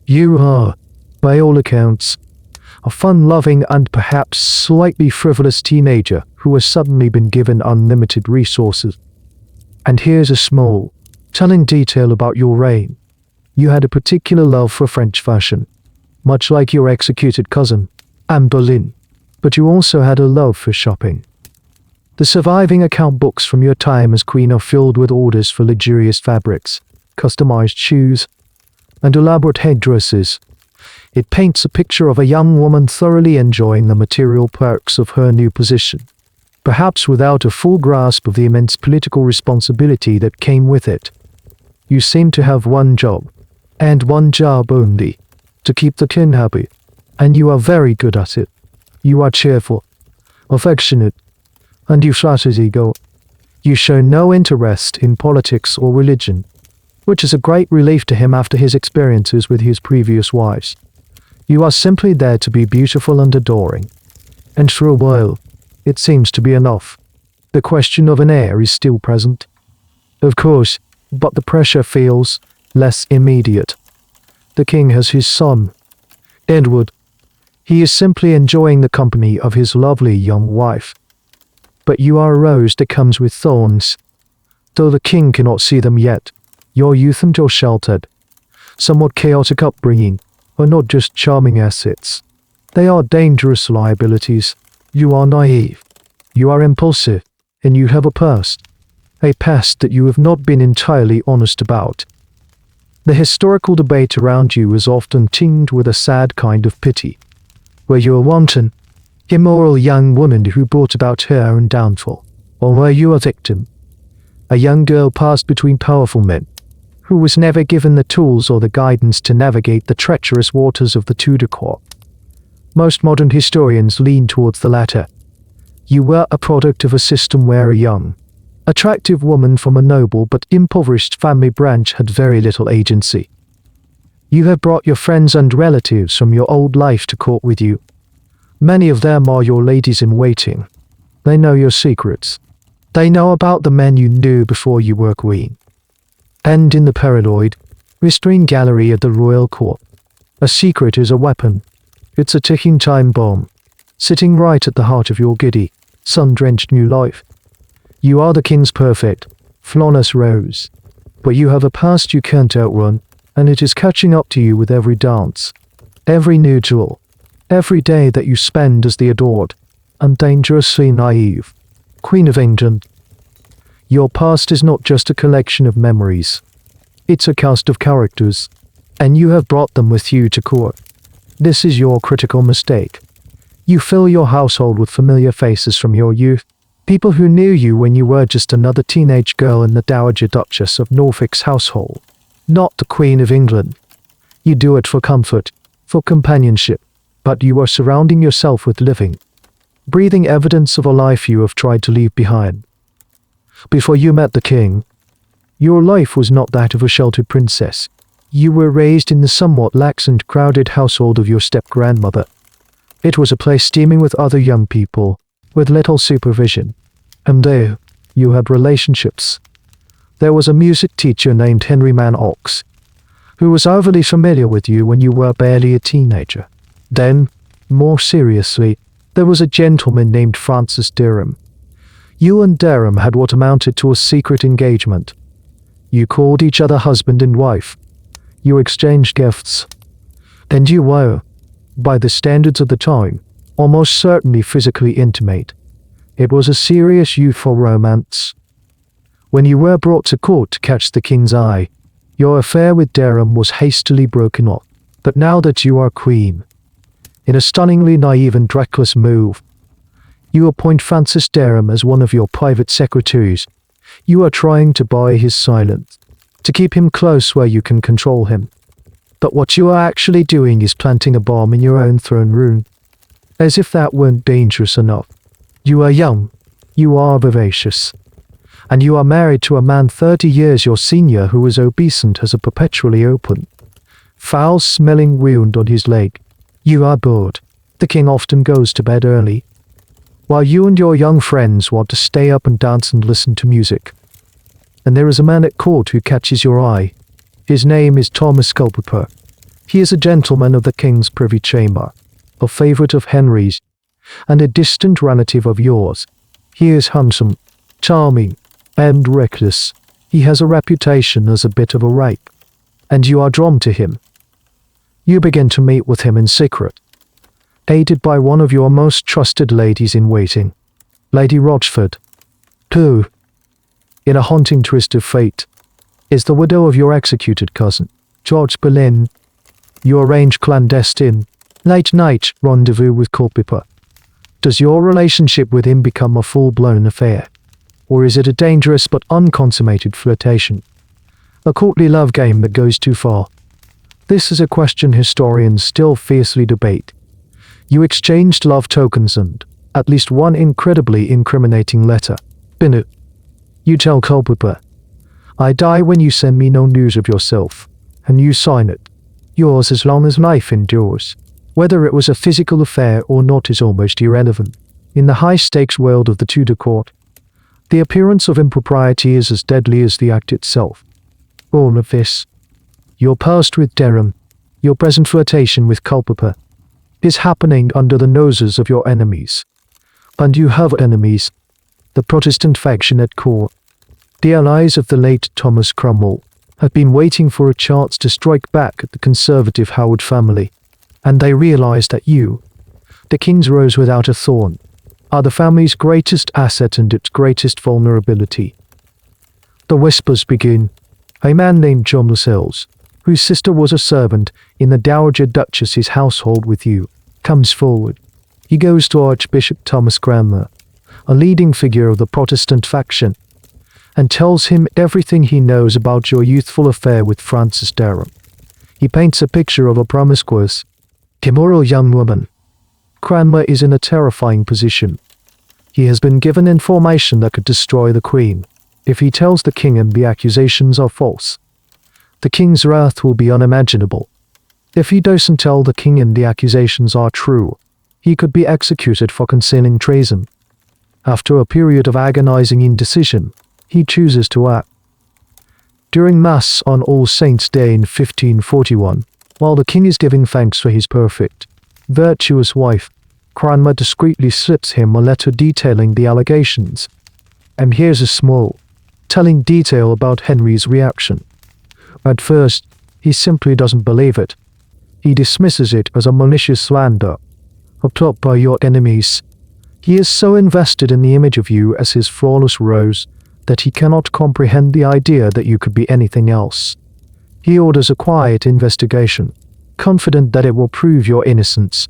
You are, by all accounts, a fun-loving and perhaps slightly frivolous teenager who has suddenly been given unlimited resources. And here's a small, telling detail about your reign. You had a particular love for French fashion, much like your executed cousin, Anne Boleyn, but you also had a love for shopping. The surviving account books from your time as queen are filled with orders for luxurious fabrics, customized shoes, and elaborate headdresses. It paints a picture of a young woman thoroughly enjoying the material perks of her new position, perhaps without a full grasp of the immense political responsibility that came with it. You seem to have one job, and one job only, to keep the king happy, and you are very good at it. You are cheerful, affectionate, and you flatter his ego. You show no interest in politics or religion, which is a great relief to him after his experiences with his previous wives. You are simply there to be beautiful and adoring, and for a while, it seems to be enough. The question of an heir is still present, of course, but the pressure feels less immediate. The king has his son, Edward. He is simply enjoying the company of his lovely young wife. But you are a rose that comes with thorns. Though the king cannot see them yet, your youth and your sheltered, somewhat chaotic upbringing are not just charming assets. They are dangerous liabilities. You are naive. You are impulsive, and you have a past that you have not been entirely honest about. The historical debate around you is often tinged with a sad kind of pity. Were you a wanton, immoral young woman who brought about her own downfall, or were you a victim, a young girl passed between powerful men, who was never given the tools or the guidance to navigate the treacherous waters of the Tudor court? Most modern historians lean towards the latter. You were a product of a system where a young, attractive woman from a noble but impoverished family branch had very little agency. You have brought your friends and relatives from your old life to court with you. Many of them are your ladies-in-waiting. They know your secrets. They know about the men you knew before you were queen. And in the paranoid, restrained gallery of the royal court, a secret is a weapon. It's a ticking time bomb, sitting right at the heart of your giddy, sun-drenched new life. You are the king's perfect, flawless rose, but you have a past you can't outrun, and it is catching up to you with every dance, every new duel, every day that you spend as the adored and dangerously naive Queen of England. Your past is not just a collection of memories. It's a cast of characters, and you have brought them with you to court. This is your critical mistake. You fill your household with familiar faces from your youth, people who knew you when you were just another teenage girl in the Dowager Duchess of Norfolk's household, not the Queen of England. You do it for comfort, for companionship, but you are surrounding yourself with living, breathing evidence of a life you have tried to leave behind. Before you met the king, your life was not that of a sheltered princess. You were raised in the somewhat lax and crowded household of your step-grandmother. It was a place teeming with other young people, with little supervision. And there, you had relationships. There was a music teacher named Henry Ox, who was overly familiar with you when you were barely a teenager. Then, more seriously, there was a gentleman named Francis Derham. You and Derham had what amounted to a secret engagement. You called each other husband and wife. You exchanged gifts. And you were, by the standards of the time, almost certainly physically intimate. It was a serious youthful romance. When you were brought to court to catch the king's eye, your affair with Derham was hastily broken off. But now that you are queen, in a stunningly naive and reckless move, you appoint Francis Derham as one of your private secretaries. You are trying to buy his silence, to keep him close where you can control him. But what you are actually doing is planting a bomb in your own throne room. As if that weren't dangerous enough. You are young, you are vivacious, and you are married to a man 30 years your senior who is obese and has a perpetually open, foul-smelling wound on his leg. You are bored. The king often goes to bed early, while you and your young friends want to stay up and dance and listen to music. And there is a man at court who catches your eye. His name is Thomas Culpeper. He is a gentleman of the king's privy chamber, a favorite of Henry's, and a distant relative of yours. He is handsome, charming, and reckless. He has a reputation as a bit of a rake, and you are drawn to him. You begin to meet with him in secret, aided by one of your most trusted ladies-in-waiting, Lady Rochford, who, in a haunting twist of fate, is the widow of your executed cousin, George Boleyn. You arrange clandestine, late-night rendezvous with Culpeper. Does your relationship with him become a full-blown affair? Or is it a dangerous but unconsummated flirtation? A courtly love game that goes too far? This is a question historians still fiercely debate. You exchanged love tokens and, at least one incredibly incriminating letter. Binu. You tell Culpeper, I die when you send me no news of yourself, and you sign it. Yours as long as life endures. Whether it was a physical affair or not is almost irrelevant. In the high-stakes world of the Tudor court, the appearance of impropriety is as deadly as the act itself. All of this, your past with Derham, your present flirtation with Culpeper, is happening under the noses of your enemies. And you have enemies, the Protestant faction at court. The allies of the late Thomas Cromwell have been waiting for a chance to strike back at the conservative Howard family, and they realize that you, the king's rose without a thorn, are the family's greatest asset and its greatest vulnerability. The whispers begin. A man named John Lascelles, whose sister was a servant in the Dowager Duchess's household with you, comes forward. He goes to Archbishop Thomas Cranmer, a leading figure of the Protestant faction, and tells him everything he knows about your youthful affair with Francis Derham. He paints a picture of a promiscuous, immoral young woman, Cranmer is in a terrifying position. He has been given information that could destroy the Queen. If he tells the king and the accusations are false, the king's wrath will be unimaginable. If he doesn't tell the king and the accusations are true, he could be executed for concealing treason. After a period of agonizing indecision, he chooses to act. During Mass on All Saints' Day in 1541, while the king is giving thanks for his perfect, virtuous wife, Cranmer discreetly slips him a letter detailing the allegations. And here's a small, telling detail about Henry's reaction. At first, he simply doesn't believe it. He dismisses it as a malicious slander, upheld by your enemies. He is so invested in the image of you as his flawless rose that he cannot comprehend the idea that you could be anything else. He orders a quiet investigation, confident that it will prove your innocence.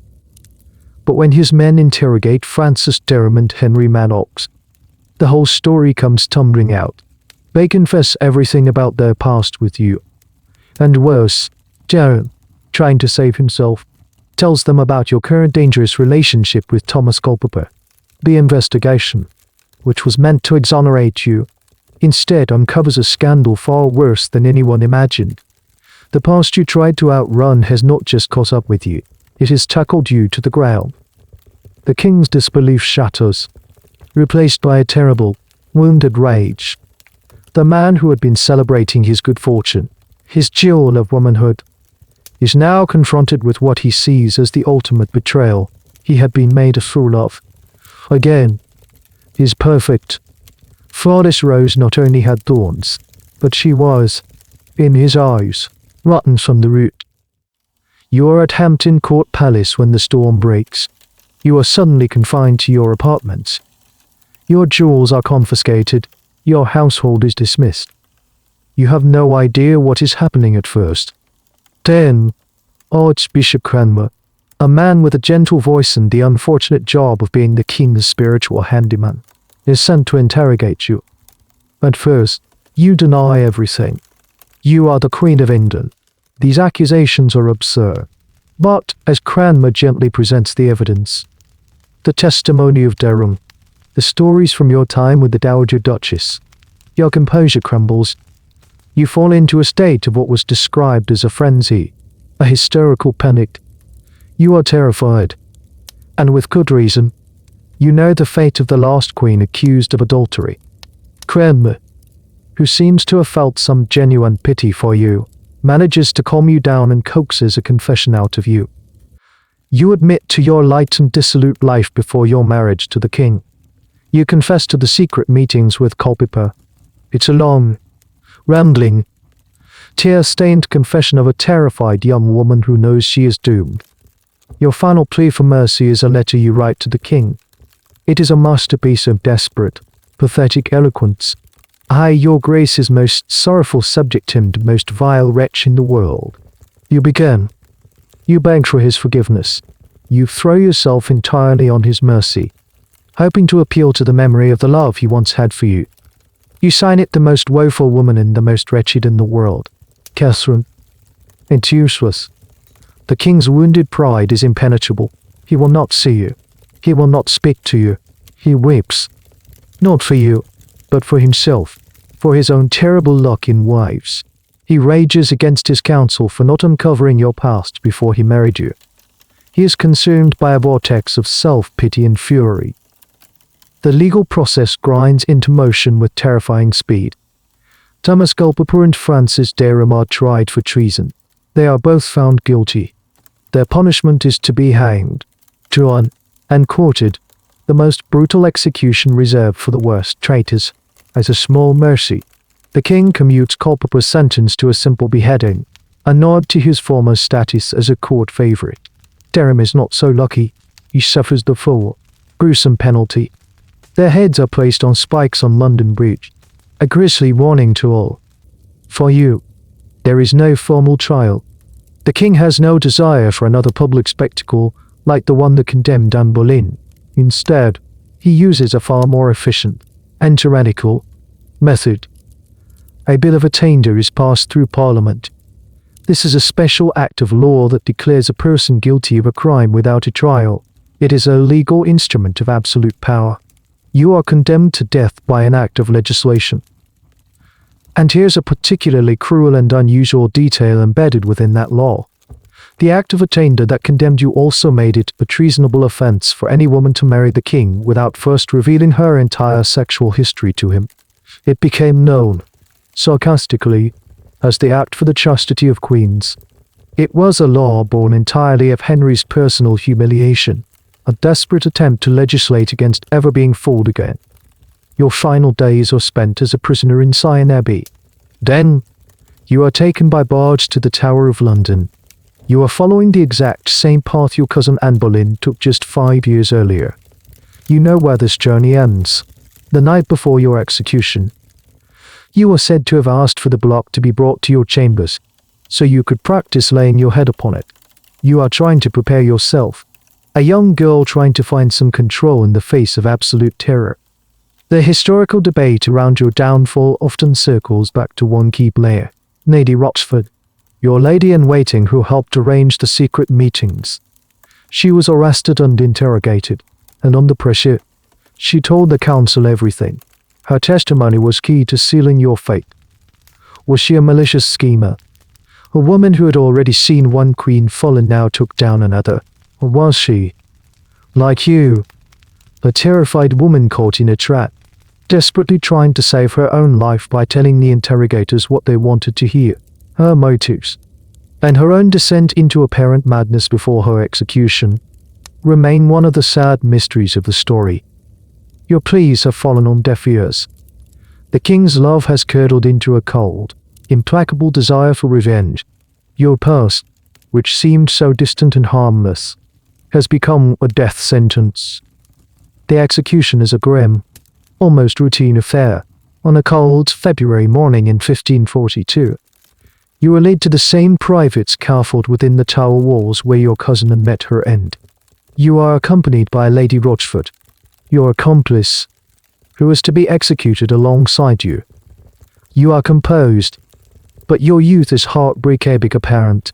But when his men interrogate Francis Derham and Henry Manox, the whole story comes tumbling out. They confess everything about their past with you. And worse, Derham, trying to save himself, tells them about your current dangerous relationship with Thomas Culpeper. The investigation, which was meant to exonerate you, instead uncovers a scandal far worse than anyone imagined. The past you tried to outrun has not just caught up with you, it has tackled you to the ground. The king's disbelief shatters, replaced by a terrible, wounded rage. The man who had been celebrating his good fortune, his jewel of womanhood, is now confronted with what he sees as the ultimate betrayal. He had been made a fool of. Again, his perfect, flawless rose not only had thorns, but she was, in his eyes, rotten from the root. You are at Hampton Court Palace when the storm breaks. You are suddenly confined to your apartments. Your jewels are confiscated. Your household is dismissed. You have no idea what is happening at first. Then, Archbishop Cranmer, a man with a gentle voice and the unfortunate job of being the king's spiritual handyman, is sent to interrogate you. At first, you deny everything. You are the Queen of England. These accusations are absurd. But, as Cranmer gently presents the evidence, the testimony of Derham, the stories from your time with the Dowager Duchess, your composure crumbles. You fall into a state of what was described as a frenzy, a hysterical panic. You are terrified, and with good reason. You know the fate of the last queen accused of adultery. Cranmer, who seems to have felt some genuine pity for you, manages to calm you down and coaxes a confession out of you. You admit to your light and dissolute life before your marriage to the king. You confess to the secret meetings with Culpeper. It's a long, rambling, tear-stained confession of a terrified young woman who knows she is doomed. Your final plea for mercy is a letter you write to the king. It is a masterpiece of desperate, pathetic eloquence. I, your grace's most sorrowful subject and most vile wretch in the world. You begin. You beg for his forgiveness. You throw yourself entirely on his mercy, hoping to appeal to the memory of the love he once had for you. You sign it the most woeful woman and the most wretched in the world, Catherine. It's useless. The king's wounded pride is impenetrable. He will not see you. He will not speak to you. He weeps. Not for you, but for himself, for his own terrible luck in wives. He rages against his counsel for not uncovering your past before he married you. He is consumed by a vortex of self-pity and fury. The legal process grinds into motion with terrifying speed. Thomas Culpeper and Francis Derham are tried for treason. They are both found guilty. Their punishment is to be hanged, drawn, and quartered, the most brutal execution reserved for the worst traitors. As a small mercy, the king commutes Culpeper's sentence to a simple beheading, a nod to his former status as a court favorite. Derham is not so lucky. He suffers the full, gruesome penalty. Their heads are placed on spikes on London Bridge, a grisly warning to all. For you, there is no formal trial. The king has no desire for another public spectacle like the one that condemned Anne Boleyn. Instead, he uses a far more efficient and tyrannical method. A bill of attainder is passed through Parliament. This is a special act of law that declares a person guilty of a crime without a trial. It is a legal instrument of absolute power. You are condemned to death by an act of legislation. And here's a particularly cruel and unusual detail embedded within that law. The act of attainder that condemned you also made it a treasonable offense for any woman to marry the king without first revealing her entire sexual history to him. It became known, sarcastically, as the Act for the Chastity of Queens. It was a law born entirely of Henry's personal humiliation, a desperate attempt to legislate against ever being fooled again. Your final days are spent as a prisoner in Sion Abbey. Then, you are taken by barge to the Tower of London. You are following the exact same path your cousin Anne Boleyn took just 5 years earlier. You know where this journey ends. The night before your execution. You are said to have asked for the block to be brought to your chambers, so you could practice laying your head upon it. You are trying to prepare yourself, a young girl trying to find some control in the face of absolute terror. The historical debate around your downfall often circles back to one key player, Lady Rochford, your lady-in-waiting who helped arrange the secret meetings. She was arrested and interrogated, and under pressure, she told the council everything. Her testimony was key to sealing your fate. Was she a malicious schemer? A woman who had already seen one queen fall and now took down another? Or was she, like you, a terrified woman caught in a trap, desperately trying to save her own life by telling the interrogators what they wanted to hear, her motives, and her own descent into apparent madness before her execution, remain one of the sad mysteries of the story. Your pleas have fallen on deaf ears. The king's love has curdled into a cold, implacable desire for revenge. Your past, which seemed so distant and harmless, has become a death sentence. The execution is a grim, almost routine affair, on a cold February morning in 1542. You are led to the same private scaffold within the tower walls where your cousin had met her end. You are accompanied by Lady Rochford, your accomplice, who is to be executed alongside you. You are composed, but your youth is heartbreak-epic apparent.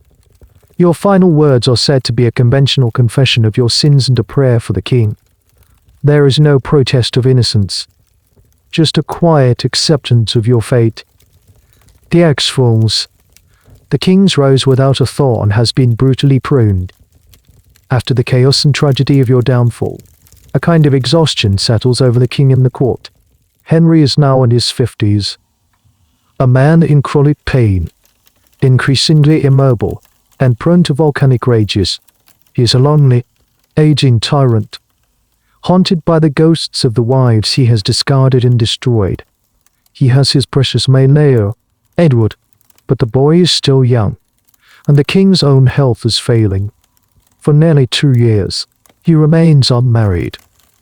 Your final words are said to be a conventional confession of your sins and a prayer for the king. There is no protest of innocence, just a quiet acceptance of your fate. The axe falls. The king's rose without a thorn has been brutally pruned. After the chaos and tragedy of your downfall, a kind of exhaustion settles over the king and the court. Henry is now in his 50s. A man in chronic pain, increasingly immobile, and prone to volcanic rages. He is a lonely, aging tyrant, haunted by the ghosts of the wives he has discarded and destroyed. He has his precious male heir, Edward, but the boy is still young, and the king's own health is failing. For nearly 2 years, he remains unmarried.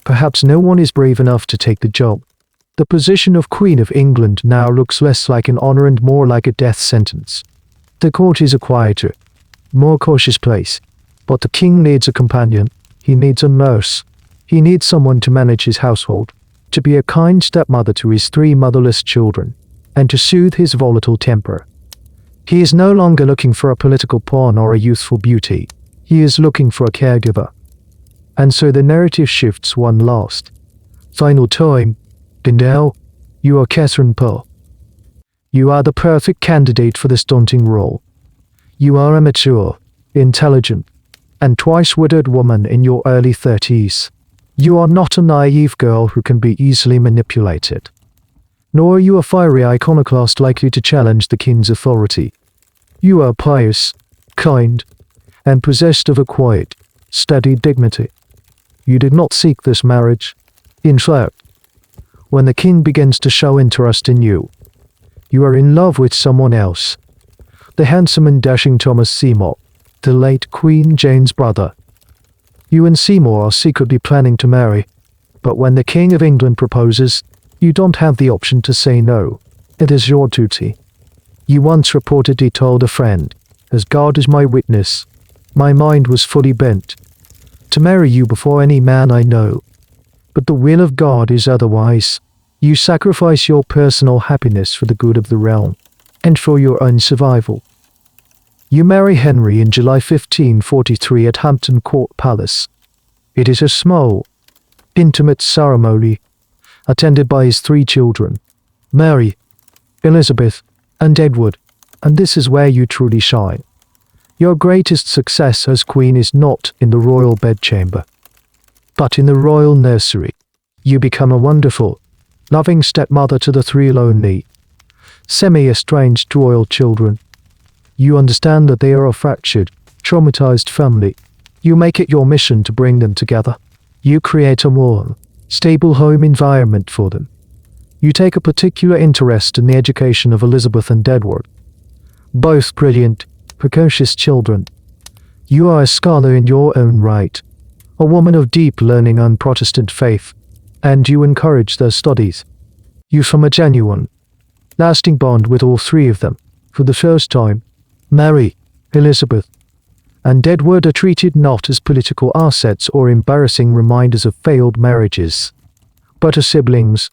Perhaps no one is brave enough to take the job. The position of Queen of England now looks less like an honor and more like a death sentence. The court is a quieter, more cautious place, but the king needs a companion. He needs a nurse. He needs someone to manage his household, to be a kind stepmother to his 3 motherless children, and to soothe his volatile temper. He is no longer looking for a political pawn or a youthful beauty. He is looking for a caregiver. And so the narrative shifts one last, final time, and now, you are Catherine Parr. You are the perfect candidate for this daunting role. You are a mature, intelligent, and twice-widowed woman in your early 30s. You are not a naive girl who can be easily manipulated. Nor are you a fiery iconoclast likely to challenge the king's authority. You are pious, kind, and possessed of a quiet, steady dignity. You did not seek this marriage. In fact, when the king begins to show interest in you, you are in love with someone else. The handsome and dashing Thomas Seymour, the late Queen Jane's brother. You and Seymour are secretly planning to marry, but when the King of England proposes, you don't have the option to say no. It is your duty. You once reportedly told a friend, "As God is my witness, my mind was fully bent to marry you before any man I know. But the will of God is otherwise. You sacrifice your personal happiness for the good of the realm, and for your own survival. You marry Henry in July 1543 at Hampton Court Palace. It is a small, intimate ceremony, attended by his 3 children, Mary, Elizabeth, and Edward, and this is where you truly shine. Your greatest success as queen is not in the royal bedchamber, but in the royal nursery. You become a wonderful, loving stepmother to the 3 lonely, semi-estranged royal children. You understand that they are a fractured, traumatized family. You make it your mission to bring them together. You create a warm, stable home environment for them. You take a particular interest in the education of Elizabeth and Edward, both brilliant, precocious children. You are a scholar in your own right, a woman of deep learning and Protestant faith, and you encourage their studies. You form a genuine, lasting bond with all 3 of them. For the first time, Mary, Elizabeth, and Edward are treated not as political assets or embarrassing reminders of failed marriages, but as siblings,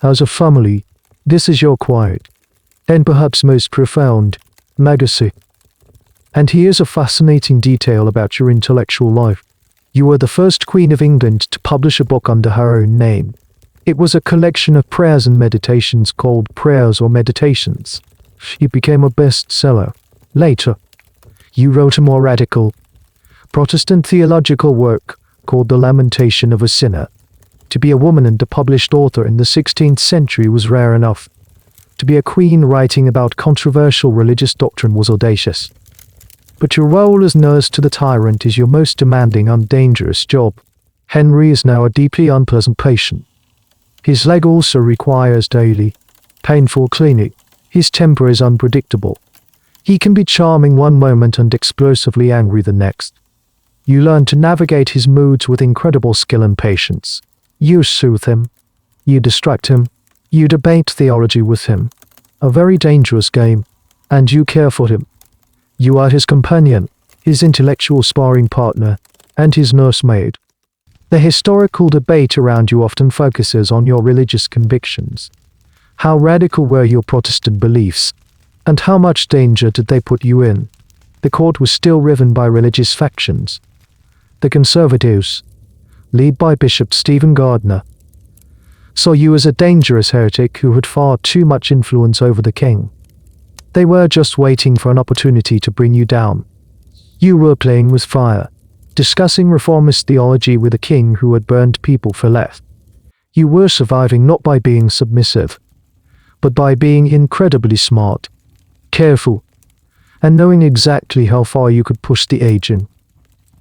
as a family. This is your quiet, and perhaps most profound, legacy. And here's a fascinating detail about your intellectual life. You were the first Queen of England to publish a book under her own name. It was a collection of prayers and meditations called Prayers or Meditations. It became a bestseller. Later, you wrote a more radical, Protestant theological work called The Lamentation of a Sinner. To be a woman and a published author in the 16th century was rare enough. To be a queen writing about controversial religious doctrine was audacious. But your role as nurse to the tyrant is your most demanding and dangerous job. Henry is now a deeply unpleasant patient. His leg also requires daily, painful cleaning. His temper is unpredictable. He can be charming one moment and explosively angry the next. You learn to navigate his moods with incredible skill and patience. You soothe him. You distract him. You debate theology with him. A very dangerous game. And you care for him. You are his companion, his intellectual sparring partner, and his nursemaid. The historical debate around you often focuses on your religious convictions. How radical were your Protestant beliefs? And how much danger did they put you in? The court was still riven by religious factions. The Conservatives, led by Bishop Stephen Gardiner, saw you as a dangerous heretic who had far too much influence over the king. They were just waiting for an opportunity to bring you down. You were playing with fire, discussing reformist theology with a king who had burned people for less. You were surviving not by being submissive, but by being incredibly smart, careful, and knowing exactly how far you could push the aging,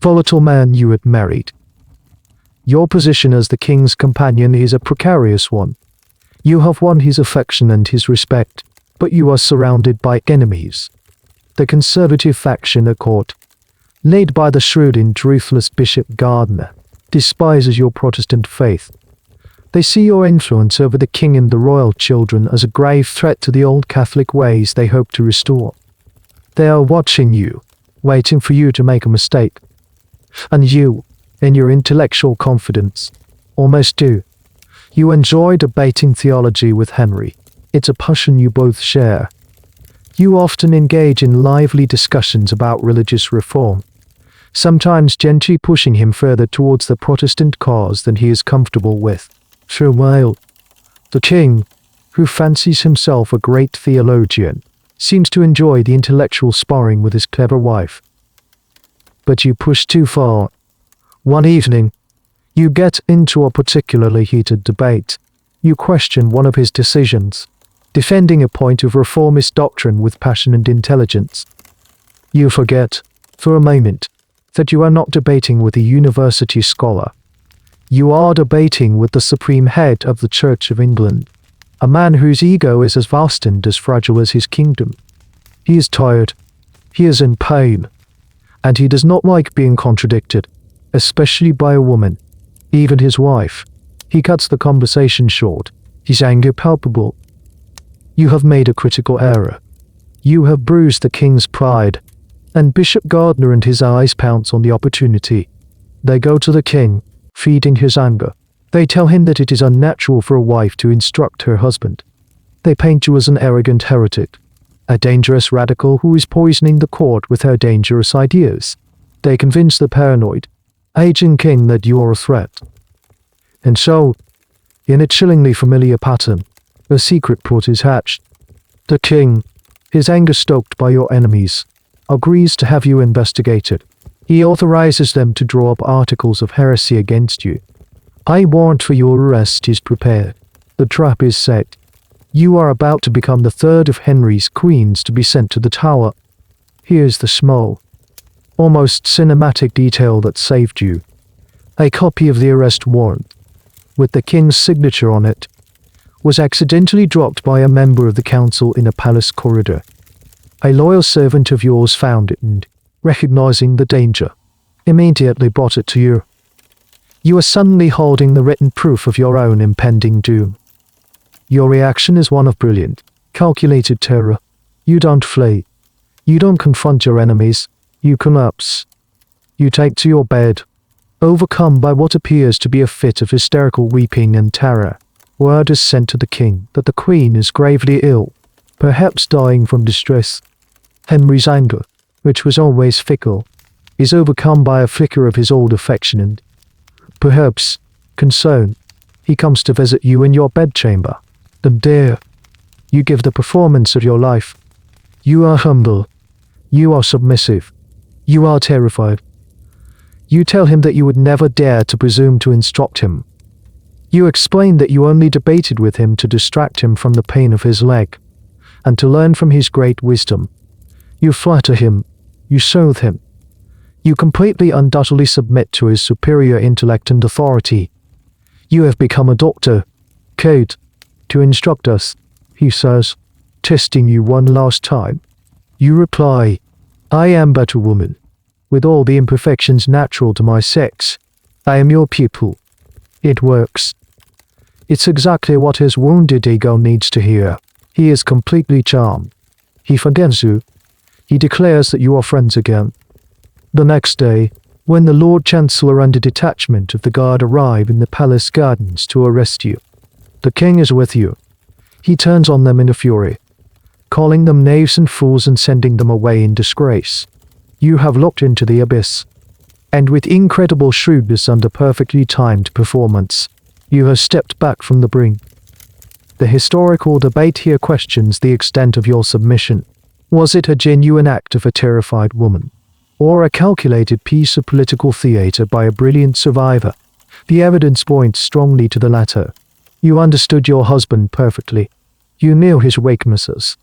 volatile man you had married. Your position as the king's companion is a precarious one. You have won his affection and his respect, but you are surrounded by enemies. The conservative faction at court, led by the shrewd and ruthless Bishop Gardiner, despises your Protestant faith. They see your influence over the king and the royal children as a grave threat to the old Catholic ways they hope to restore. They are watching you, waiting for you to make a mistake. And you, in your intellectual confidence, almost do. You enjoy debating theology with Henry. It's a passion you both share. You often engage in lively discussions about religious reform, sometimes gently pushing him further towards the Protestant cause than he is comfortable with. For a while, the king, who fancies himself a great theologian, seems to enjoy the intellectual sparring with his clever wife. But you push too far. One evening, you get into a particularly heated debate. You question one of his decisions, defending a point of reformist doctrine with passion and intelligence. You forget, for a moment, that you are not debating with a university scholar. You are debating with the supreme head of the Church of England, a man whose ego is as vast and as fragile as his kingdom. He is tired, he is in pain, and he does not like being contradicted, especially by a woman, even his wife. He cuts the conversation short, his anger palpable. You have made a critical error. You have bruised the king's pride, and Bishop Gardiner and his eyes pounce on the opportunity. They go to the king, feeding his anger. They tell him that it is unnatural for a wife to instruct her husband. They paint you as an arrogant heretic, a dangerous radical who is poisoning the court with her dangerous ideas. They convince the paranoid, aging king, that you are a threat. And so, in a chillingly familiar pattern, a secret plot is hatched. The king, his anger stoked by your enemies, agrees to have you investigated. He authorizes them to draw up articles of heresy against you. A warrant for your arrest is prepared. The trap is set. You are about to become the third of Henry's queens to be sent to the Tower. Here's the small, almost cinematic detail that saved you. A copy of the arrest warrant, with the king's signature on it, was accidentally dropped by a member of the council in a palace corridor. A loyal servant of yours found it and, recognizing the danger, immediately brought it to you. You are suddenly holding the written proof of your own impending doom. Your reaction is one of brilliant, calculated terror. You don't flee. You don't confront your enemies. You collapse. You take to your bed, overcome by what appears to be a fit of hysterical weeping and terror. Word is sent to the king that the queen is gravely ill, perhaps dying from distress. Henry's anger, which was always fickle, is overcome by a flicker of his old affection and, perhaps, concern. He comes to visit you in your bedchamber. And there, you give the performance of your life. You are humble. You are submissive. You are terrified. You tell him that you would never dare to presume to instruct him. You explain that you only debated with him to distract him from the pain of his leg, and to learn from his great wisdom. You flatter him. You soothe him. You completely and utterly submit to his superior intellect and authority. You have become a doctor, Kate, to instruct us, he says, testing you one last time. You reply, I am but a woman, with all the imperfections natural to my sex. I am your pupil. It works. It's exactly what his wounded ego needs to hear. He is completely charmed. He forgives you. He declares that you are friends again. The next day, when the Lord Chancellor and a detachment of the guard arrive in the palace gardens to arrest you, the king is with you. He turns on them in a fury, calling them knaves and fools and sending them away in disgrace. You have looked into the abyss, and with incredible shrewdness and a perfectly timed performance, you have stepped back from the brink. The historical debate here questions the extent of your submission. Was it a genuine act of a terrified woman, or a calculated piece of political theater by a brilliant survivor? The evidence points strongly to the latter. You understood your husband perfectly. You knew his weaknesses.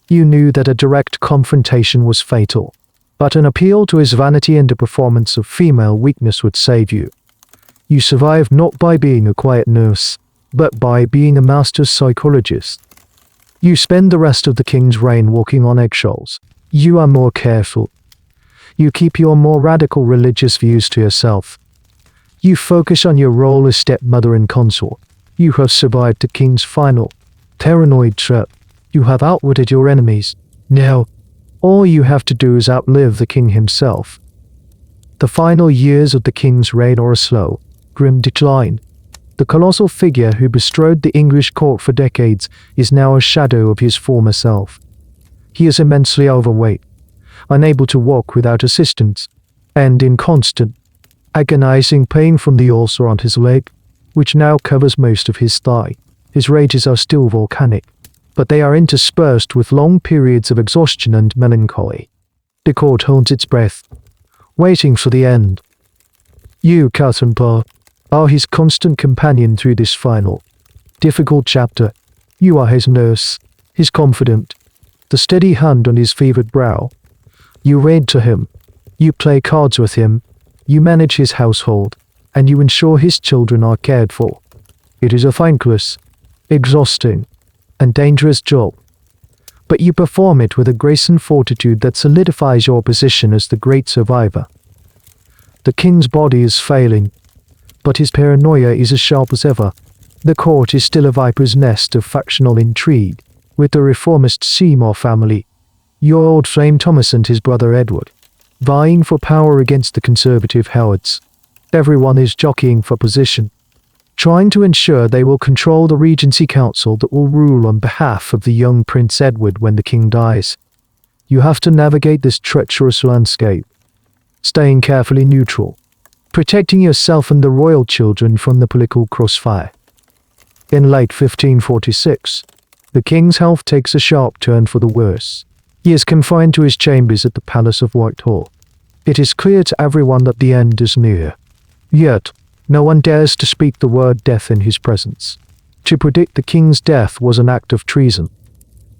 You knew that a direct confrontation was fatal, but an appeal to his vanity and a performance of female weakness would save you. You survived not by being a quiet nurse, but by being a master psychologist. You spend the rest of the king's reign walking on eggshells. You are more careful. You keep your more radical religious views to yourself. You focus on your role as stepmother and consort. You have survived the king's final, paranoid trap. You have outwitted your enemies. Now, all you have to do is outlive the king himself. The final years of the king's reign are a slow, grim decline. The colossal figure who bestrode the English court for decades is now a shadow of his former self. He is immensely overweight, unable to walk without assistance, and in constant, agonizing pain from the ulcer on his leg, which now covers most of his thigh. His rages are still volcanic, but they are interspersed with long periods of exhaustion and melancholy. The court holds its breath, waiting for the end. You, Catherine Parr, are his constant companion through this final, difficult chapter. You are his nurse, his confidant, the steady hand on his fevered brow. You read to him, you play cards with him, you manage his household, and you ensure his children are cared for. It is a thankless, exhausting, and dangerous job, but you perform it with a grace and fortitude that solidifies your position as the great survivor. The king's body is failing, but his paranoia is as sharp as ever. The court is still a viper's nest of factional intrigue, with the reformist Seymour family, your old flame Thomas and his brother Edward, vying for power against the conservative Howards. Everyone is jockeying for position, trying to ensure they will control the Regency Council that will rule on behalf of the young Prince Edward when the king dies. You have to navigate this treacherous landscape, staying carefully neutral, protecting yourself and the royal children from the political crossfire. In late 1546, the king's health takes a sharp turn for the worse. He is confined to his chambers at the Palace of Whitehall. It is clear to everyone that the end is near. Yet, no one dares to speak the word death in his presence. To predict the king's death was an act of treason.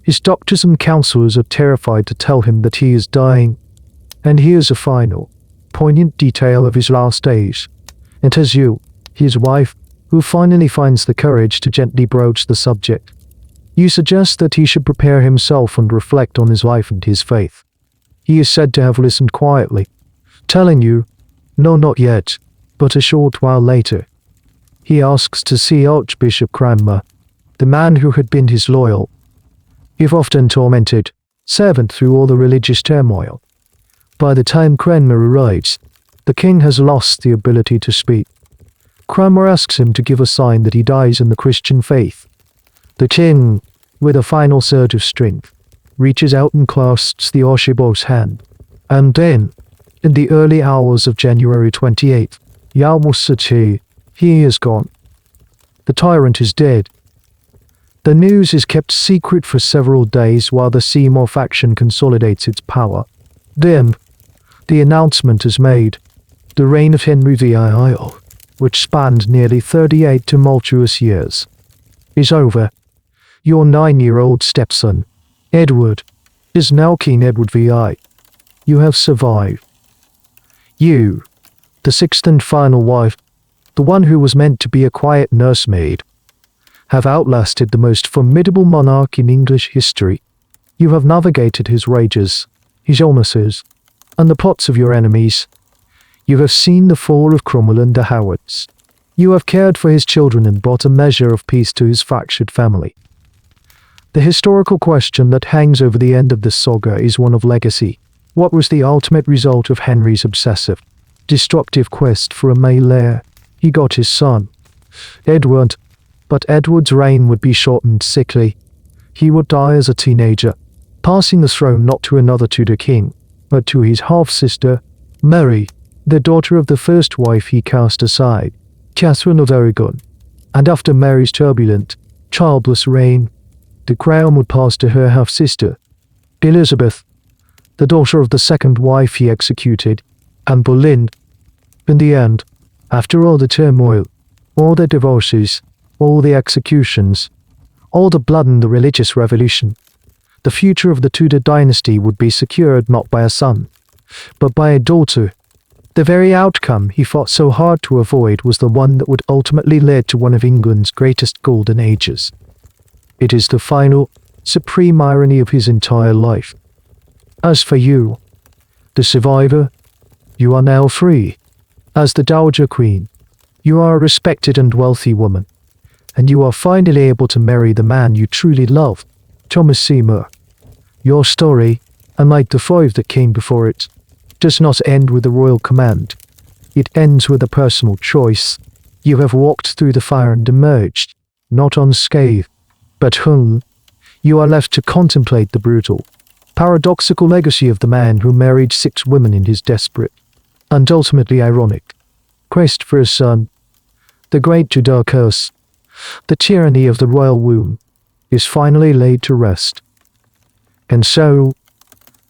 His doctors and counselors are terrified to tell him that he is dying. And here's a final, poignant detail of his last days. It is you, his wife, who finally finds the courage to gently broach the subject. You suggest that he should prepare himself and reflect on his life and his faith. He is said to have listened quietly, telling you, no, not yet, but a short while later. He asks to see Archbishop Cranmer, the man who had been his loyal, if often tormented, servant through all the religious turmoil. By the time Cranmer arrives, the king has lost the ability to speak. Cranmer asks him to give a sign that he dies in the Christian faith. The king, with a final surge of strength, reaches out and clasps the Archbishop's hand. And then, in the early hours of January 28th, Yawmusati, he is gone. The tyrant is dead. The news is kept secret for several days while the Seymour faction consolidates its power. Then, the announcement is made. The reign of Henry VIII, which spanned nearly 38 tumultuous years, is over. Your 9-year-old stepson, Edward, is now King Edward VI. You have survived. You, the sixth and final wife, the one who was meant to be a quiet nursemaid, have outlasted the most formidable monarch in English history. You have navigated his rages, his illnesses, and the plots of your enemies. You have seen the fall of Cromwell and the Howards. You have cared for his children and brought a measure of peace to his fractured family. The historical question that hangs over the end of this saga is one of legacy. What was the ultimate result of Henry's obsessive, destructive quest for a male heir? He got his son, Edward, but Edward's reign would be short and sickly. He would die as a teenager, passing the throne not to another Tudor king, but to his half-sister, Mary, the daughter of the first wife he cast aside, Catherine of Aragon. And after Mary's turbulent, childless reign, the crown would pass to her half-sister, Elizabeth, the daughter of the second wife he executed, Anne Boleyn. In the end, after all the turmoil, all the divorces, all the executions, all the blood and the religious revolution, the future of the Tudor dynasty would be secured not by a son, but by a daughter. The very outcome he fought so hard to avoid was the one that would ultimately lead to one of England's greatest golden ages. It is the final, supreme irony of his entire life. As for you, the survivor, you are now free. As the Dowager Queen, you are a respected and wealthy woman, and you are finally able to marry the man you truly love, Thomas Seymour. Your story, unlike the 5 that came before it, does not end with a royal command. It ends with a personal choice. You have walked through the fire and emerged, not unscathed, but whole. You are left to contemplate the brutal, paradoxical legacy of the man who married 6 women in his desperate, and ultimately ironic, quest for a son. The great Tudor curse, the tyranny of the royal womb, is finally laid to rest. And so,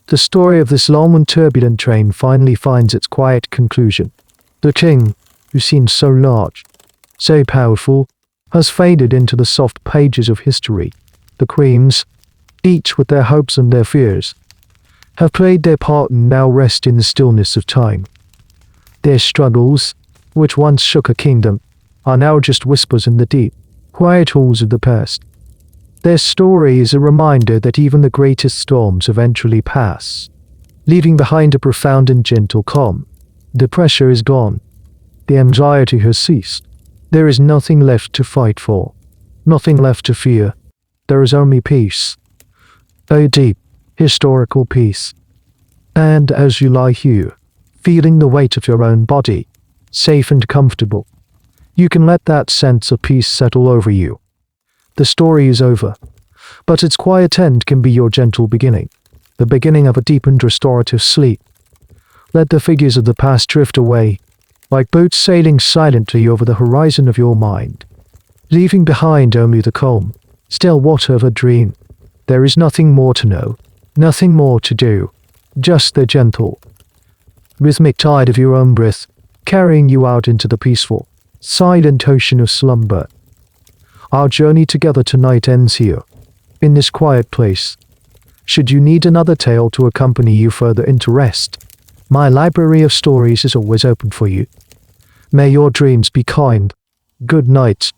the story of this long and turbulent train finally finds its quiet conclusion. The king, who seemed so large, so powerful, has faded into the soft pages of history. The queens, each with their hopes and their fears, have played their part and now rest in the stillness of time. Their struggles, which once shook a kingdom, are now just whispers in the deep, quiet halls of the past. Their story is a reminder that even the greatest storms eventually pass, leaving behind a profound and gentle calm. The pressure is gone. The anxiety has ceased. There is nothing left to fight for, nothing left to fear. There is only peace. A deep, historical peace. And as you lie here, feeling the weight of your own body, safe and comfortable, you can let that sense of peace settle over you. The story is over, but its quiet end can be your gentle beginning, the beginning of a deep and restorative sleep. Let the figures of the past drift away, like boats sailing silently over the horizon of your mind, leaving behind only the calm, still water of a dream. There is nothing more to know, nothing more to do, just the gentle, rhythmic tide of your own breath, carrying you out into the peaceful, silent ocean of slumber. Our journey together tonight ends here, in this quiet place. Should you need another tale to accompany you further into rest, my library of stories is always open for you. May your dreams be kind. Good night.